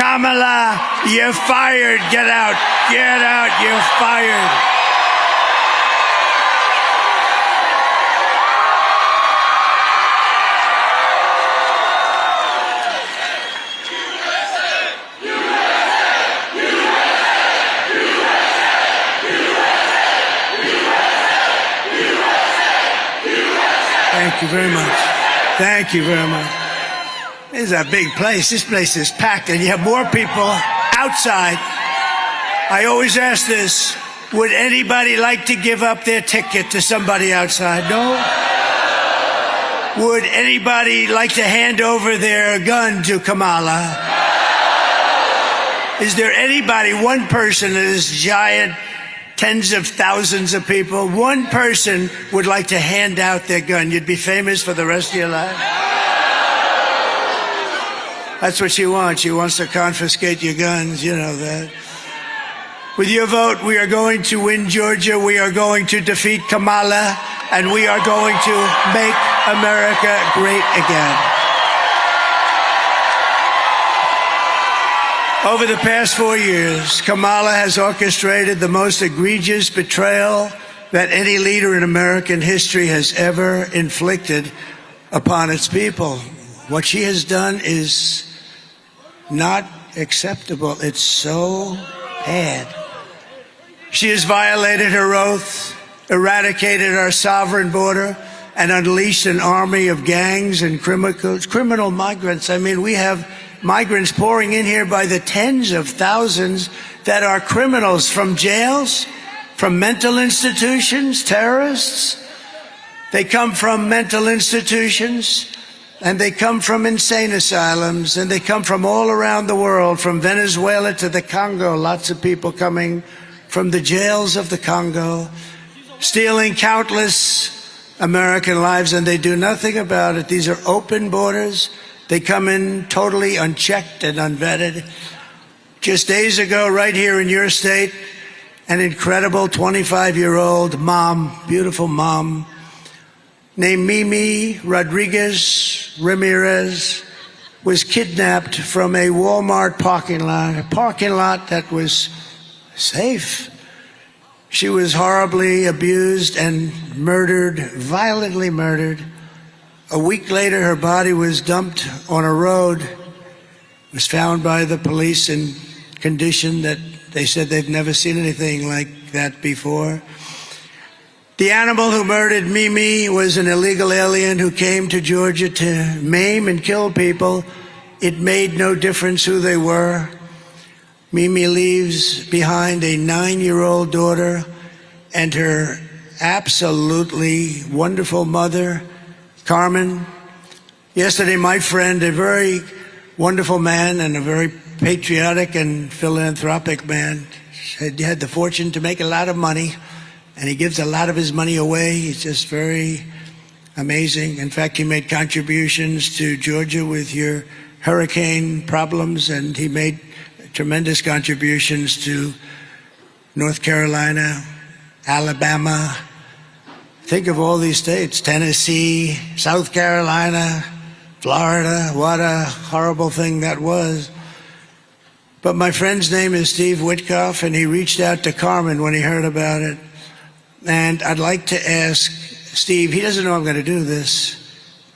Speaker 2: Kamala, you're fired. Get out. Get out. You're fired. Thank you very much. Thank you very much. This is a big place. This place is packed, and you have more people outside. I always ask this, would anybody like to give up their ticket to somebody outside? No? Would anybody like to hand over their gun to Kamala? Is there anybody, one person in this giant, tens of thousands of people, one person would like to hand out their gun? You'd be famous for the rest of your life. That's what she wants. She wants to confiscate your guns. You know that. With your vote, we are going to win Georgia. We are going to defeat Kamala. And we are going to make America great again. Over the past 4 years, Kamala has orchestrated the most egregious betrayal that any leader in American history has ever inflicted upon its people. What she has done is not acceptable. It's so bad. She has violated her oath, eradicated our sovereign border, and unleashed an army of gangs and criminal migrants. I mean, we have migrants pouring in here by the tens of thousands that are criminals from jails, from mental institutions, terrorists. They come from mental institutions, and they come from insane asylums, and they come from all around the world, from Venezuela to the Congo. Lots of people coming from the jails of the Congo, stealing countless American lives, and they do nothing about it. These are open borders. They come in totally unchecked and unvetted. Just days ago, right here in your state, an incredible 25-year-old mom, beautiful mom, named Mimi Rodriguez Ramirez, was kidnapped from a Walmart parking lot that was safe. She was horribly abused and murdered, violently murdered. A week later, her body was dumped on a road. It was found by the police in condition that they said they've never seen anything like that before. The animal who murdered Mimi was an illegal alien who came to Georgia to maim and kill people. It made no difference who they were. Mimi leaves behind a 9-year-old daughter and her absolutely wonderful mother, Carmen. Yesterday, my friend, a very wonderful man and a very patriotic and philanthropic man, said he had the fortune to make a lot of money, and he gives a lot of his money away. He's just very amazing. In fact, he made contributions to Georgia with your hurricane problems, and he made tremendous contributions to North Carolina, Alabama. Think of all these states, Tennessee, South Carolina, Florida. What a horrible thing that was. But my friend's name is Steve Witkoff, and he reached out to Carmen when he heard about it. And I'd like to ask Steve, he doesn't know I'm going to do this,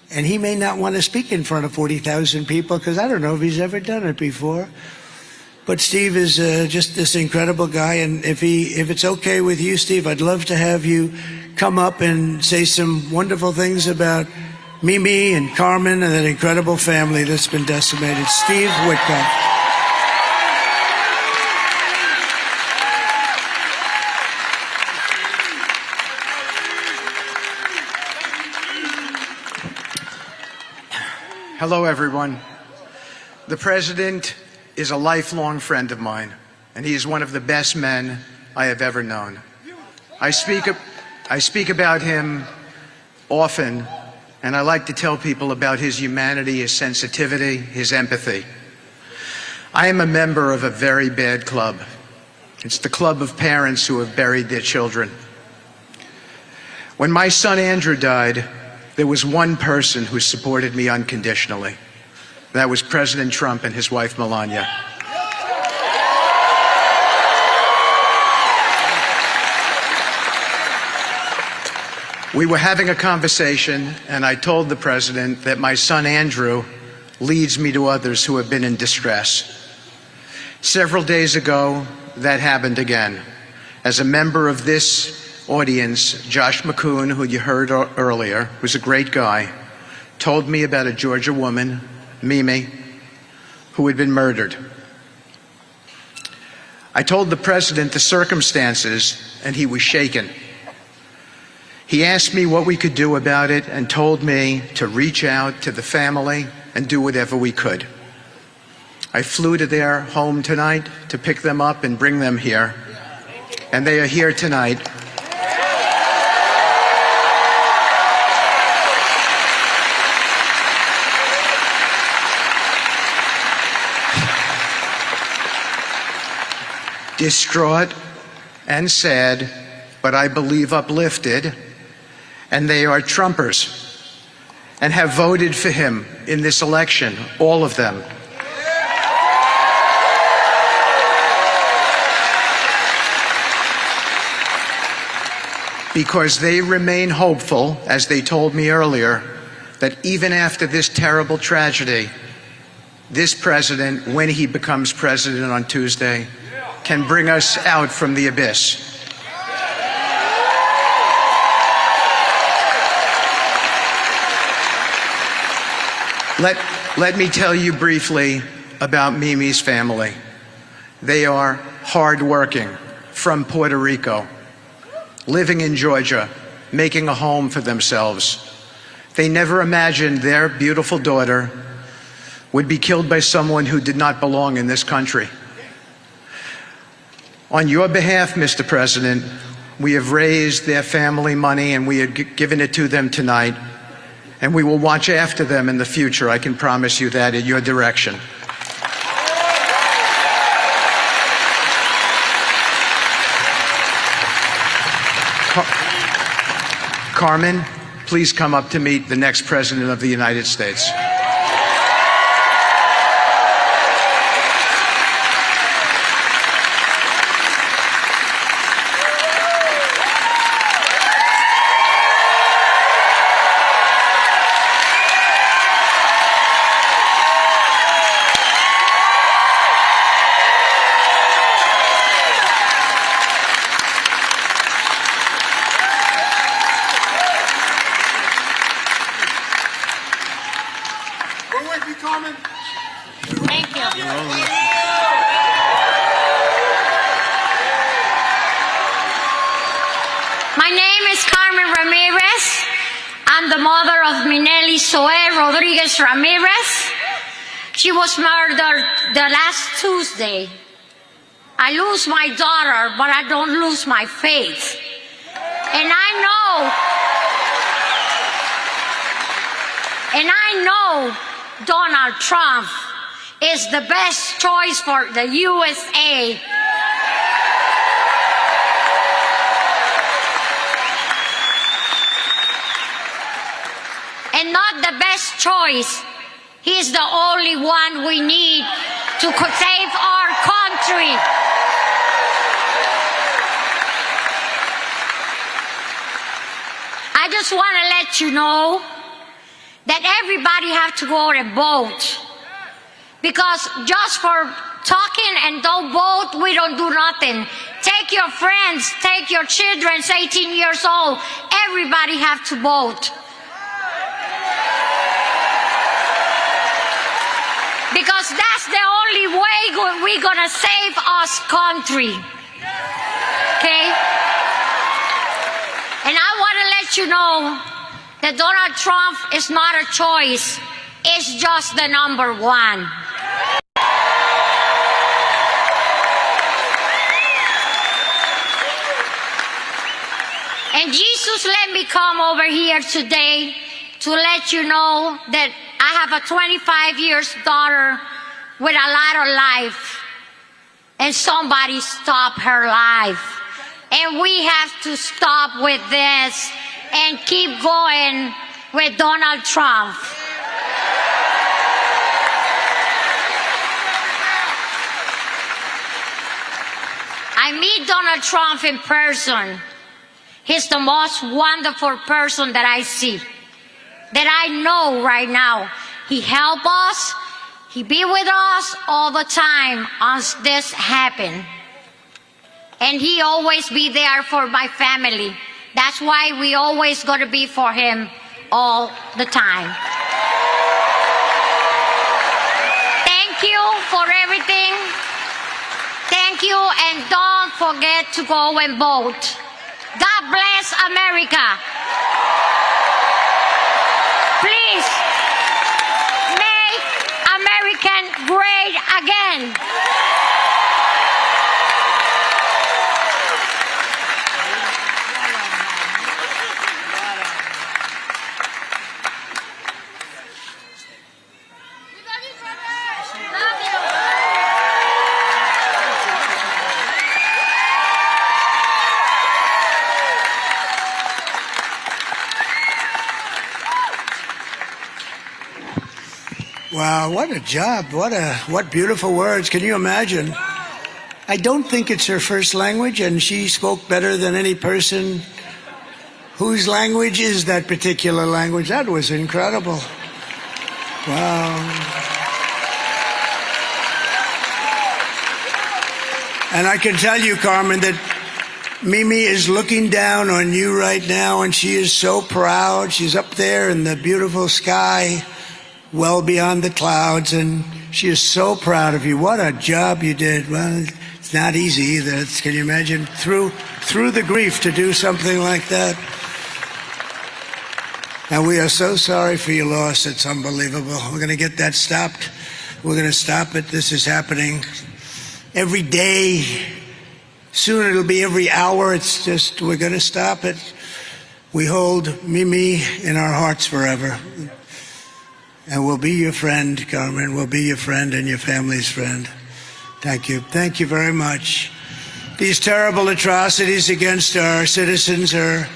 Speaker 2: and he may not want to speak in front of 40,000 people because I don't know if he's ever done it before. But Steve is just this incredible guy, and if it's okay with you, Steve, I'd love to have you come up and say some wonderful things about Mimi and Carmen and that incredible family that's been decimated. Steve Witkoff.
Speaker 1: Hello, everyone. The president is a lifelong friend of mine, and he is one of the best men I have ever known. I speak about him often, and I like to tell people about his humanity, his sensitivity, his empathy. I am a member of a very bad club. It's the club of parents who have buried their children. When my son Andrew died, there was one person who supported me unconditionally. That was President Trump and his wife Melania. We were having a conversation, and I told the president that my son Andrew leads me to others who have been in distress. Several days ago, that happened again. As a member of this audience, Josh McCoon, who you heard earlier, who's a great guy, told me about a Georgia woman, Mimi, who had been murdered. I told the president the circumstances, and he was shaken. He asked me what we could do about it and told me to reach out to the family and do whatever we could. I flew to their home tonight to pick them up and bring them here, and they are here tonight. Distraught and sad, but I believe uplifted, and they are Trumpers and have voted for him in this election, all of them. Because they remain hopeful, as they told me earlier, that even after this terrible tragedy, this president, when he becomes president on Tuesday, can bring us out from the abyss. Let me tell you briefly about Mimi's family. They are hardworking, from Puerto Rico, living in Georgia, making a home for themselves. They never imagined their beautiful daughter would be killed by someone who did not belong in this country. On your behalf, Mr. President, we have raised their family money and we have given it to them tonight, and we will watch after them in the future. I can promise you that, in your direction. Carmen, please come up to meet the next President of the United States.
Speaker 16: Thank you. My name is
Speaker 3: mother of Minelli Zoe Rodriguez Ramirez. She was murdered the last Tuesday. I lose my daughter, but I don't lose my faith. And I know Donald Trump is the best choice for the USA. And not the best choice. He's the only one we need to save our country. I just want to let you know that everybody have to go and vote. Because just for talking and don't vote, we don't do nothing. Take your friends, take your children, 18 years old. Everybody have to vote. Because that's the only way we're gonna save us country. Okay? And I want to let you know that Donald Trump is not a choice. It's just the number one. And Jesus let me come over here today to let you know that I have a 25-year daughter with a lot of life. And somebody stop her life. And we have to stop with this and keep going with Donald Trump. I meet Donald Trump in person. He's the most wonderful person that I see, that I know right now. He help us. He be with us all the time as this happen. And he always be there for my family. That's why we always gotta be for him all the time. Thank you for everything. Thank you, and don't forget to go and vote. God bless America. Please make America great again.
Speaker 2: Wow, what a job. What beautiful words. Can you imagine? I don't think it's her first language, and she spoke better than any person whose language is that particular language. That was incredible. Wow. And I can tell you, Carmen, that Mimi is looking down on you right now, and she is so proud. She's up there in the beautiful sky, well beyond the clouds, and she is so proud of you. What a job you did. Well, it's not easy either. Can you imagine through the grief to do something like that? And we are so sorry for your loss. It's unbelievable. We're going to get that stopped. We're going to stop it. This is happening every day. Soon it'll be every hour. It's just, we're going to stop it. We hold Mimi in our hearts forever. And we'll be your friend, Carmen. We'll be your friend and your family's friend. Thank you. Thank you very much. These terrible atrocities against our citizens are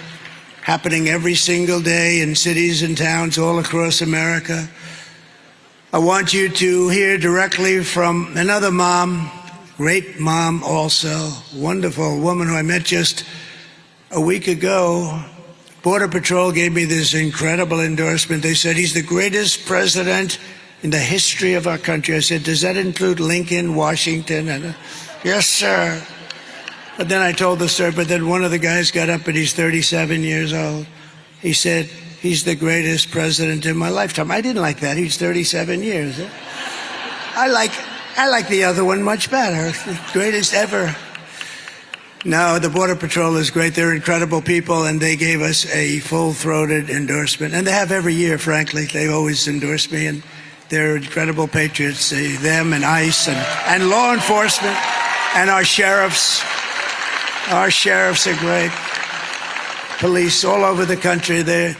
Speaker 2: happening every single day in cities and towns all across America. I want you to hear directly from another mom, great mom also, wonderful woman who I met just a week ago. Border Patrol gave me this incredible endorsement. They said he's the greatest president in the history of our country. I said, does that include Lincoln, Washington? And yes, sir. But then I told the story, but then one of the guys got up and he's 37 years old. He said, he's the greatest president in my lifetime. I didn't like that. He's 37 years. I like the other one much better. The greatest ever. No, the Border Patrol is great. They're incredible people, and they gave us a full-throated endorsement. And they have every year, frankly. They've always endorsed me, and they're incredible patriots. Them and ICE and law enforcement and our sheriffs. Our sheriffs are great. Police all over the country. They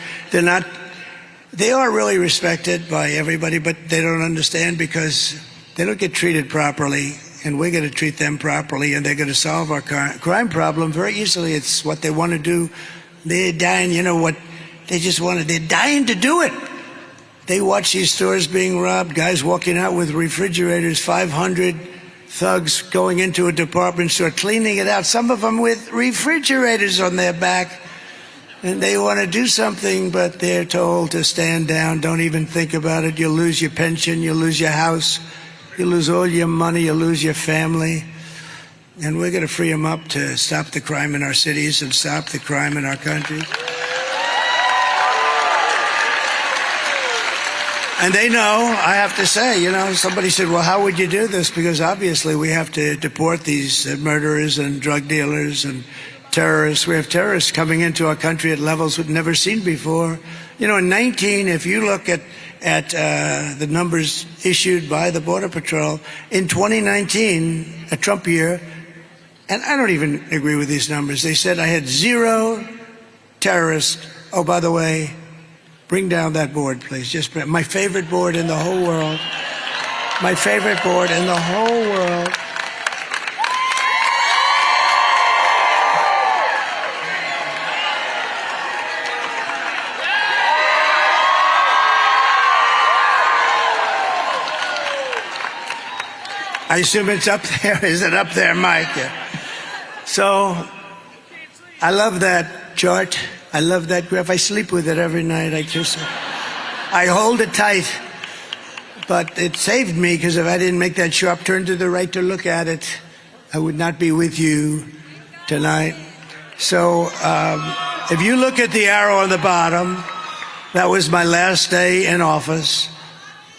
Speaker 2: are really respected by everybody, but they don't understand because they don't get treated properly. And we're going to treat them properly, and they're going to solve our crime problem very easily. It's what they want to do. They're dying, you know what? They're dying to do it. They watch these stores being robbed, guys walking out with refrigerators, 500 thugs going into a department store, cleaning it out, some of them with refrigerators on their back. And they want to do something, but they're told to stand down, don't even think about it. You'll lose your pension, you'll lose your house. You lose all your money, you lose your family. And we're going to free them up to stop the crime in our cities and stop the crime in our country. And they know, I have to say, you know, somebody said, well, how would you do this? Because obviously we have to deport these murderers and drug dealers and terrorists. We have terrorists coming into our country at levels we've never seen before. You know, in 19, if you look at the numbers issued by the Border Patrol, in 2019, a Trump year, and I don't even agree with these numbers, they said I had 0 terrorists. Oh, by the way, bring down that board, please. Just my favorite board in the whole world. My favorite board in the whole world. I assume it's up there. Is it up there, Mike? Yeah. So, I love that chart. I love that graph. I sleep with it every night. I hold it tight. But it saved me, because if I didn't make that sharp turn to the right to look at it, I would not be with you tonight. So, if you look at the arrow on the bottom, that was my last day in office.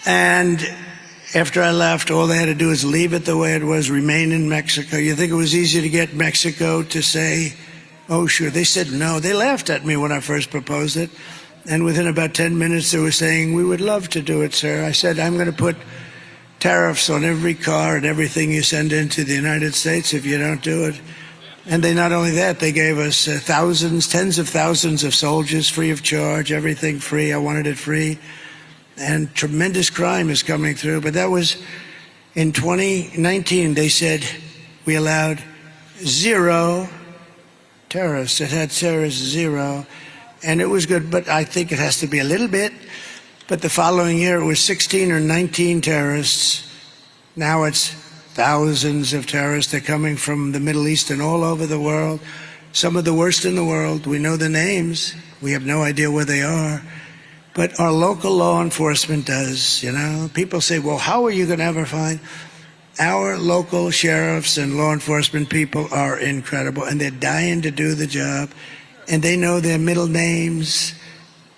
Speaker 2: And after I left, all they had to do is leave it the way it was, remain in Mexico. You think it was easy to get Mexico to say, oh, sure. They said no. They laughed at me when I first proposed it. And within about 10 minutes, they were saying, we would love to do it, sir. I said, I'm going to put tariffs on every car and everything you send into the United States if you don't do it. And they not only that, they gave us thousands, tens of thousands of soldiers free of charge, everything free. I wanted it free. And tremendous crime is coming through. But that was in 2019. They said we allowed 0 terrorists. It had terrorists 0. And it was good, but I think it has to be a little bit. But the following year, it was 16 or 19 terrorists. Now it's thousands of terrorists. They're coming from the Middle East and all over the world. Some of the worst in the world. We know the names. We have no idea where they are. But our local law enforcement does, you know. People say, well, how are you going to ever find? Our local sheriffs and law enforcement people are incredible, and they're dying to do the job. And they know their middle names.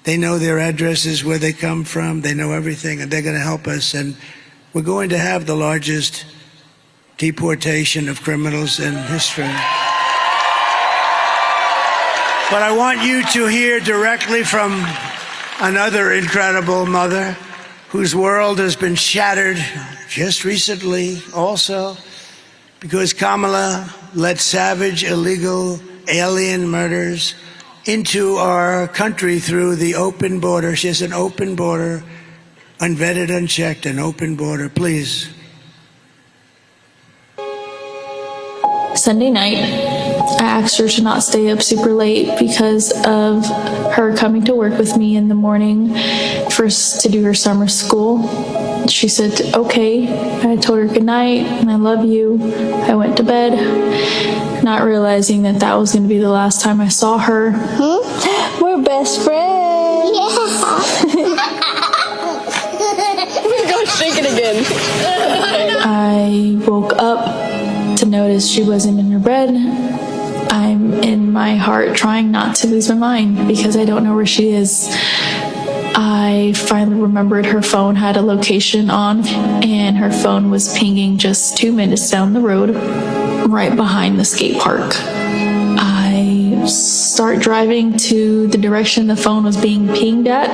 Speaker 2: They know their addresses, where they come from. They know everything, and they're going to help us. And we're going to have the largest deportation of criminals in history. But I want you to hear directly from another incredible mother whose world has been shattered just recently also because Kamala let savage, illegal alien murders into our country through the open border. She has an open border, unvetted, unchecked, an open border. Please.
Speaker 6: Sunday night, I asked her to not stay up super late because of her coming to work with me in the morning first to do her summer school. She said, okay. I told her good night and I love you. I went to bed, not realizing that that was going to be the last time I saw her. We're best friends. Yeah. Go shake it again. I woke up to notice she wasn't in her bed. I'm in my heart trying not to lose my mind because I don't know where she is. I finally remembered her phone had a location on, and her phone was pinging just 2 minutes down the road, right behind the skate park. start driving to the direction the phone was being pinged at,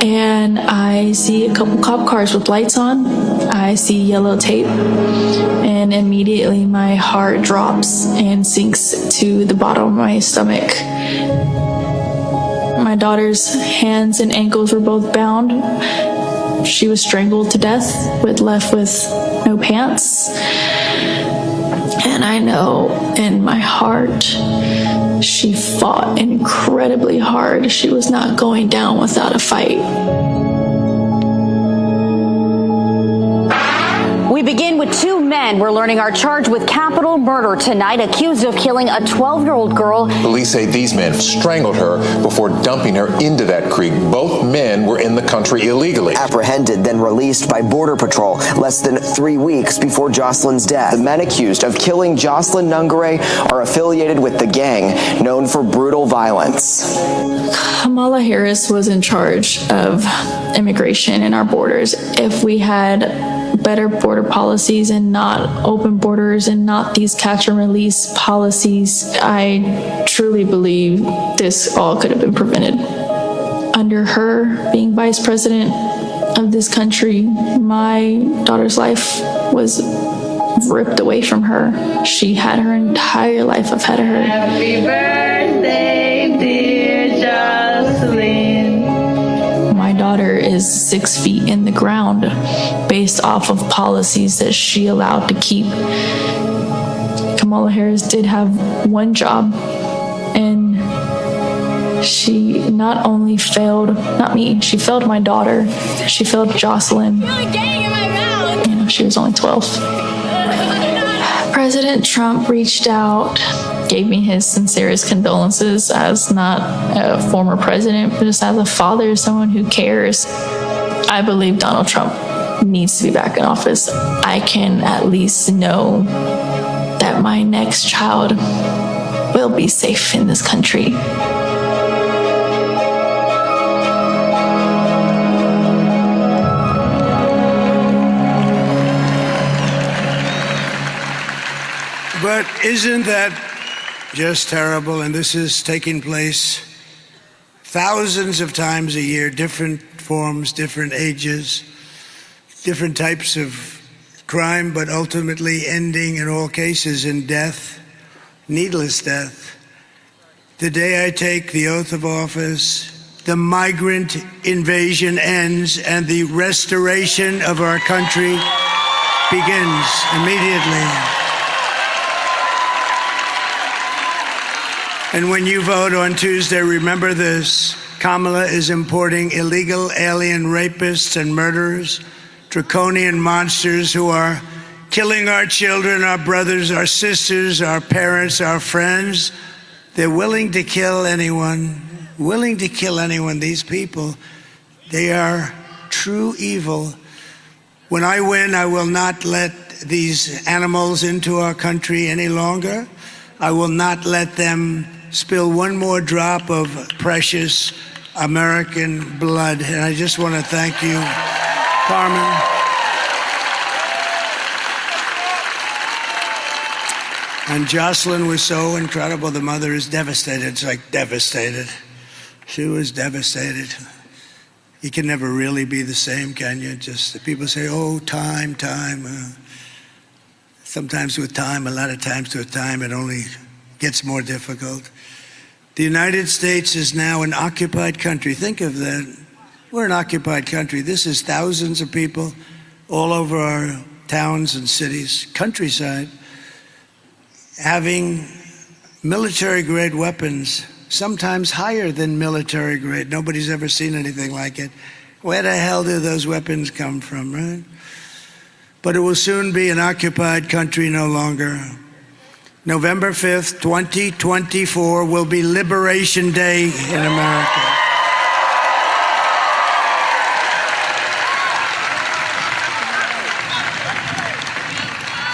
Speaker 6: and I see a couple cop cars with lights on. I see yellow tape, and immediately my heart drops and sinks to the bottom of my stomach. My daughter's hands and ankles were both bound. She was strangled to death, left with no pants. And I know in my heart, she fought incredibly hard. She was not going down without a fight.
Speaker 7: We begin with two men we're learning are charged with capital murder tonight, accused of killing a 12-year-old girl.
Speaker 9: Police say these men strangled her before dumping her into that creek. Both men were in the country illegally.
Speaker 10: Apprehended, then released by Border Patrol less than 3 weeks before Jocelyn's death. The men accused of killing Jocelyn Nungare are affiliated with the gang known for brutal violence.
Speaker 6: Kamala Harris was in charge of immigration in our borders. If we had better border policies and not open borders and not these catch and release policies, I truly believe this all could have been prevented. Under her being vice president of this country, my daughter's life was ripped away from her. She had her entire life ahead of her.
Speaker 24: Happy birthday, dear Jocelyn.
Speaker 6: My daughter is 6 feet in the ground based off of policies that she allowed to keep. Kamala Harris did have one job, and she not only failed, not me, she failed my daughter. She failed Jocelyn. She was only 12. President Trump reached out, gave me his sincerest condolences as not a former president, but just as a father, someone who cares. I believe Donald Trump needs to be back in office. I can at least know that my next child will be safe in this country.
Speaker 2: But isn't that just terrible? And this is taking place thousands of times a year, different forms, different ages, different types of crime, but ultimately ending in all cases in death, needless death. The day I take the oath of office, the migrant invasion ends and the restoration of our country begins immediately. And when you vote on Tuesday, remember this: Kamala is importing illegal alien rapists and murderers, draconian monsters who are killing our children, our brothers, our sisters, our parents, our friends. They're willing to kill anyone, these people. They are true evil. When I win, I will not let these animals into our country any longer. I will not let them spill one more drop of precious American blood. And I just want to thank you, Carmen. And Jocelyn was so incredible. The mother is devastated. It's like devastated. She was devastated. You can never really be the same, can you? Just people say, oh, time. Sometimes with time, a lot of times with time, it only gets more difficult. The United States is now an occupied country. Think of that. We're an occupied country. This is thousands of people all over our towns and cities, countryside, having military-grade weapons, sometimes higher than military-grade. Nobody's ever seen anything like it. Where the hell do those weapons come from, right? But it will soon be an occupied country no longer. November 5th, 2024 will be Liberation Day in America.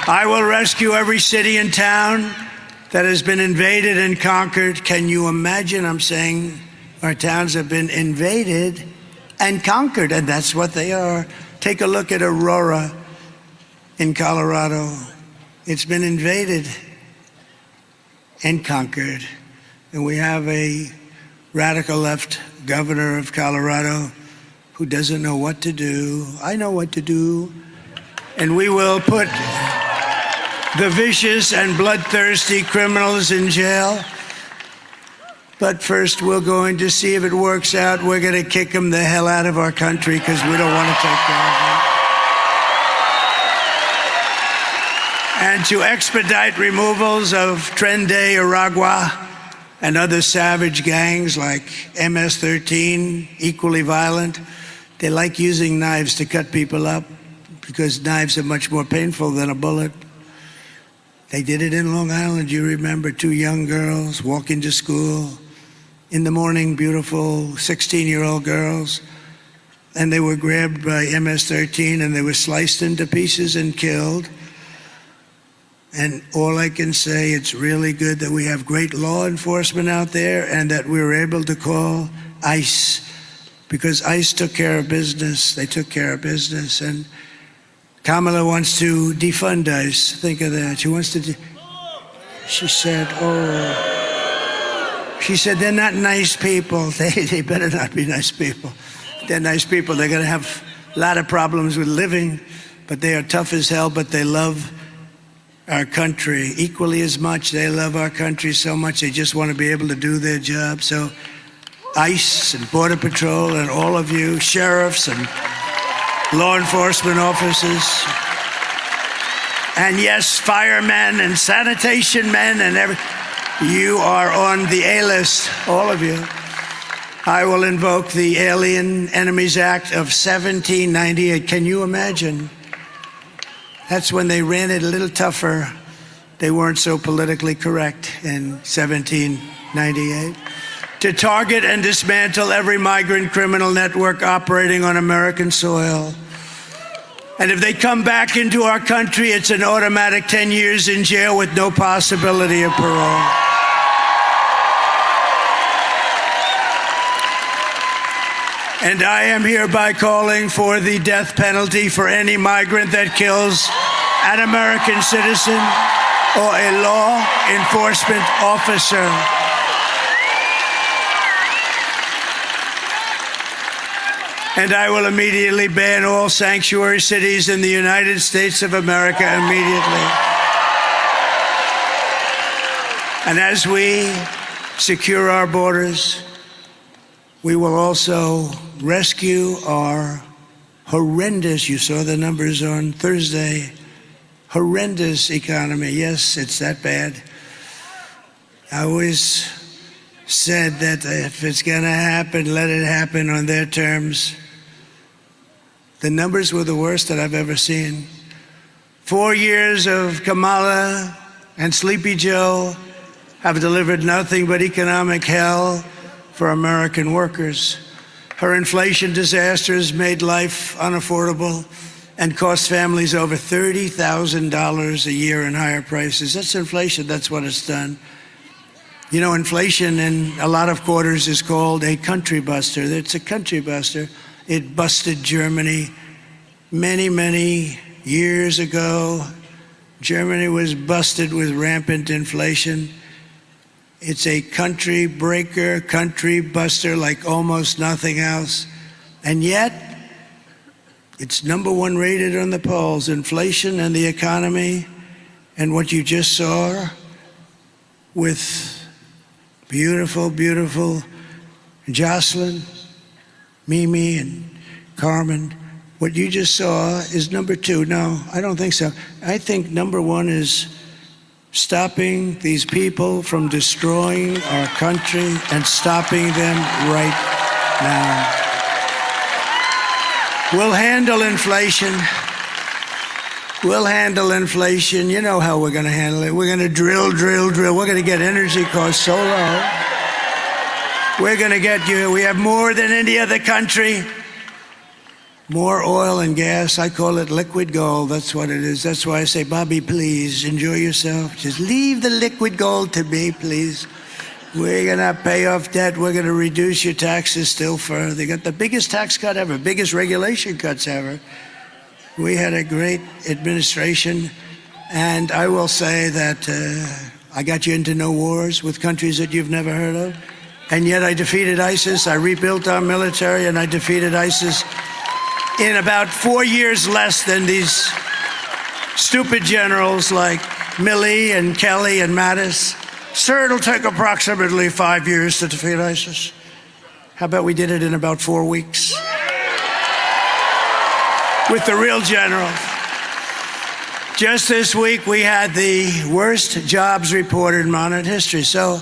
Speaker 2: I will rescue every city and town that has been invaded and conquered. Can you imagine? I'm saying our towns have been invaded and conquered, and that's what they are. Take a look at Aurora in Colorado. It's been invaded and conquered. And we have a radical left governor of Colorado who doesn't know what to do. I know what to do. And we will put the vicious and bloodthirsty criminals in jail. But first, we're going to see if it works out. We're going to kick them the hell out of our country because we don't want to take care of them. And to expedite removals of Tren de Aragua and other savage gangs like MS-13, equally violent. They like using knives to cut people up because knives are much more painful than a bullet. They did it in Long Island. You remember 2 young girls walking to school in the morning, beautiful 16-year-old girls, and they were grabbed by MS-13 and they were sliced into pieces and killed. And all I can say, it's really good that we have great law enforcement out there and that we were able to call ICE, because ICE took care of business. They took care of business. And Kamala wants to defund ICE. Think of that. She wants to, she said, she said, they're not nice people. They better not be nice people. If they're nice people, they're going to have a lot of problems with living, but they are tough as hell, but they love our country equally as much. They love our country so much they just want to be able to do their job. So ICE and Border Patrol and all of you, sheriffs and law enforcement officers, and yes, firemen and sanitation men and you are on the A-list, all of you. I will invoke the Alien Enemies Act of 1798. Can you imagine? That's when they ran it a little tougher. They weren't so politically correct in 1798. To target and dismantle every migrant criminal network operating on American soil. And if they come back into our country, it's an automatic 10 years in jail with no possibility of parole. And I am hereby calling for the death penalty for any migrant that kills an American citizen or a law enforcement officer. And I will immediately ban all sanctuary cities in the United States of America immediately. And as we secure our borders, we will also rescue our horrendous, you saw the numbers on Thursday, horrendous economy. Yes, it's that bad. I always said that if it's going to happen, let it happen on their terms. The numbers were the worst that I've ever seen. 4 years of Kamala and Sleepy Joe have delivered nothing but economic hell for American workers. Her inflation disasters made life unaffordable and cost families over $30,000 a year in higher prices. That's inflation. That's what it's done. You know, inflation in a lot of quarters is called a country buster. It's a country buster. It busted Germany many, many years ago. Germany was busted with rampant inflation. It's a country breaker, country buster like almost nothing else. And yet, it's #1 rated on the polls, inflation and the economy. And what you just saw with beautiful, beautiful Jocelyn, Mimi, and Carmen, what you just saw is #2. No, I don't think so. I think #1 is stopping these people from destroying our country and stopping them right now. We'll handle inflation. We'll handle inflation. You know how we're going to handle it. We're going to drill. We're going to get energy costs so low. We're going to get you. We have more than any other country. More oil and gas. I call it liquid gold. That's what it is. That's why I say, Bobby, please enjoy yourself. Just leave the liquid gold to me, please. We're going to pay off debt. We're going to reduce your taxes still further. They got the biggest tax cut ever, biggest regulation cuts ever. We had a great administration. And I will say that I got you into no wars with countries that you've never heard of. And yet I defeated ISIS. I rebuilt our military, and I defeated ISIS in about 4 years less than these stupid generals like Milley and Kelly and Mattis. Sir, it'll take approximately 5 years to defeat ISIS. How about we did it in about 4 weeks? With the real generals. Just this week, we had the worst jobs report in modern history. So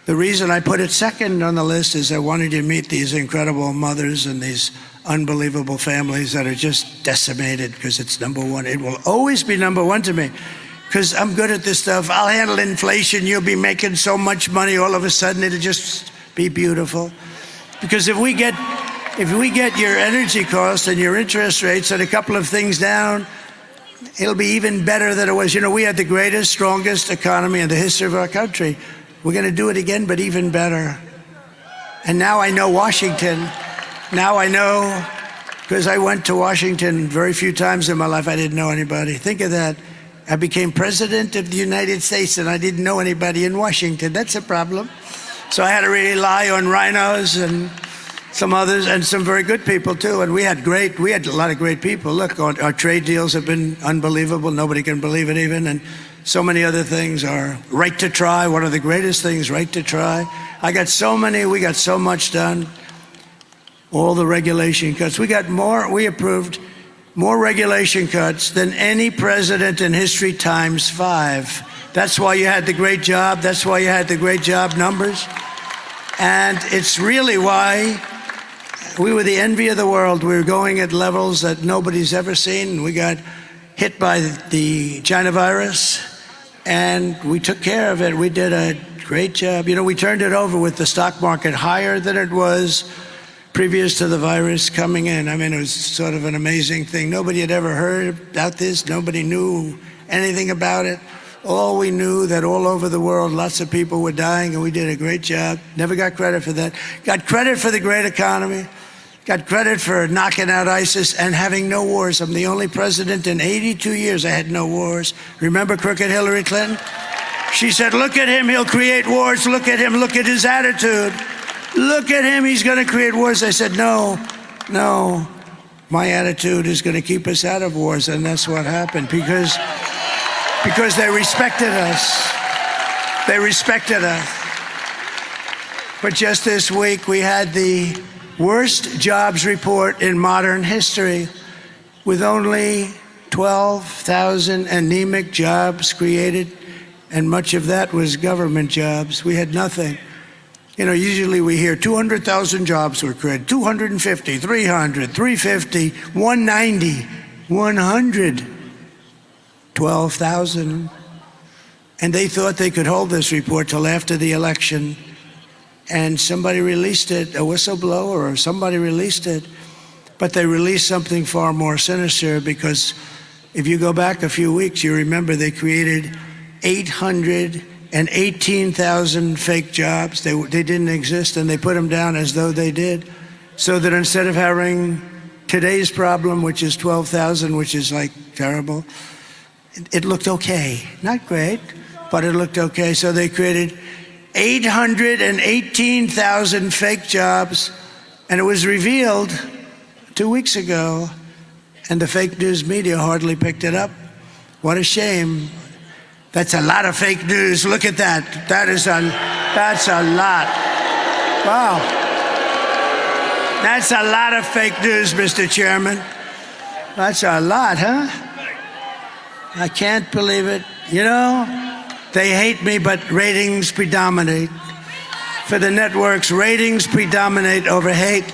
Speaker 2: the reason I put it second on the list is I wanted you to meet these incredible mothers and these unbelievable families that are just decimated, because it's number one. It will always be number one to me, because I'm good at this stuff. I'll handle inflation. You'll be making so much money. All of a sudden, it'll just be beautiful. Because if we get your energy costs and your interest rates and a couple of things down, it'll be even better than it was. You know, we had the greatest, strongest economy in the history of our country. We're going to do it again, but even better. And now I know Washington. Now I know, because I went to Washington very few times in my life. I didn't know anybody. Think of that. I became president of the United States, and I didn't know anybody in Washington. That's a problem. So I had to rely on rhinos and some others, and some very good people too. And we had a lot of great people. Look, our trade deals have been unbelievable. Nobody can believe it even. And so many other things. Our right to try, one of the greatest things, right to try. We got so much done. All the regulation cuts. We approved more regulation cuts than any president in history times 5. That's why you had the great job. That's why you had the great job numbers. And it's really why we were the envy of the world. We were going at levels that nobody's ever seen. We got hit by the China virus, and we took care of it. We did a great job. You know, we turned it over with the stock market higher than it was previous to the virus coming in. I mean, it was sort of an amazing thing. Nobody had ever heard about this. Nobody knew anything about it. All we knew that all over the world, lots of people were dying, and we did a great job. Never got credit for that. Got credit for the great economy. Got credit for knocking out ISIS and having no wars. I'm the only president in 82 years I had no wars. Remember crooked Hillary Clinton? She said, look at him, he'll create wars. Look at him, look at his attitude. Look at him, he's going to create wars. I said, no, my attitude is going to keep us out of wars. And that's what happened, because they respected us. They respected us. But just this week, we had the worst jobs report in modern history, with only 12,000 anemic jobs created, and much of that was government jobs. We had nothing. You know, usually we hear 200,000 jobs were created, 250, 300, 350, 190, 100, 12,000. And they thought they could hold this report till after the election. And somebody released it, a whistleblower or somebody released it. But they released something far more sinister, because if you go back a few weeks, you remember they created 818,000 fake jobs. They didn't exist, and they put them down as though they did. So that instead of having today's problem, which is 12,000, which is like terrible, it looked okay. Not great, but it looked okay. So they created 818,000 fake jobs, and it was revealed 2 weeks ago, and the fake news media hardly picked it up. What a shame. That's a lot of fake news. Look at that. That's a lot. Wow. That's a lot of fake news, Mr. Chairman. That's a lot, huh? I can't believe it. You know, they hate me, but ratings predominate. For the networks, ratings predominate over hate.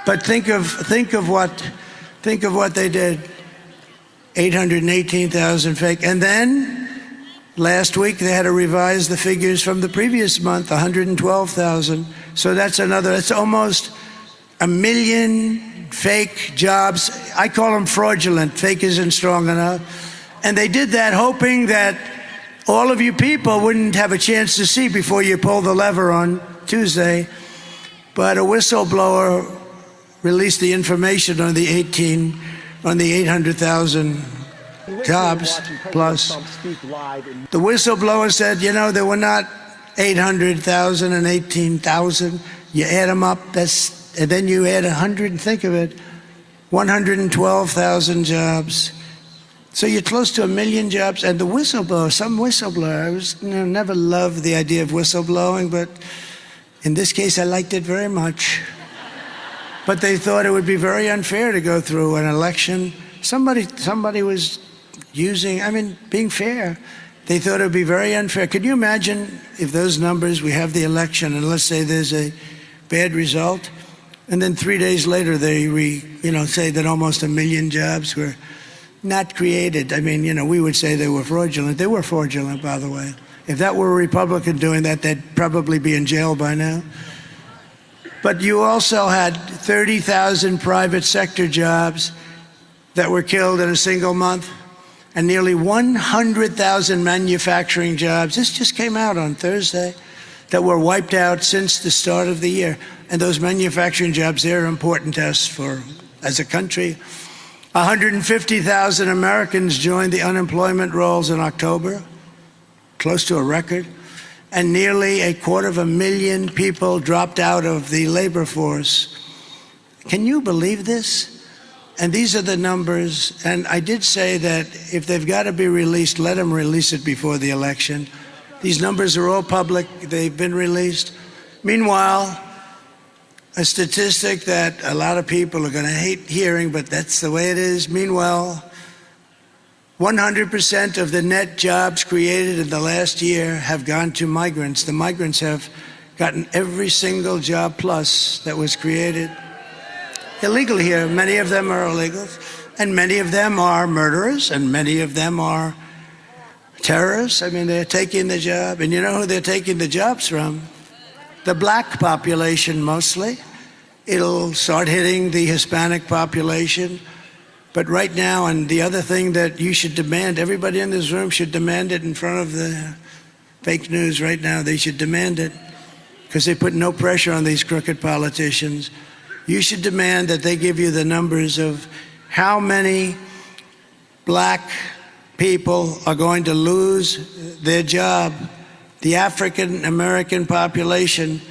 Speaker 2: But think of what they did. 818,000 fake. And then last week they had to revise the figures from the previous month, 112,000. So that's almost 1 million fake jobs. I call them fraudulent. Fake isn't strong enough. And they did that hoping that all of you people wouldn't have a chance to see before you pull the lever on Tuesday. But a whistleblower released the information on the 800,000 jobs plus. The whistleblower said, you know, there were not 800,000 and 18,000. You add them up, and then you add 100, and think of it, 112,000 jobs. So you're close to 1 million jobs. And the whistleblower, some whistleblower, I was never loved the idea of whistleblowing, but in this case, I liked it very much. But they thought it would be very unfair to go through an election. Somebody was being fair. They thought it would be very unfair. Could you imagine if those numbers, we have the election, and let's say there's a bad result, and then 3 days later they say that almost 1 million jobs were not created. We would say they were fraudulent. They were fraudulent, by the way. If that were a Republican doing that, they'd probably be in jail by now. But you also had 30,000 private sector jobs that were killed in a single month, and nearly 100,000 manufacturing jobs. This just came out on Thursday, that were wiped out since the start of the year. And those manufacturing jobs, they're important to us as a country. 150,000 Americans joined the unemployment rolls in October, close to a record. And nearly 250,000 people dropped out of the labor force. Can you believe this? And these are the numbers. And I did say that if they've got to be released, let them release it before the election. These numbers are all public. They've been released. Meanwhile, a statistic that a lot of people are going to hate hearing, but that's the way it is. Meanwhile, 100% of the net jobs created in the last year have gone to migrants. The migrants have gotten every single job plus that was created. Illegal here. Many of them are illegal. And many of them are murderers. And many of them are terrorists. They're taking the job. And you know who they're taking the jobs from? The black population mostly. It'll start hitting the Hispanic population. But right now, and the other thing that you should demand, everybody in this room should demand it in front of the fake news right now. They should demand it because they put no pressure on these crooked politicians. You should demand that they give you the numbers of how many black people are going to lose their job. The African American population,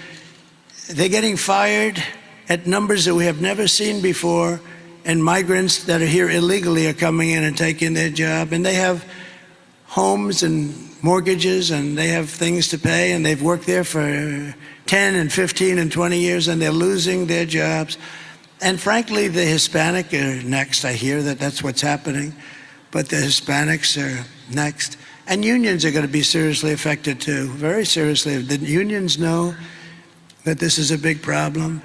Speaker 2: they're getting fired at numbers that we have never seen before. And migrants that are here illegally are coming in and taking their job. And they have homes and mortgages, and they have things to pay, and they've worked there for 10 and 15 and 20 years, and they're losing their jobs. And frankly, the Hispanic are next. I hear that that's what's happening. But the Hispanics are next. And unions are going to be seriously affected too, very seriously. The unions know that this is a big problem.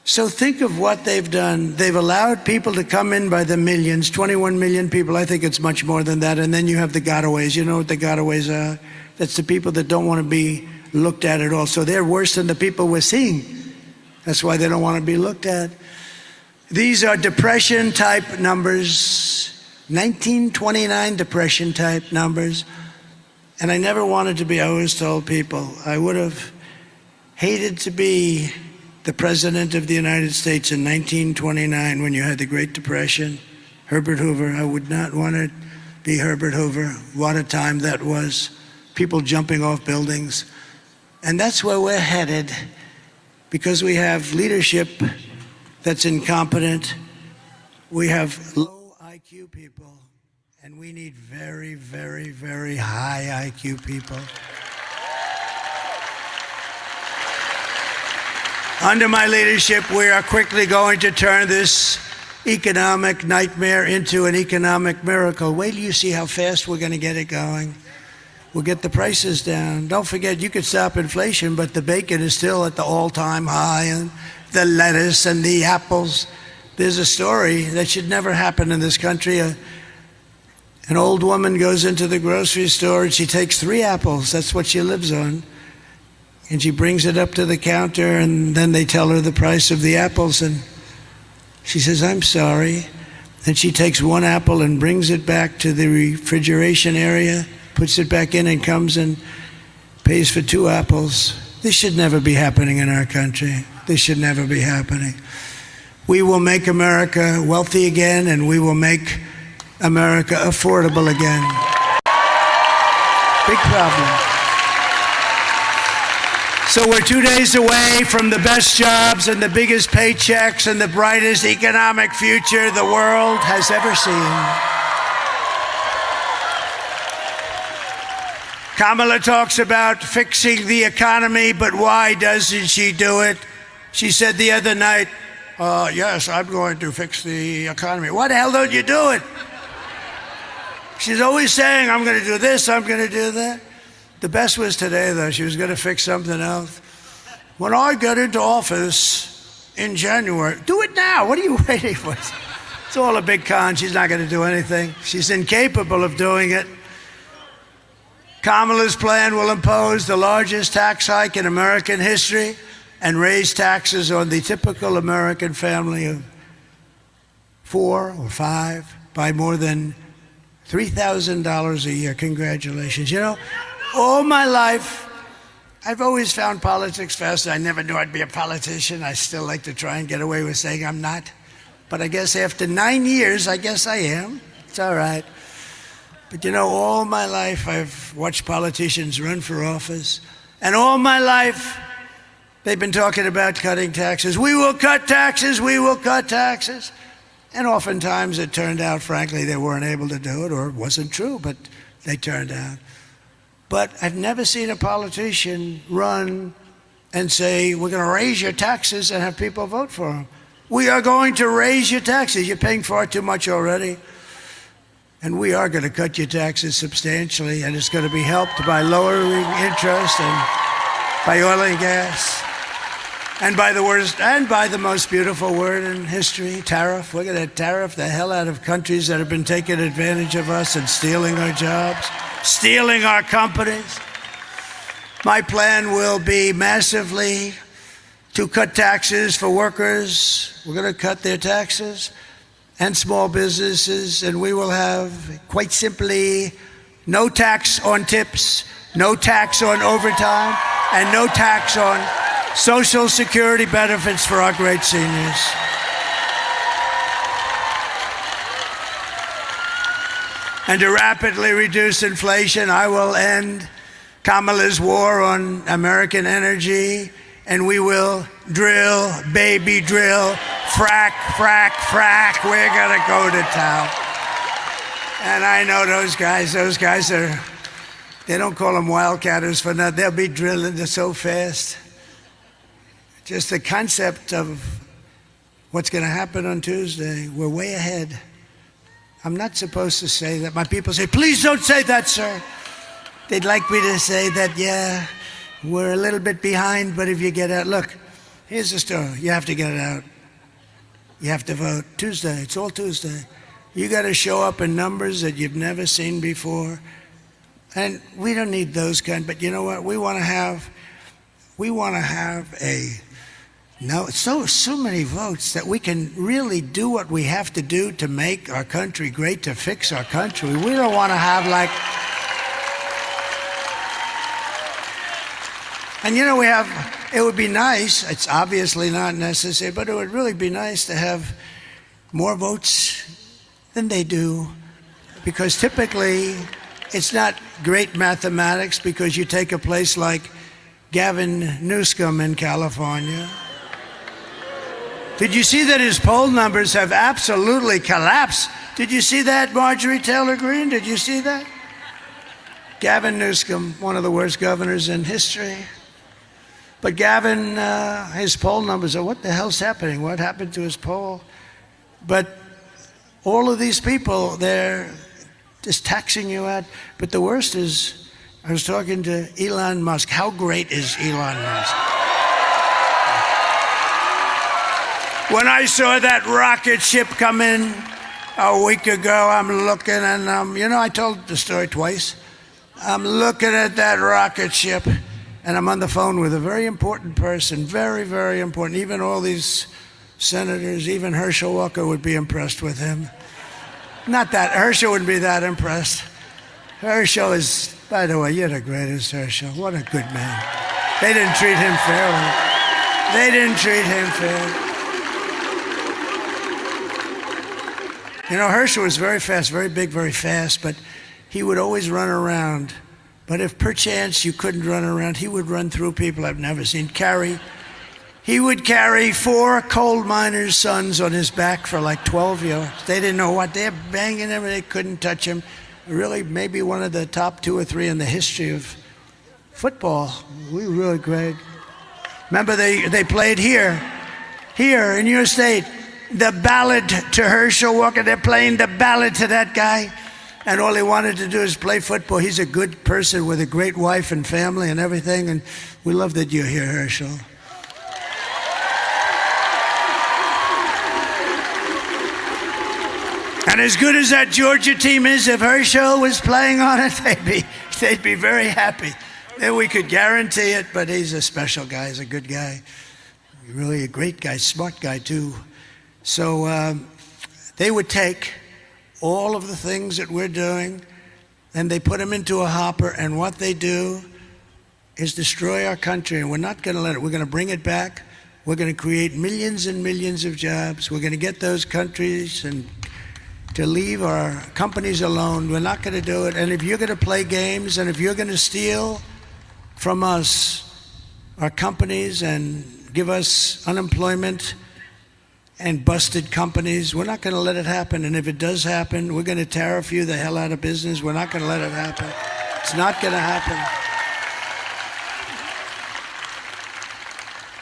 Speaker 2: So think of what they've done. They've allowed people to come in by the millions, 21 million people. I think it's much more than that. And then you have the gotaways. You know what the gotaways are? That's the people that don't want to be looked at all. So they're worse than the people we're seeing. That's why they don't want to be looked at. These are depression-type numbers, 1929 depression-type numbers. And I never wanted to be, I always told people, I would have hated to be the President of the United States in 1929 when you had the Great Depression. Herbert Hoover, I would not want to be Herbert Hoover. What a time that was. People jumping off buildings. And that's where we're headed because we have leadership that's incompetent. We have low IQ people, and we need very, very, very high IQ people. Under my leadership, we are quickly going to turn this economic nightmare into an economic miracle. Wait till you see how fast we're going to get it going. We'll get the prices down. Don't forget, you could stop inflation, but the bacon is still at the all-time high, and the lettuce and the apples. There's a story that should never happen in this country. An old woman goes into the grocery store, and she takes 3 apples. That's what she lives on. And she brings it up to the counter, and then they tell her the price of the apples, and she says, I'm sorry. Then she takes 1 apple and brings it back to the refrigeration area, puts it back in, and comes and pays for 2 apples. This should never be happening in our country. This should never be happening. We will make America wealthy again, and we will make America affordable again. Big problem. So we're 2 days away from the best jobs and the biggest paychecks and the brightest economic future the world has ever seen. Kamala talks about fixing the economy, but why doesn't she do it? She said the other night, yes, I'm going to fix the economy. Why the hell don't you do it? She's always saying, I'm going to do this, I'm going to do that. The best was today, though. She was going to fix something else. When I get into office in January, do it now. What are you waiting for? It's all a big con. She's not going to do anything. She's incapable of doing it. Kamala's plan will impose the largest tax hike in American history and raise taxes on the typical American family of 4 or 5 by more than $3,000 a year. Congratulations. You know, all my life, I've always found politics fascinating. I never knew I'd be a politician. I still like to try and get away with saying I'm not. But I guess after 9 years, I guess I am. It's all right. But you know, all my life, I've watched politicians run for office. And all my life, they've been talking about cutting taxes. We will cut taxes. We will cut taxes. And oftentimes it turned out, frankly, they weren't able to do it, or it wasn't true, but they turned out. But I've never seen a politician run and say, we're going to raise your taxes and have people vote for them. We are going to raise your taxes. You're paying far too much already. And we are going to cut your taxes substantially, and it's going to be helped by lowering interest and by oil and gas. And by the most beautiful word in history, tariff. We're going to tariff the hell out of countries that have been taking advantage of us and stealing our jobs, stealing our companies. My plan will be massively to cut taxes for workers. We're going to cut their taxes and small businesses, and we will have, quite simply, no tax on tips, no tax on overtime, and no tax on Social Security benefits for our great seniors. And to rapidly reduce inflation, I will end Kamala's war on American energy, and we will drill, baby drill, frack, frack, frack. We're going to go to town. And I know those guys are, they don't call them wildcatters for nothing. They'll be drilling so fast. Just the concept of what's going to happen on Tuesday, we're way ahead. I'm not supposed to say that. My people say, please don't say that, sir. They'd like me to say that, yeah, we're a little bit behind, but if you get out, look, here's the story. You have to get it out. You have to vote Tuesday. It's all Tuesday. You got to show up in numbers that you've never seen before. And we don't need those kind, but you know what? We want to have so many votes that we can really do what we have to do to make our country great, to fix our country. We don't want to have and you know, it would be nice, it's obviously not necessary, but it would really be nice to have more votes than they do, because typically it's not great mathematics, because you take a place like Gavin Newsom in California. Did you see that his poll numbers have absolutely collapsed? Did you see that, Marjorie Taylor Greene? Did you see that? Gavin Newsom, one of the worst governors in history. But Gavin, his poll numbers are, what the hell's happening? What happened to his poll? But all of these people, they're just taxing you out. But the worst is, I was talking to Elon Musk. How great is Elon Musk? When I saw that rocket ship come in a week ago, I'm looking and I told the story twice. I'm looking at that rocket ship and I'm on the phone with a very important person, very, very important. Even all these senators, even Herschel Walker would be impressed with him. Not that, Herschel wouldn't be that impressed. Herschel is, by the way, you're the greatest, Herschel. What a good man. They didn't treat him fairly. They didn't treat him fairly. You know, Herschel was very fast, very big, very fast, but he would always run around. But if perchance you couldn't run around, he would run through people I've never seen. He would carry 4 coal miners' sons on his back for like 12 years. They didn't know what, they're banging him, they couldn't touch him. Really, maybe one of the top 2 or 3 in the history of football. We were really great. Remember, they played here in your state, the ballad to Herschel Walker. They're playing the ballad to that guy, and all he wanted to do is play football. He's a good person with a great wife and family and everything, and we love that you're here, Herschel. And as good as that Georgia team is, if Herschel was playing on it, they'd be very happy. Then we could guarantee it, but he's a special guy. He's a good guy. Really a great guy, smart guy too. So they would take all of the things that we're doing and they put them into a hopper, and what they do is destroy our country, and we're not going to let it. We're going to bring it back. We're going to create millions and millions of jobs. We're going to get those countries and to leave our companies alone. We're not going to do it. And if you're going to play games, and if you're going to steal from us, our companies, and give us unemployment and busted companies, we're not going to let it happen. And if it does happen, we're going to tariff you the hell out of business. We're not going to let it happen. It's not going to happen.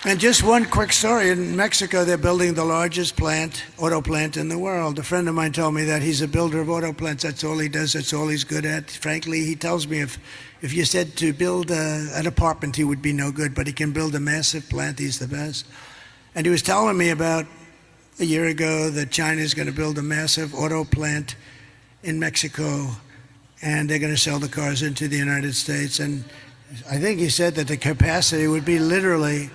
Speaker 2: And just one quick story. In Mexico, they're building the largest auto plant in the world. A friend of mine told me that he's a builder of auto plants. That's all he does. That's all he's good at. Frankly, he tells me if you said to build an apartment, he would be no good, but he can build a massive plant. He's the best. And he was telling me about a year ago that China is going to build a massive auto plant in Mexico, and they're going to sell the cars into the United States. And I think he said that the capacity would be literally,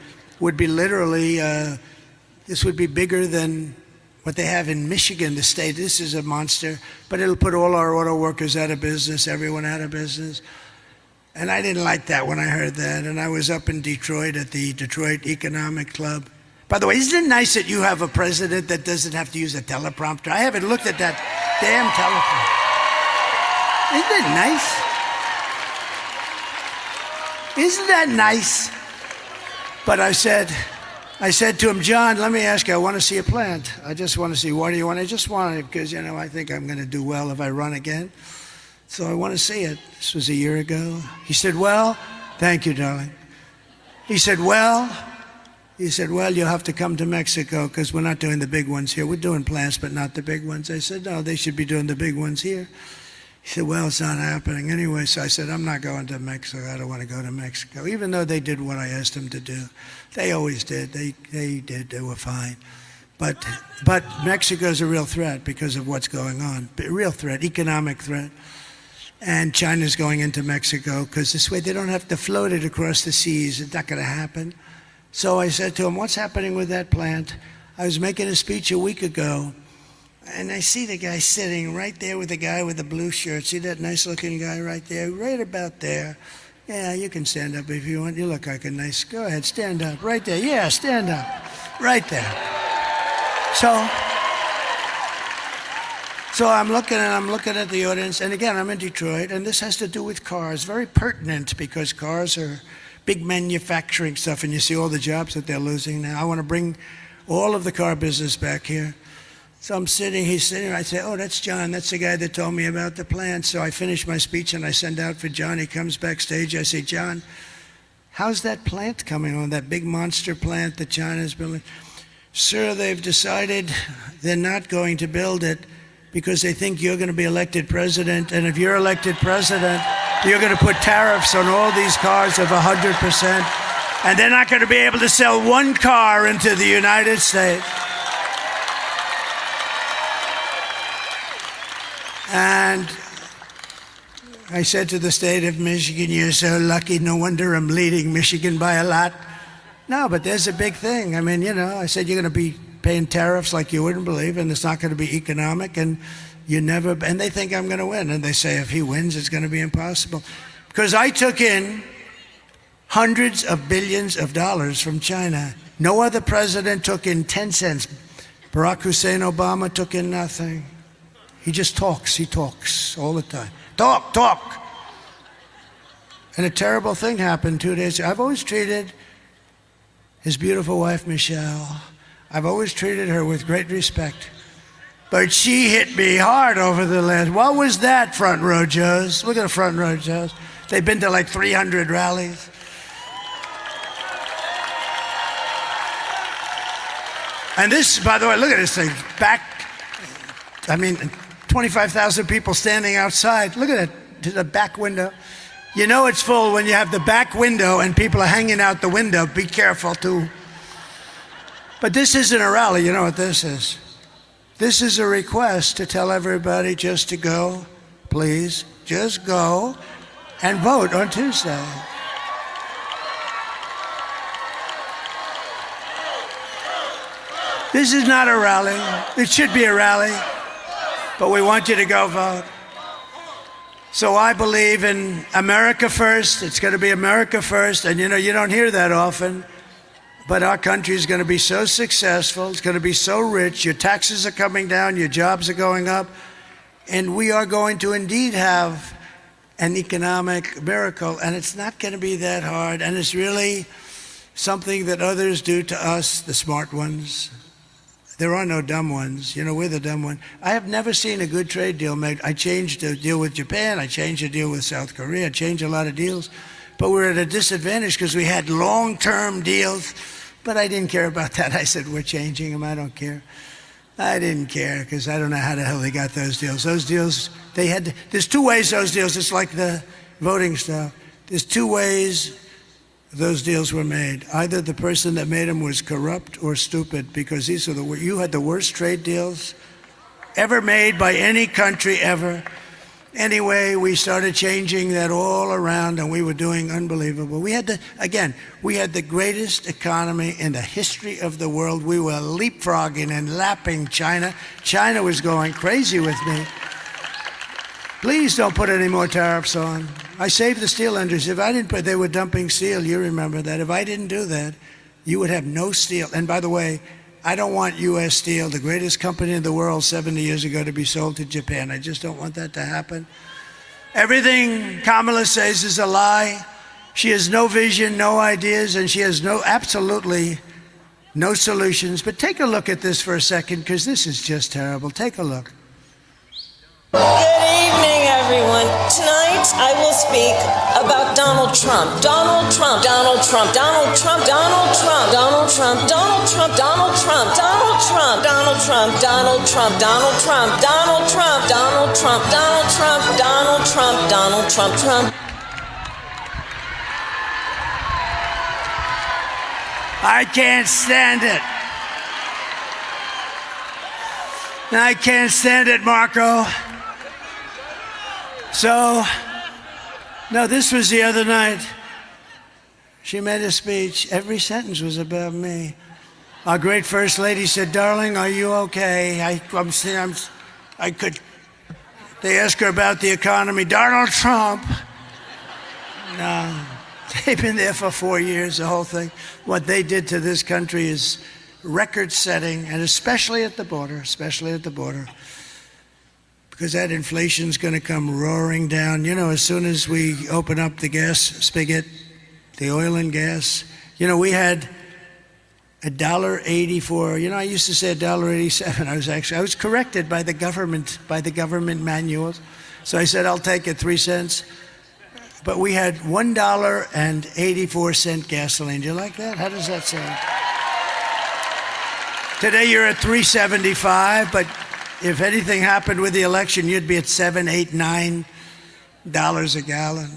Speaker 2: this would be bigger than what they have in Michigan, the state. This is a monster, but it'll put all our auto workers out of business, everyone out of business. And I didn't like that when I heard that. And I was up in Detroit at the Detroit Economic Club. By the way, isn't it nice that you have a president that doesn't have to use a teleprompter? I haven't looked at that damn teleprompter. Isn't it nice? Isn't that nice? But I said to him, John, let me ask you, I want to see a plant. I just want to see, why do you want it? I just want it because, I think I'm going to do well if I run again. So I want to see it. This was a year ago. He said, well, thank you, darling. He said, well, you'll have to come to Mexico because we're not doing the big ones here. We're doing plants, but not the big ones. I said, no, they should be doing the big ones here. He said, well, it's not happening anyway. So I said, I'm not going to Mexico. I don't want to go to Mexico. Even though they did what I asked them to do. They always did. They did. They were fine. But Mexico's a real threat because of what's going on. A real threat, economic threat. And China's going into Mexico because this way they don't have to float it across the seas. It's not going to happen. So I said to him, what's happening with that plant? I was making a speech a week ago, and I see the guy sitting right there with the guy with the blue shirt. See that nice-looking guy right there? Right about there. Yeah, you can stand up if you want. You look like a nice... Go ahead, stand up. Right there. Yeah, stand up. Right there. So I'm looking at the audience, and again, I'm in Detroit, and this has to do with cars. Very pertinent because cars are big manufacturing stuff, and you see all the jobs that they're losing now. I want to bring all of the car business back here. So he's sitting, I say, oh, that's John. That's the guy that told me about the plant. So I finish my speech, and I send out for John. He comes backstage. I say, John, how's that plant coming on, that big monster plant that China's building? Sir, they've decided they're not going to build it because they think you're going to be elected president, and if you're elected president, you're going to put tariffs on all these cars of 100%, and they're not going to be able to sell one car into the United States. And I said to the state of Michigan, you're so lucky, no wonder I'm leading Michigan by a lot. No, but there's a big thing. I mean, I said you're going to be paying tariffs like you wouldn't believe, and it's not going to be economic, and and they think I'm going to win. And they say if he wins, it's going to be impossible. Because I took in hundreds of billions of dollars from China. No other president took in 10 cents. Barack Hussein Obama took in nothing. He just talks. He talks all the time. Talk, talk. And a terrible thing happened 2 days ago. I've always treated his beautiful wife, Michelle, I've always treated her with great respect. But she hit me hard over the last. What was that, front row Joes? Look at the front row Joes. They've been to like 300 rallies. And this, by the way, look at this thing. I mean, 25,000 people standing outside. Look at it, to the back window. You know it's full when you have the back window and people are hanging out the window. Be careful, too. But this isn't a rally. You know what this is? This is a request to tell everybody just to go, please, just go and vote on Tuesday. This is not a rally. It should be a rally, but we want you to go vote. So I believe in America first. It's going to be America first. And you know, you don't hear that often, but our country is going to be so successful. It's going to be so rich. Your taxes are coming down. Your jobs are going up. And we are going to indeed have an economic miracle. And it's not going to be that hard. And it's really something that others do to us, the smart ones. There are no dumb ones. You know, we're the dumb one. I have never seen a good trade deal made. I changed a deal with Japan. I changed a deal with South Korea. I changed a lot of deals. But we're at a disadvantage because we had long-term deals. But I didn't care about that. I said, we're changing them. I don't care. I didn't care because I don't know how the hell they got those deals. Those deals, they had, there's two ways those deals, it's like the voting stuff. There's two ways those deals were made. Either the person that made them was corrupt or stupid, because these are you had the worst trade deals ever made by any country ever. Anyway, we started changing that all around, and we were doing unbelievable. We had the greatest economy in the history of the world. We were leapfrogging and lapping China. China was going crazy with me. Please don't put any more tariffs on. I saved the steel industry. If I didn't put, they were dumping steel. You remember that. If I didn't do that, you would have no steel. And by the way, I don't want U.S. Steel, the greatest company in the world 70 years ago, to be sold to Japan. I just don't want that to happen. Everything Kamala says is a lie. She has no vision, no ideas, and she has absolutely no solutions. But take a look at this for a second, because this is just terrible. Take a look.
Speaker 4: Good evening, everyone. Tonight, I will speak about Donald Trump. Donald Trump. Donald Trump. Donald Trump. Donald Trump. Donald Trump. Donald Trump. Donald Trump. Donald Trump. Donald Trump. Donald Trump. Donald Trump. Donald Trump. Donald Trump. Donald Trump. Donald Trump. Donald Trump. Trump.
Speaker 2: I can't stand it. I can't stand it, Marco. So, no, this was the other night. She made a speech. Every sentence was about me. Our great First Lady said, darling, are you okay? They asked her about the economy. Donald Trump. No, they've been there for 4 years, the whole thing. What they did to this country is record-setting, and especially at the border, because that inflation's going to come roaring down. You know, as soon as we open up the gas spigot, the oil and gas, you know, we had $1.84. You know, I used to say $1.87. I was corrected by the government manuals. So I said, I'll take it 3 cents. But we had $1.84 gasoline. Do you like that? How does that sound? Today you're at $3.75, but if anything happened with the election, you'd be at $7, $8, $9 a gallon.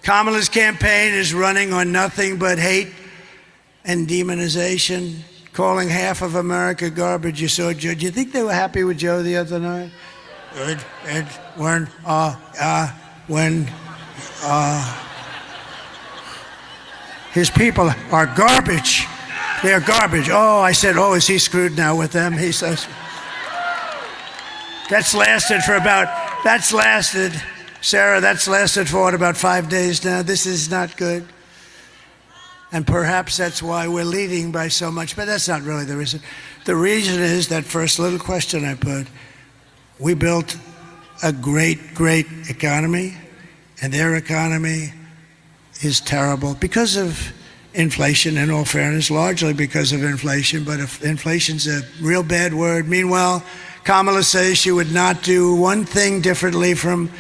Speaker 2: Kamala's campaign is running on nothing but hate and demonization, calling half of America garbage. You saw Joe. Do you think they were happy with Joe the other night? His people are garbage. They're garbage. Oh, I said, oh, is he screwed now with them? He says. That's lasted, Sarah, that's lasted for about 5 days now. This is not good. And perhaps that's why we're leading by so much, but that's not really the reason. The reason is that first little question I put. We built a great, great economy, and their economy is terrible because of inflation, in all fairness, largely because of inflation, but if inflation's a real bad word. Meanwhile, Kamala says she would not do one thing differently from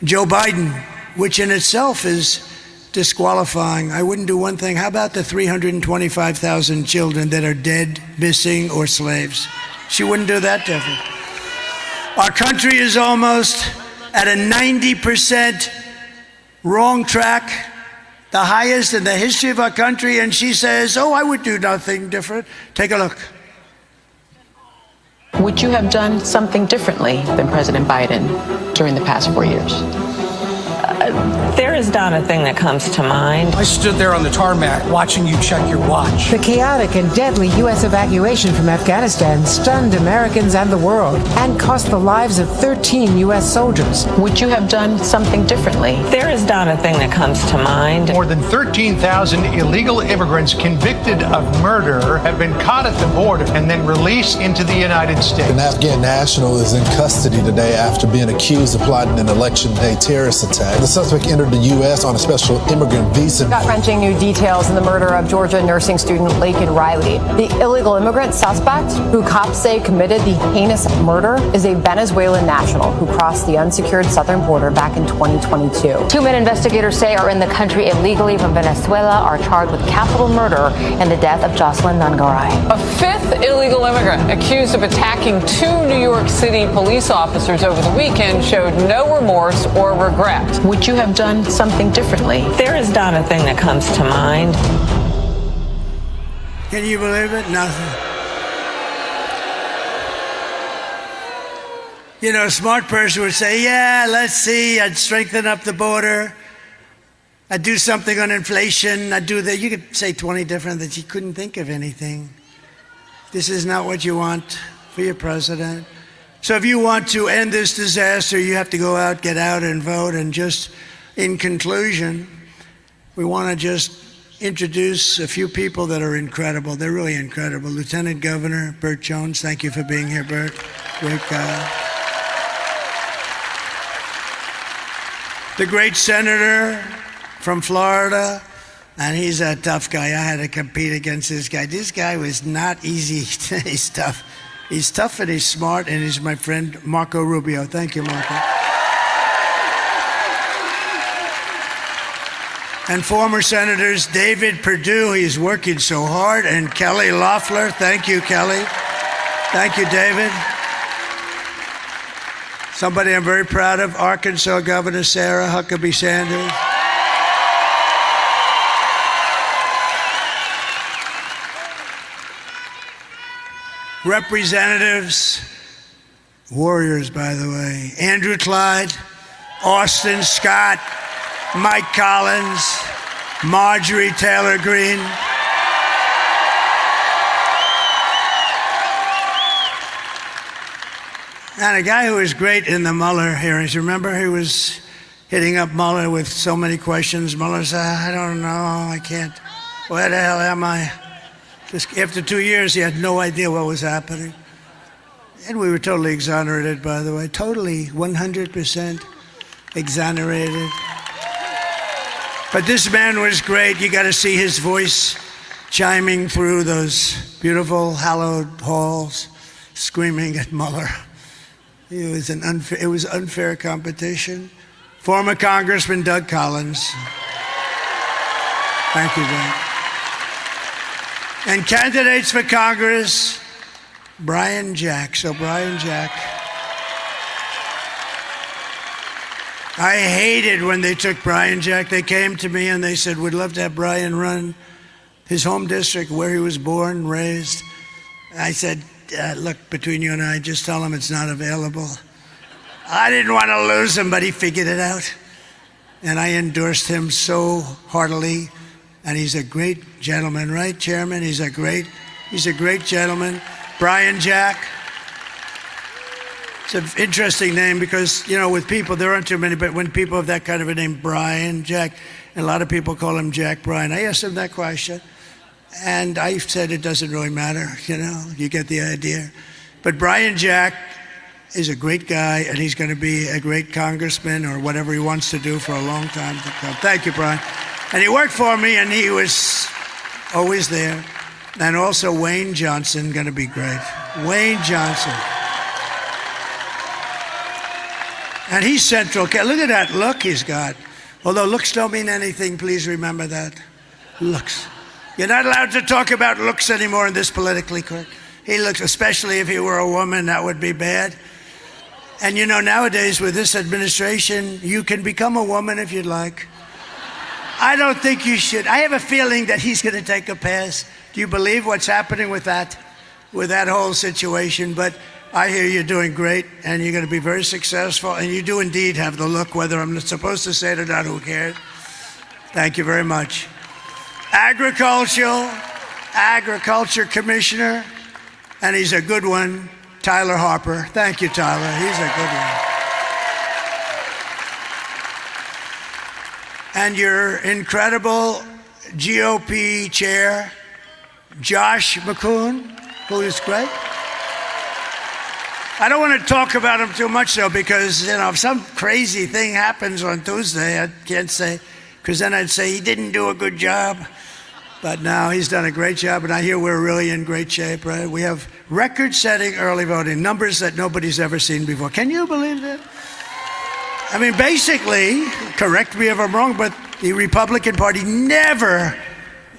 Speaker 2: Joe Biden, which in itself is disqualifying. I wouldn't do one thing. How about the 325,000 children that are dead, missing, or slaves? She wouldn't do that different. Our country is almost at a 90% wrong track, the highest in the history of our country, and she says, oh, I would do nothing different. Take a look.
Speaker 8: Would you have done something differently than President Biden during the past 4 years?
Speaker 4: There is not a thing that comes to mind.
Speaker 11: I stood there on the tarmac watching you check your watch.
Speaker 12: The chaotic and deadly U.S. evacuation from Afghanistan stunned Americans and the world and cost the lives of 13 U.S. soldiers.
Speaker 8: Would you have done something differently?
Speaker 4: There is not a thing that comes to mind.
Speaker 23: More than 13,000 illegal immigrants convicted of murder have been caught at the border and then released into the United States.
Speaker 25: An Afghan national is in custody today after being accused of plotting an election day terrorist attack. The suspect entered the U.S. on a special immigrant visa.
Speaker 26: Gut-wrenching new details in the murder of Georgia nursing student Laken Riley. The illegal immigrant suspect, who cops say committed the heinous murder, is a Venezuelan national who crossed the unsecured southern border back in 2022.
Speaker 7: 2 men investigators say are in the country illegally from Venezuela are charged with capital murder in the death of Jocelyn Nungaray.
Speaker 27: A fifth illegal immigrant accused of attacking 2 New York City police officers over the weekend showed no remorse or regret.
Speaker 8: Would you have done something differently?
Speaker 4: There is not a thing that comes to mind.
Speaker 2: Can you believe it? Nothing. You know, a smart person would say, yeah, let's see, I'd strengthen up the border. I'd do something on inflation. I'd do that. You could say 20 different that you couldn't think of anything. This is not what you want for your president. So if you want to end this disaster, you have to go out, get out and vote. And just in conclusion, we want to just introduce a few people that are incredible. They're really incredible. Lieutenant Governor Burt Jones, thank you for being here, Burt. Great guy. The great senator from Florida, and he's a tough guy. I had to compete against this guy. This guy was not easy. He's tough. He's tough and he's smart, and he's my friend Marco Rubio. Thank you, Marco. And former Senators David Perdue, he's working so hard, and Kelly Loeffler. Thank you, Kelly. Thank you, David. Somebody I'm very proud of, Arkansas Governor Sarah Huckabee Sanders. Representatives, warriors, by the way, Andrew Clyde, Austin Scott, Mike Collins, Marjorie Taylor Greene. And a guy who was great in the Mueller hearings. Remember, he was hitting up Mueller with so many questions. Mueller said, I don't know, I can't. Where the hell am I? Just after 2 years, he had no idea what was happening. And we were totally exonerated, by the way. Totally, 100% exonerated. But this man was great. You got to see his voice chiming through those beautiful, hallowed halls, screaming at Mueller. It was unfair competition. Former Congressman Doug Collins. Thank you, Doug. And candidates for Congress, Brian Jack. So Brian Jack. I hated when they took Brian Jack. They came to me and they said, we'd love to have Brian run his home district where he was born and raised. I said, look, between you and I, just tell him it's not available. I didn't want to lose him, but he figured it out. And I endorsed him so heartily. And he's a great gentleman, right, Chairman? He's a great gentleman. Brian Jack. It's an interesting name because, you know, with people, there aren't too many, but when people have that kind of a name, Brian Jack, and a lot of people call him Jack Bryan. I asked him that question, and I said it doesn't really matter, you know, you get the idea. But Brian Jack is a great guy, and he's going to be a great congressman or whatever he wants to do for a long time to come. Thank you, Brian. And he worked for me, and he was always there. And also Wayne Johnson, going to be great. Wayne Johnson. And he's central. Look at that look he's got. Although looks don't mean anything, please remember that. Looks. You're not allowed to talk about looks anymore in this politically correct. He looks, especially if he were a woman, that would be bad. And you know, nowadays with this administration, you can become a woman if you'd like. I don't think you should. I have a feeling that he's going to take a pass. Do you believe what's happening with that whole situation? But I hear you're doing great, and you're going to be very successful, and you do indeed have the look, whether I'm supposed to say it or not, who cares? Thank you very much. Agriculture Commissioner, and he's a good one, Tyler Harper. Thank you, Tyler. He's a good one. And your incredible GOP chair, Josh McCoon, who is great. I don't want to talk about him too much, though, because, you know, if some crazy thing happens on Tuesday, I can't say, because then I'd say he didn't do a good job. But now he's done a great job, and I hear we're really in great shape, right? We have record-setting early voting, numbers that nobody's ever seen before. Can you believe that? I mean, basically, correct me if I'm wrong, but the Republican Party never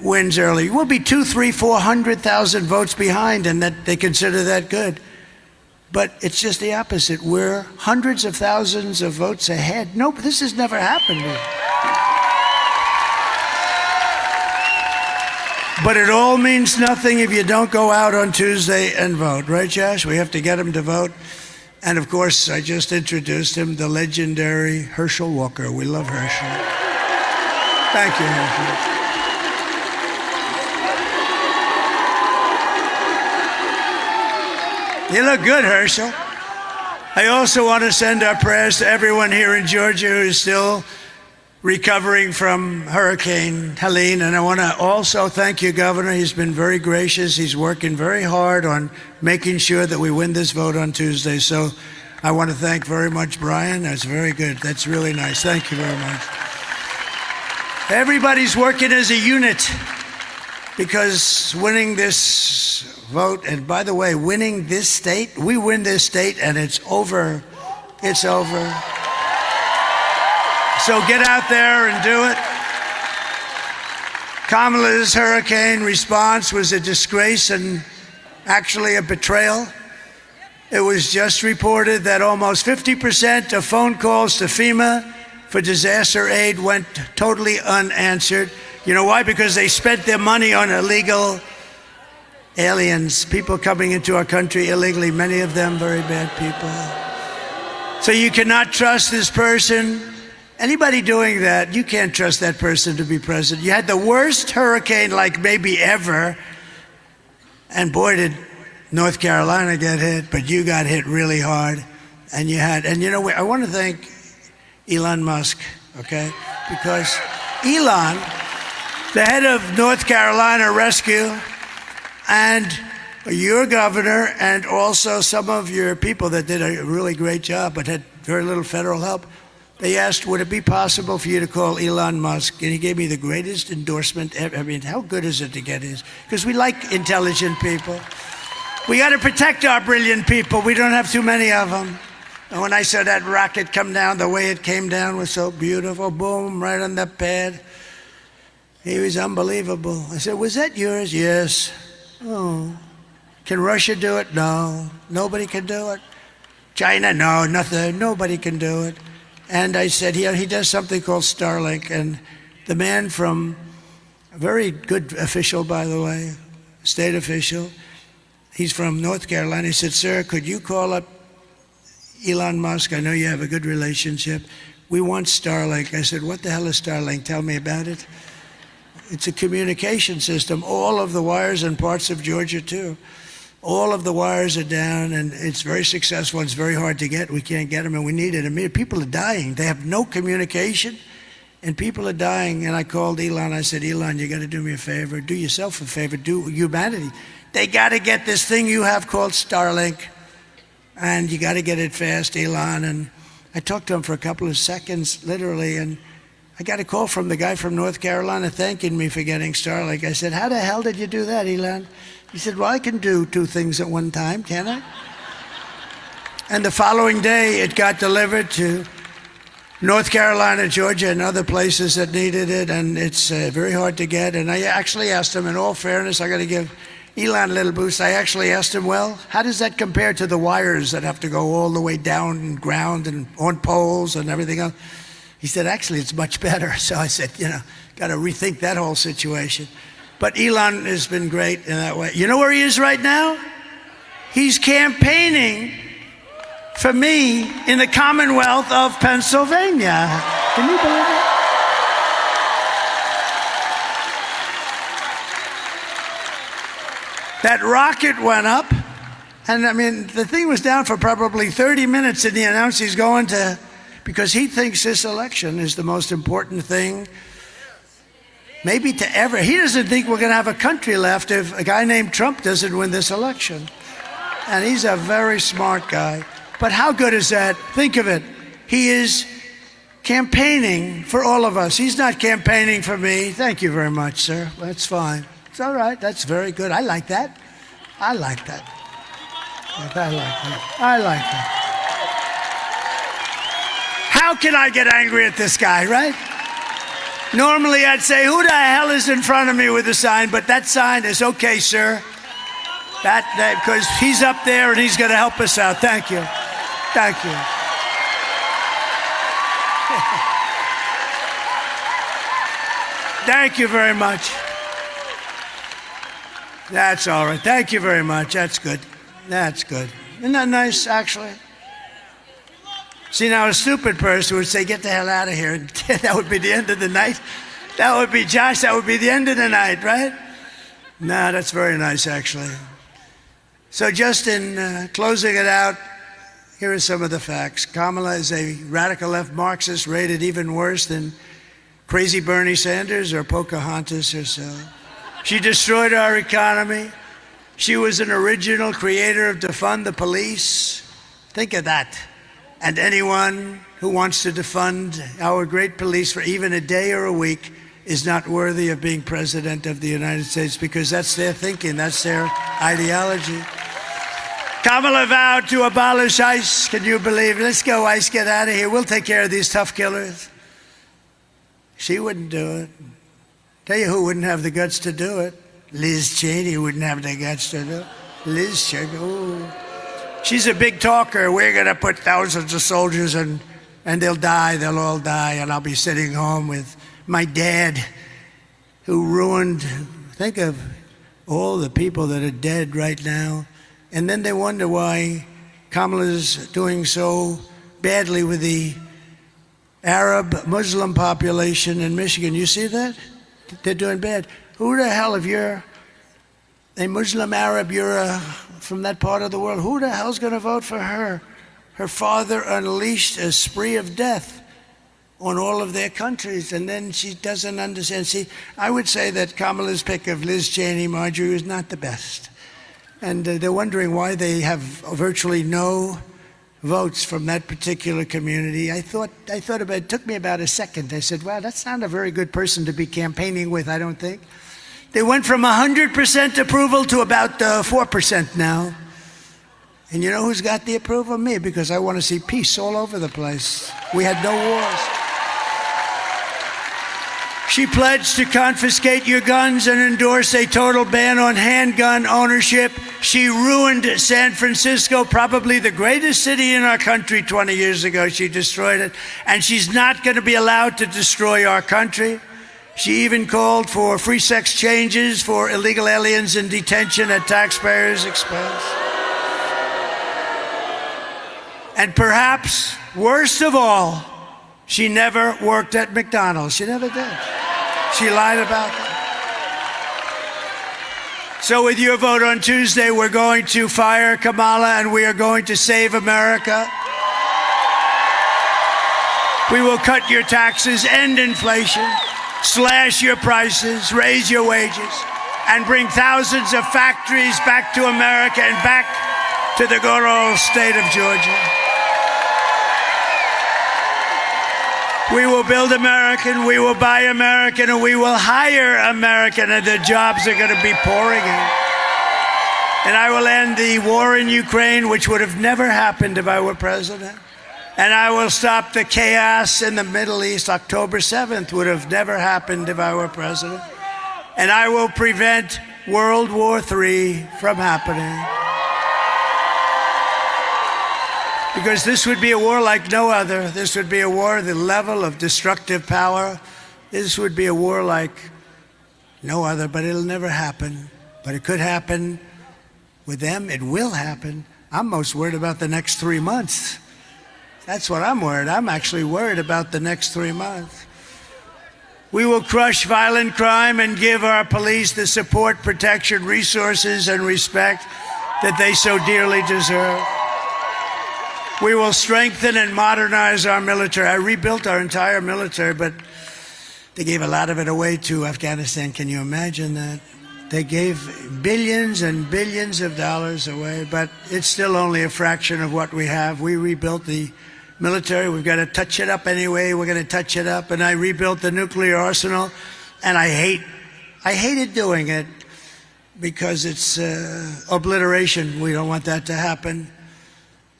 Speaker 2: wins early. We'll be 200,000, 300,000, 400,000 votes behind, and that they consider that good. But it's just the opposite. We're hundreds of thousands of votes ahead. Nope, this has never happened before. But it all means nothing if you don't go out on Tuesday and vote. Right, Josh? We have to get him to vote. And, of course, I just introduced him, the legendary Herschel Walker. We love Herschel. Thank you, Herschel. You look good, Herschel. I also want to send our prayers to everyone here in Georgia who is still recovering from Hurricane Helene. And I want to also thank you, Governor. He's been very gracious. He's working very hard on making sure that we win this vote on Tuesday. So I want to thank very much Brian. That's very good. That's really nice. Thank you very much. Everybody's working as a unit because winning this vote, and by the way, winning this state, we win this state and it's over. It's over. So get out there and do it. Kamala's hurricane response was a disgrace and actually a betrayal. It was just reported that almost 50% of phone calls to FEMA for disaster aid went totally unanswered. You know why? Because they spent their money on illegal aliens, people coming into our country illegally, many of them very bad people. So you cannot trust this person. Anybody doing that, you can't trust that person to be president. You had the worst hurricane like maybe ever, and boy did North Carolina get hit, but you got hit really hard. And you had, and you know, I want to thank Elon Musk, okay? Because Elon, the head of North Carolina Rescue, and your governor, and also some of your people that did a really great job but had very little federal help, they asked, would it be possible for you to call Elon Musk? And he gave me the greatest endorsement ever. I mean, how good is it to get his? Because we like intelligent people. We got to protect our brilliant people. We don't have too many of them. And when I saw that rocket come down, the way it came down was so beautiful. Boom, right on the pad. He was unbelievable. I said, was that yours? Yes. Oh. Can Russia do it? No. Nobody can do it. China? No, nothing. Nobody can do it. And I said, he does something called Starlink. And the man from, a very good official, by the way, state official, he's from North Carolina. He said, sir, could you call up Elon Musk? I know you have a good relationship. We want Starlink. I said, what the hell is Starlink? Tell me about it. It's a communication system. All of the wires in parts of Georgia, too. All of the wires are down, and it's very successful. It's very hard to get. We can't get them, and we need it. I mean, people are dying. They have no communication, and people are dying. And I called Elon. I said, Elon, you got to do me a favor. Do yourself a favor. Do humanity. They got to get this thing you have called Starlink And you got to get it fast, Elon. And I talked to him for a couple of seconds, literally, and I got a call from the guy from North Carolina thanking me for getting Starlink. I said, how the hell did you do that, Elon? He said, well, I can do two things at one time, can't I? And the following day, it got delivered to North Carolina, Georgia, and other places that needed it, and it's very hard to get. And I actually asked him, in all fairness, I got to give Elon a little boost. I actually asked him, well, how does that compare to the wires that have to go all the way down and ground and on poles and everything else? He said, actually, it's much better. So I said, got to rethink that whole situation. But Elon has been great in that way. You know where he is right now? He's campaigning for me in the Commonwealth of Pennsylvania. Can you believe it? That rocket went up, and I mean, the thing was down for probably 30 minutes, and he announced he's going to, because he thinks this election is the most important thing maybe to ever. He doesn't think we're going to have a country left if a guy named Trump doesn't win this election. And he's a very smart guy. But how good is that? Think of it. He is campaigning for all of us. He's not campaigning for me. Thank you very much, sir. That's fine. It's all right. That's very good. I like that. I like that. I like that. I like that. How can I get angry at this guy, right? Normally I'd say, who the hell is in front of me with a sign? But that sign is okay, sir. That because he's up there and he's going to help us out. Thank you. Thank you. Thank you very much. That's all right. Thank you very much. That's good. That's good. Isn't that nice, actually? See, now a stupid person would say, get the hell out of here. That would be the end of the night. That would be, Josh, that would be the end of the night, right? No, that's very nice, actually. So just in closing it out, here are some of the facts. Kamala is a radical left Marxist rated even worse than crazy Bernie Sanders or Pocahontas herself. She destroyed our economy. She was an original creator of defund the police. Think of that. And anyone who wants to defund our great police for even a day or a week is not worthy of being president of the United States, because that's their thinking, that's their ideology. Kamala vowed to abolish ICE. Can you believe it? Let's go, ICE, get out of here. We'll take care of these tough killers. She wouldn't do it. Tell you who wouldn't have the guts to do it. Liz Cheney wouldn't have the guts to do it. Liz Cheney, ooh. She's a big talker. We're going to put thousands of soldiers and they'll die. They'll all die. And I'll be sitting home with my dad who ruined, think of all the people that are dead right now. And then they wonder why Kamala's doing so badly with the Arab Muslim population in Michigan. You see that? They're doing bad. Who the hell, if you're a Muslim Arab, you're from that part of the world, who the hell's going to vote for her? Her father unleashed a spree of death on all of their countries, and then she doesn't understand. See, I would say that Kamala's pick of Liz Cheney, Marjorie, was not the best. And they're wondering why they have virtually no votes from that particular community. I thought about it. It took me about a second. I said, wow, that's not a very good person to be campaigning with, I don't think. They went from 100% approval to about 4% now. And you know who's got the approval? Me, because I want to see peace all over the place. We had no wars. She pledged to confiscate your guns and endorse a total ban on handgun ownership. She ruined San Francisco, probably the greatest city in our country 20 years ago. She destroyed it. And she's not going to be allowed to destroy our country. She even called for free sex changes for illegal aliens in detention at taxpayers' expense. And perhaps, worst of all, she never worked at McDonald's. She never did. She lied about that. So with your vote on Tuesday, we're going to fire Kamala and we are going to save America. We will cut your taxes, end inflation, slash your prices, raise your wages, and bring thousands of factories back to America and back to the good old state of Georgia. We will build American, we will buy American, and we will hire American, and the jobs are going to be pouring in. And I will end the war in Ukraine, which would have never happened if I were president. And I will stop the chaos in the Middle East. October 7th would have never happened if I were president. And I will prevent World War III from happening. Because this would be a war like no other. This would be a war, the level of destructive power. This would be a war like no other, but it'll never happen. But it could happen with them. It will happen. I'm most worried about the next 3 months. That's what I'm worried. I'm actually worried about the next 3 months. We will crush violent crime and give our police the support, protection, resources, and respect that they so dearly deserve. We will strengthen and modernize our military. I rebuilt our entire military, but they gave a lot of it away to Afghanistan. Can you imagine that? They gave billions and billions of dollars away, but it's still only a fraction of what we have. We rebuilt the military. We've got to touch it up anyway. We're going to touch it up. And I rebuilt the nuclear arsenal, and I hated doing it because it's obliteration. We don't want that to happen.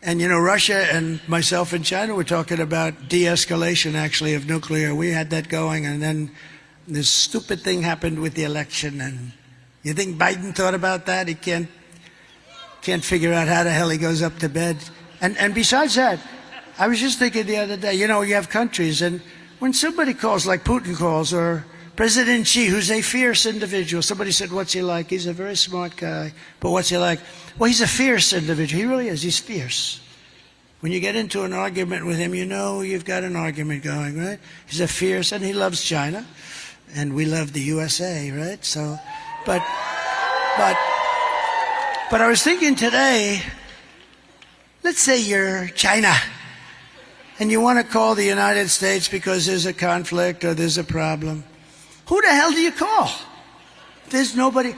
Speaker 2: And, you know, Russia and myself and China were talking about de-escalation, actually, of nuclear. We had that going, and then this stupid thing happened with the election. And you think Biden thought about that? He can't figure out how the hell he goes up to bed. And besides that, I was just thinking the other day, you know, you have countries, and when somebody calls, like Putin calls, or President Xi, who's a fierce individual, somebody said, what's he like? He's a very smart guy, but what's he like? Well, he's a fierce individual. He really is. He's fierce. When you get into an argument with him, you know you've got an argument going, right? He's a fierce, and he loves China, and we love the USA, right? So, but I was thinking today, let's say you're China, and you want to call the United States because there's a conflict or there's a problem. Who the hell do you call? There's nobody.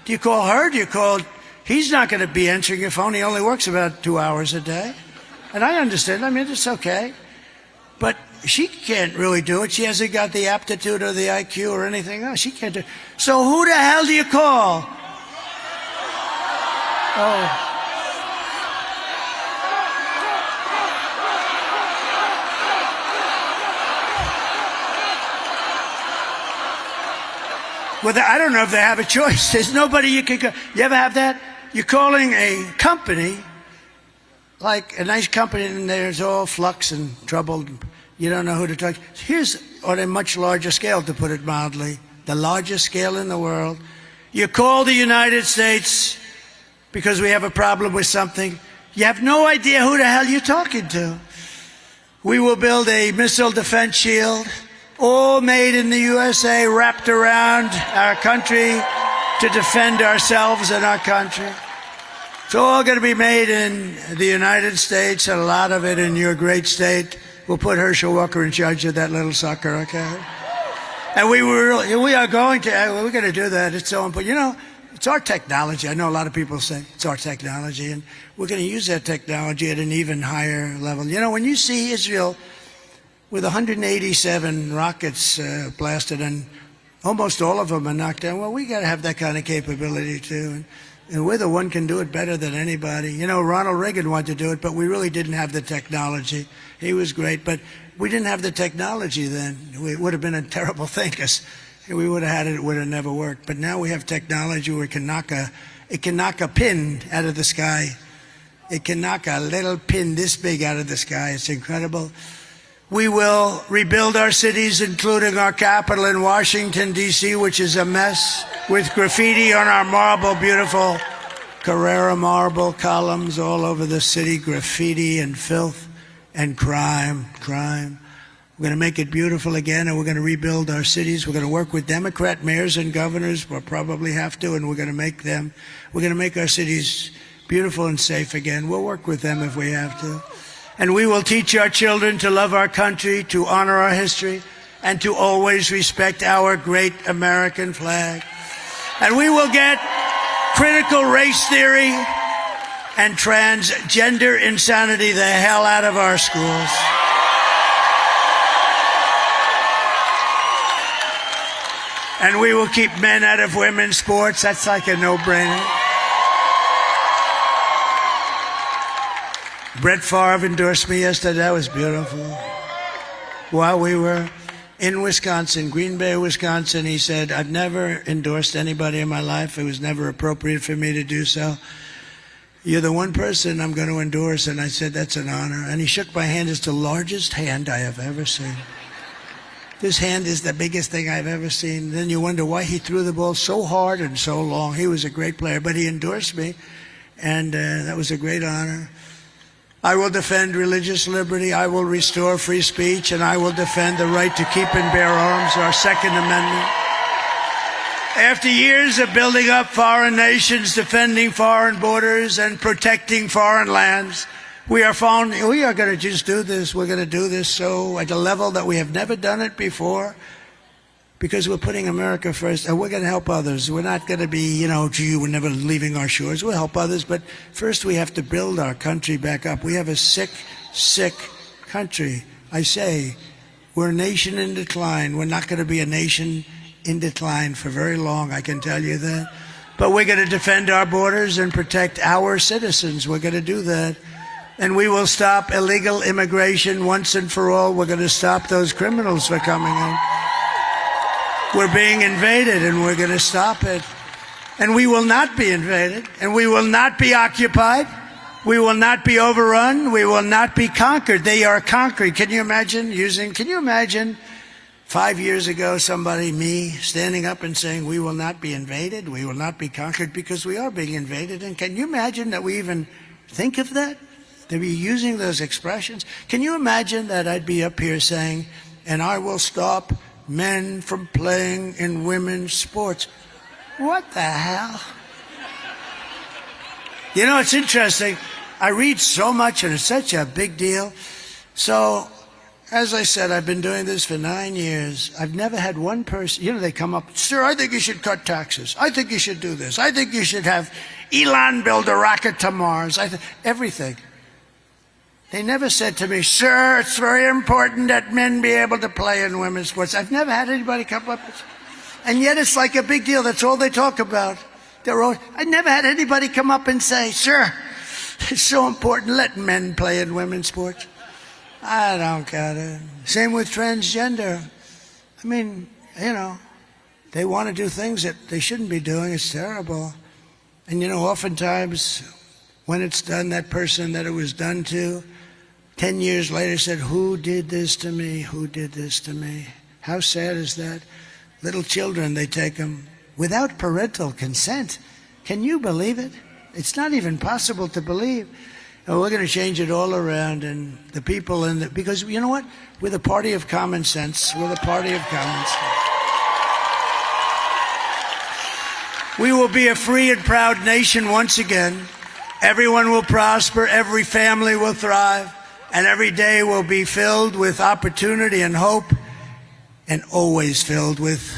Speaker 2: Do you call her? Do you call... He's not going to be answering your phone. He only works about 2 hours a day. And I understand. I mean, it's okay. But she can't really do it. She hasn't got the aptitude or the IQ or anything else. She can't do it. So who the hell do you call? Oh. Well, I don't know if they have a choice. There's nobody you can call. You ever have that? You're calling a company, like a nice company, and there's all flux and trouble. You don't know who to talk to. Here's on a much larger scale, to put it mildly, the largest scale in the world. You call the United States because we have a problem with something. You have no idea who the hell you're talking to. We will build a missile defense shield, all made in the USA, wrapped around our country to defend ourselves and our country. It's all going to be made in the United States, and a lot of it in your great state. We'll put Herschel Walker in charge of that little sucker, okay? And we're going to do that. It's so important. You know, it's our technology. I know a lot of people say it's our technology, and we're going to use that technology at an even higher level. You know, when you see Israel with 187 rockets blasted, and almost all of them are knocked down. Well, we got to have that kind of capability too, and we're the one can do it better than anybody. You know, Ronald Reagan wanted to do it, but we really didn't have the technology. He was great, but we didn't have the technology then. It would have been a terrible thing, because we would have had it, it would have never worked. But now we have technology where it can knock a pin out of the sky. It can knock a little pin this big out of the sky. It's incredible. We will rebuild our cities, including our capital in Washington, D.C., which is a mess, with graffiti on our marble, beautiful Carrara marble columns all over the city, graffiti and filth and crime. We're going to make it beautiful again, and we're going to rebuild our cities. We're going to work with Democrat mayors and governors. We'll probably have to, and we're going to make our cities beautiful and safe again. We'll work with them if we have to. And we will teach our children to love our country, to honor our history, and to always respect our great American flag. And we will get critical race theory and transgender insanity the hell out of our schools. And we will keep men out of women's sports. That's like a no-brainer. Brett Favre endorsed me yesterday. That was beautiful. While we were in Wisconsin, Green Bay, Wisconsin, he said, I've never endorsed anybody in my life. It was never appropriate for me to do so. You're the one person I'm going to endorse. And I said, that's an honor. And he shook my hand. It's the largest hand I have ever seen. This hand is the biggest thing I've ever seen. Then you wonder why he threw the ball so hard and so long. He was a great player, but he endorsed me, and that was a great honor. I will defend religious liberty. I will restore free speech, and I will defend the right to keep and bear arms, our Second Amendment. After years of building up foreign nations, defending foreign borders, and protecting foreign lands, we are going to just do this. We're going to do this so at a level that we have never done it before, because we're putting America first, and we're going to help others. We're not going to be, gee, we're never leaving our shores. We'll help others, but first we have to build our country back up. We have a sick, sick country. I say, we're a nation in decline. We're not going to be a nation in decline for very long, I can tell you that. But we're going to defend our borders and protect our citizens. We're going to do that. And we will stop illegal immigration once and for all. We're going to stop those criminals from coming in. We're being invaded, and we're going to stop it. And we will not be invaded, and we will not be occupied. We will not be overrun. We will not be conquered. They are conquered. Can you imagine 5 years ago, me, standing up and saying, we will not be invaded, we will not be conquered, because we are being invaded. And can you imagine that we even think of that? To be using those expressions? Can you imagine that I'd be up here saying, and I will stop men from playing in women's sports? What the hell? It's interesting. I read so much, and it's such a big deal. So, as I said, I've been doing this for 9 years. I've never had one person, they come up, sir, I think you should cut taxes. I think you should do this. I think you should have Elon build a rocket to Mars. Everything. They never said to me, sir, it's very important that men be able to play in women's sports. I've never had anybody come up with, and yet it's like a big deal. That's all they talk about. I never had anybody come up and say, sir, it's so important, let men play in women's sports. I don't get it. Same with transgender. They want to do things that they shouldn't be doing. It's terrible. And oftentimes when it's done, that person that it was done to, 10 years later said, who did this to me? Who did this to me? How sad is that? Little children, they take them without parental consent. Can you believe it? It's not even possible to believe. And we're going to change it all around, and the people because you know what? We're the party of common sense. We're the party of common sense. We will be a free and proud nation once again. Everyone will prosper, every family will thrive, and every day will be filled with opportunity and hope, and always filled with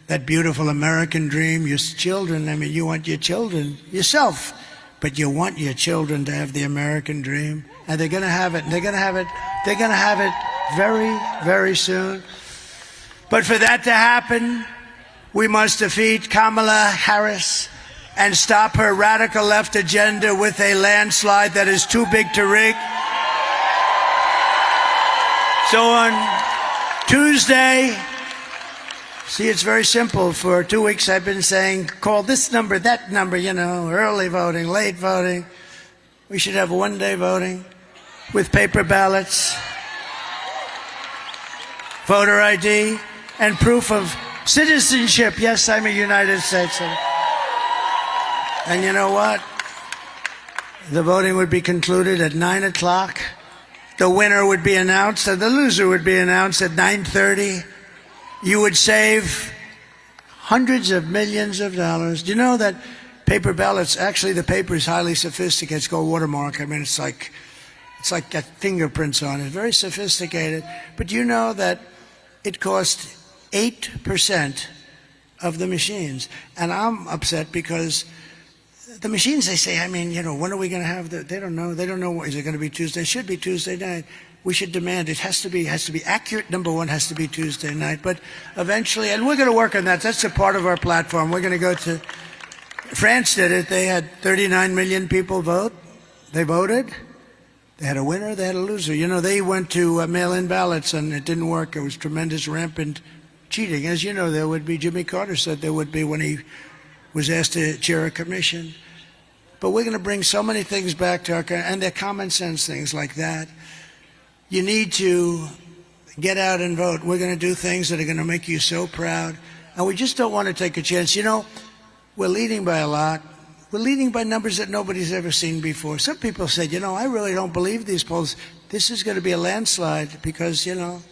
Speaker 2: that beautiful American dream. Your children, you want your children, yourself, but you want your children to have the American dream, and they're going to have it. They're going to have it very, very soon. But for that to happen, we must defeat Kamala Harris and stop her radical left agenda with a landslide that is too big to rig. So on Tuesday, see, it's very simple. For 2 weeks I've been saying, call this number, that number, early voting, late voting. We should have one-day voting with paper ballots, voter ID, and proof of citizenship. Yes, I'm a United States citizen. And you know what? The voting would be concluded at 9 o'clock. The winner would be announced, and the loser would be announced at 9:30. You would save hundreds of millions of dollars. Do you know that paper ballots, actually the paper is highly sophisticated. It's called watermark. It's like got fingerprints on it. Very sophisticated. But do you know that it cost 8% of the machines? And I'm upset because the machines, they say, I mean, you know, when are we going to have they don't know. They don't know. Is it going to be Tuesday? It should be Tuesday night. We should demand it has to be accurate. Number one has to be Tuesday night. But eventually, and we're going to work on that. That's a part of our platform. We're going to go to, France did it. They had 39 million people vote. They voted. They had a winner. They had a loser. You know, they went to mail-in ballots and it didn't work. It was tremendous, rampant cheating. As you know, there would be, Jimmy Carter said there would be when he was asked to chair a commission. But we're going to bring so many things back to our country, and they're common sense things like that. You need to get out and vote. We're going to do things that are going to make you so proud. And we just don't want to take a chance. You know, we're leading by a lot. We're leading by numbers that nobody's ever seen before. Some people said, you know, I really don't believe these polls. This is going to be a landslide because, you know,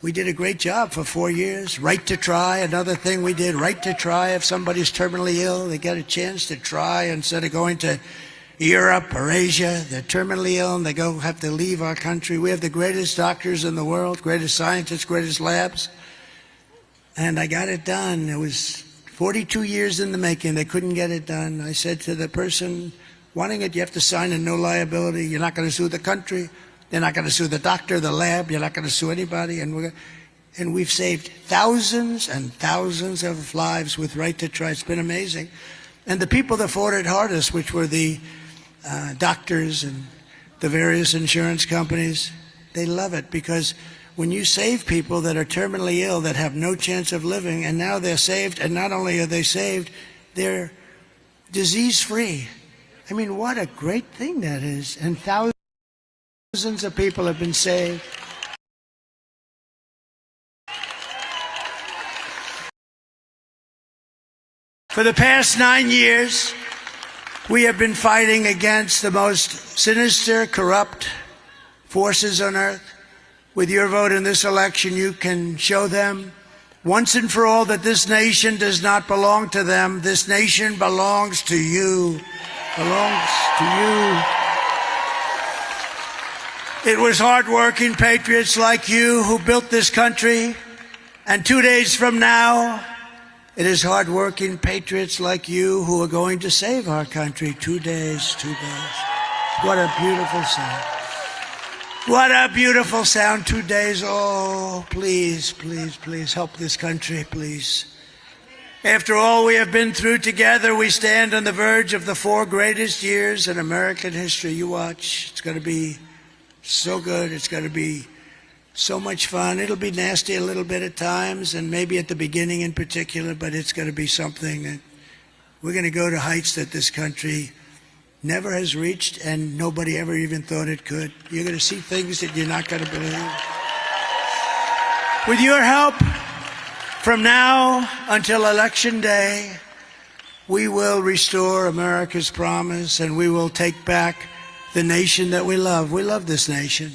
Speaker 2: we did a great job for 4 years. Right to try, another thing we did. Right to try. If somebody's terminally ill, they get a chance to try instead of going to Europe or Asia. They're terminally ill and they have to leave our country. We have the greatest doctors in the world, greatest scientists, greatest labs. And I got it done. It was 42 years in the making. They couldn't get it done. I said to the person wanting it, you have to sign a no liability. You're not going to sue the country. You're not going to sue the doctor, the lab. You're not going to sue anybody. And we've saved thousands and thousands of lives with Right to Try. It's been amazing. And the people that fought it hardest, which were the doctors and the various insurance companies, they love it because when you save people that are terminally ill, that have no chance of living, and now they're saved, and not only are they saved, they're disease-free. I mean, what a great thing that is. And thousands of people have been saved. For the past 9 years, we have been fighting against the most sinister, corrupt forces on earth. With your vote in this election, you can show them once and for all that this nation does not belong to them. This nation belongs to you. Belongs to you. It was hardworking patriots like you who built this country. And 2 days from now, it is hardworking patriots like you who are going to save our country. 2 days, 2 days. What a beautiful sound. What a beautiful sound, 2 days. Oh, please, please, please help this country, please. After all we have been through together, we stand on the verge of the 4 greatest years in American history. You watch. It's going to be so good. It's going to be so much fun. It'll be nasty a little bit at times, and maybe at the beginning in particular, but it's going to be something that we're going to go to heights that this country never has reached and nobody ever even thought it could. You're going to see things that you're not going to believe. With your help, from now until Election Day, we will restore America's promise and we will take back the nation that we love. We love this nation.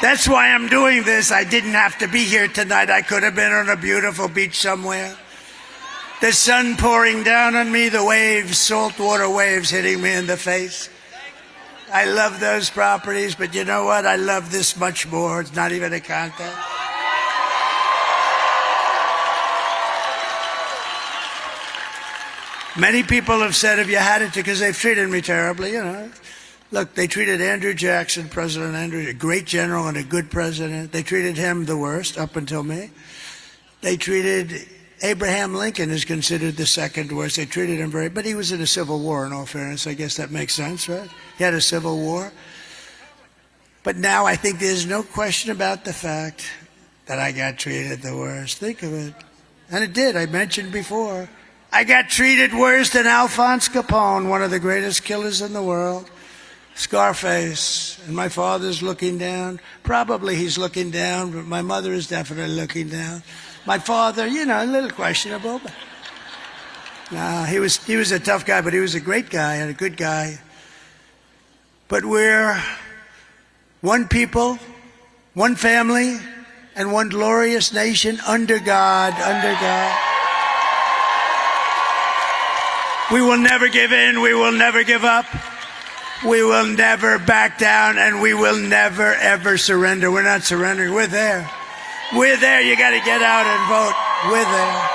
Speaker 2: That's why I'm doing this. I didn't have to be here tonight. I could have been on a beautiful beach somewhere. The sun pouring down on me, the waves, saltwater waves hitting me in the face. I love those properties, but you know what? I love this much more. It's not even a contest. Many people have said, if you had it, because they've treated me terribly, you know. Look, they treated Andrew Jackson, President Andrew, a great general and a good president. They treated him the worst, up until me. They treated Abraham Lincoln is considered the second worst. They treated him but he was in a civil war, in all fairness. I guess that makes sense, right? He had a civil war. But now I think there's no question about the fact that I got treated the worst. Think of it. And it did. I mentioned before. I got treated worse than Alphonse Capone, one of the greatest killers in the world. Scarface. And my father's looking down. Probably he's looking down, but my mother is definitely looking down. My father, you know, a little questionable, but no, he was a tough guy, but he was a great guy and a good guy. But we're one people, one family, and one glorious nation under God, under God. We will never give in, we will never give up, we will never back down, and we will never, ever surrender. We're not surrendering, we're there. We're there. You got to get out and vote. We're there.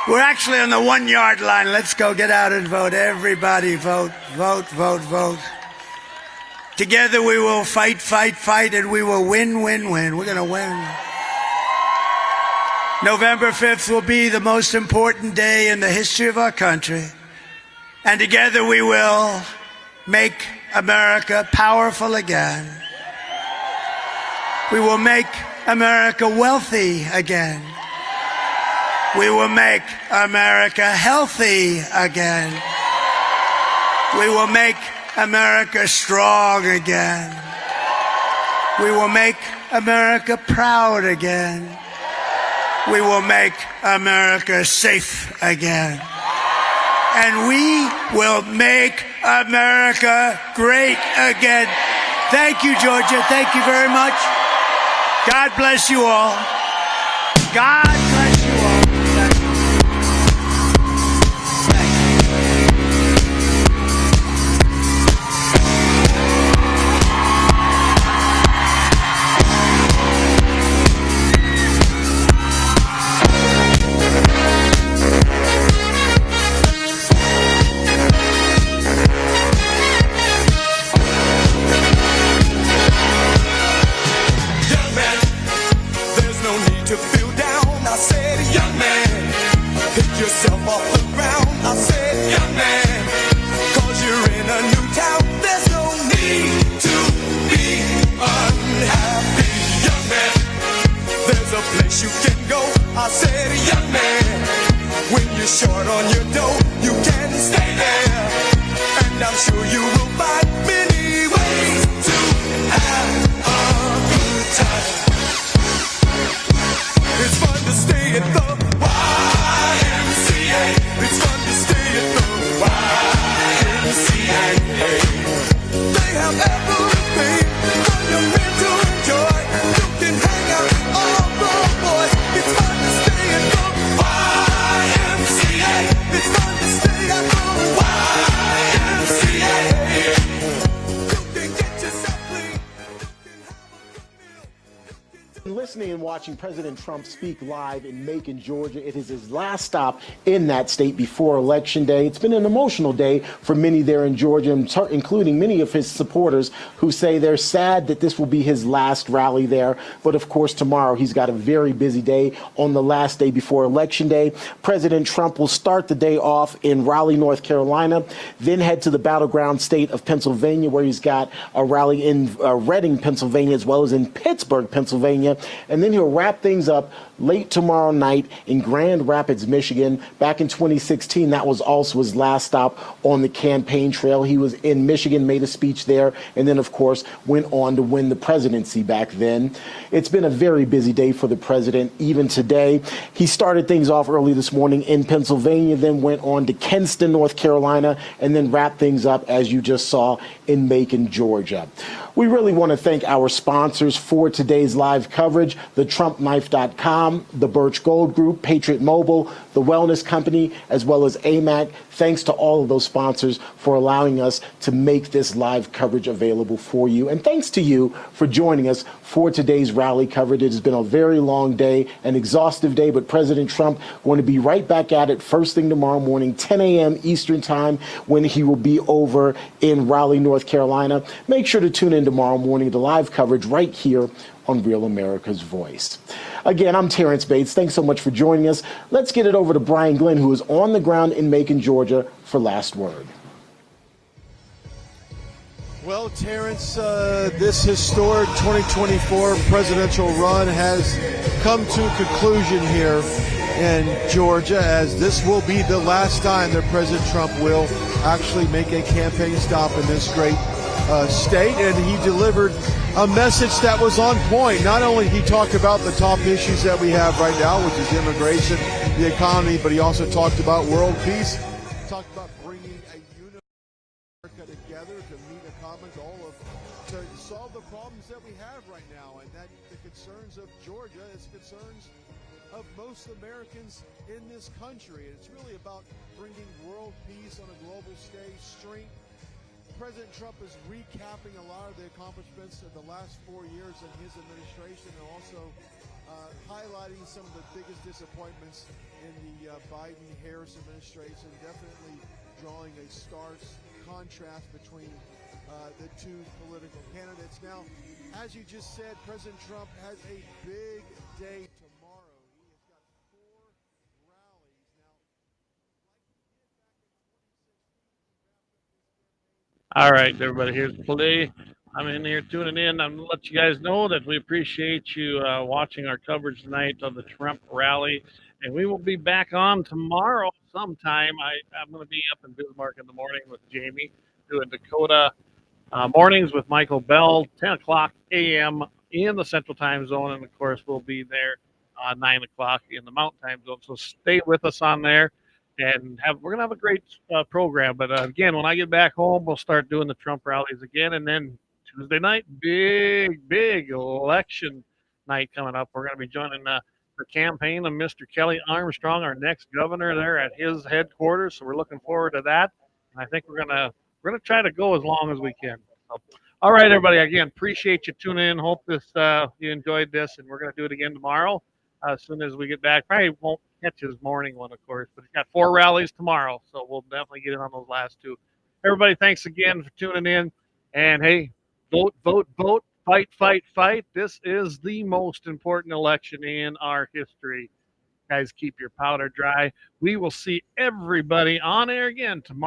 Speaker 2: We're actually on the 1 yard line. Let's go get out and vote. Everybody vote, vote, vote, vote. Together we will fight, fight, fight, and we will win, win, win. We're going to win. November 5th will be the most important day in the history of our country. And together we will make America powerful again. We will make America wealthy again. We will make America healthy again. We will make America strong again. We will make America proud again. We will make America safe again. And we will make America great again. Thank you, Georgia. Thank you very much. God bless you all. God bless you all.
Speaker 20: You can go, I said, young man. When you're short on your dough, you can stay there. And I'm sure you will find many ways to have a good time. It's fun to stay at the YMCA. It's fun to stay at the YMCA. They have everything for your men to enjoy. You can hang out all the boys. It's fun to stay at the YMCA. It's fun to stay at the YMCA. You can get yourself clean.
Speaker 13: Listening and watching President Trump speak live in Macon, Georgia. It is his last stop in that state before Election Day. It's been an emotional day for many there in Georgia, including many of his supporters who say they're sad that this will be his last rally there. But of course, tomorrow he's got a very busy day on the last day before Election Day. President Trump will start the day off in Raleigh, North Carolina, then head to the battleground state of Pennsylvania, where he's got a rally in Reading, Pennsylvania, as well as in Pittsburgh, Pennsylvania. And then he'll wrap things up late tomorrow night in Grand Rapids, Michigan. Back in 2016, that was also his last stop on the campaign trail. He was in Michigan, made a speech there, and then, of course, went on to win the presidency back then. It's been a very busy day for the president, even today. He started things off early this morning in Pennsylvania, then went on to Kinston, North Carolina, and then wrapped things up, as you just saw, in Macon, Georgia. We really want to thank our sponsors for today's live coverage, thetrumpknife.com, the Birch Gold Group, Patriot Mobile, the Wellness Company, as well as AMAC. Thanks to all of those sponsors for allowing us to make this live coverage available for you. And thanks to you for joining us for today's rally coverage. It has been a very long day, an exhaustive day, but President Trump going to be right back at it first thing tomorrow morning, 10 a.m. Eastern Time, when he will be over in Raleigh, North Carolina. Make sure to tune in tomorrow morning to live coverage right here on Real America's Voice. Again, I'm Terrence Bates. Thanks so much for joining us. Let's get it over to Brian Glenn, who is on the ground in Macon, Georgia, for Last Word.
Speaker 15: Well, Terrence, this historic 2024 presidential run has come to a conclusion here in Georgia, as this will be the last time that President Trump will actually make a campaign stop in this great state, and he delivered a message that was on point. Not only did he talk about the top issues that we have right now, which is immigration, the economy, but he also talked about world peace. He talked about bringing a unit of America together to meet a common goal to solve the problems that we have right now, and that the concerns of Georgia is concerns of most Americans in this country. And it's really about bringing world peace on a global stage, strength. President Trump is recapping a lot of the accomplishments of the last 4 years in his administration, and also highlighting some of the biggest disappointments in the Biden-Harris administration, definitely drawing a stark contrast between the two political candidates. Now, as you just said, President Trump has a big day tomorrow. He has got 4 rallies. Now,
Speaker 5: All right, everybody, here's the play. I'm in here tuning in. I'm going to let you guys know that we appreciate you watching our coverage tonight of the Trump rally. And we will be back on tomorrow sometime. I'm going to be up in Bismarck in the morning with Jamie, doing Dakota mornings with Michael Bell, 10 o'clock a.m. in the Central Time Zone. And, of course, we'll be there 9 o'clock in the Mountain Time Zone. So stay with us on there. And we're gonna have a great program. But again, when I get back home, we'll start doing the Trump rallies again, and then Tuesday night, big election night coming up. We're gonna be joining the campaign of Mr. Kelly Armstrong, our next governor, there at his headquarters. So we're looking forward to that. And I think we're gonna try to go as long as we can. So, all right, everybody. Again, appreciate you tuning in. Hope you enjoyed this, and we're gonna do it again tomorrow. As soon as we get back, probably won't catch his morning one, of course, but he's got 4 rallies tomorrow, so we'll definitely get in on those last 2. Everybody, thanks again for tuning in, and hey, vote, fight. This is the most important election in our history. Guys, keep your powder dry. We will see everybody on air again tomorrow.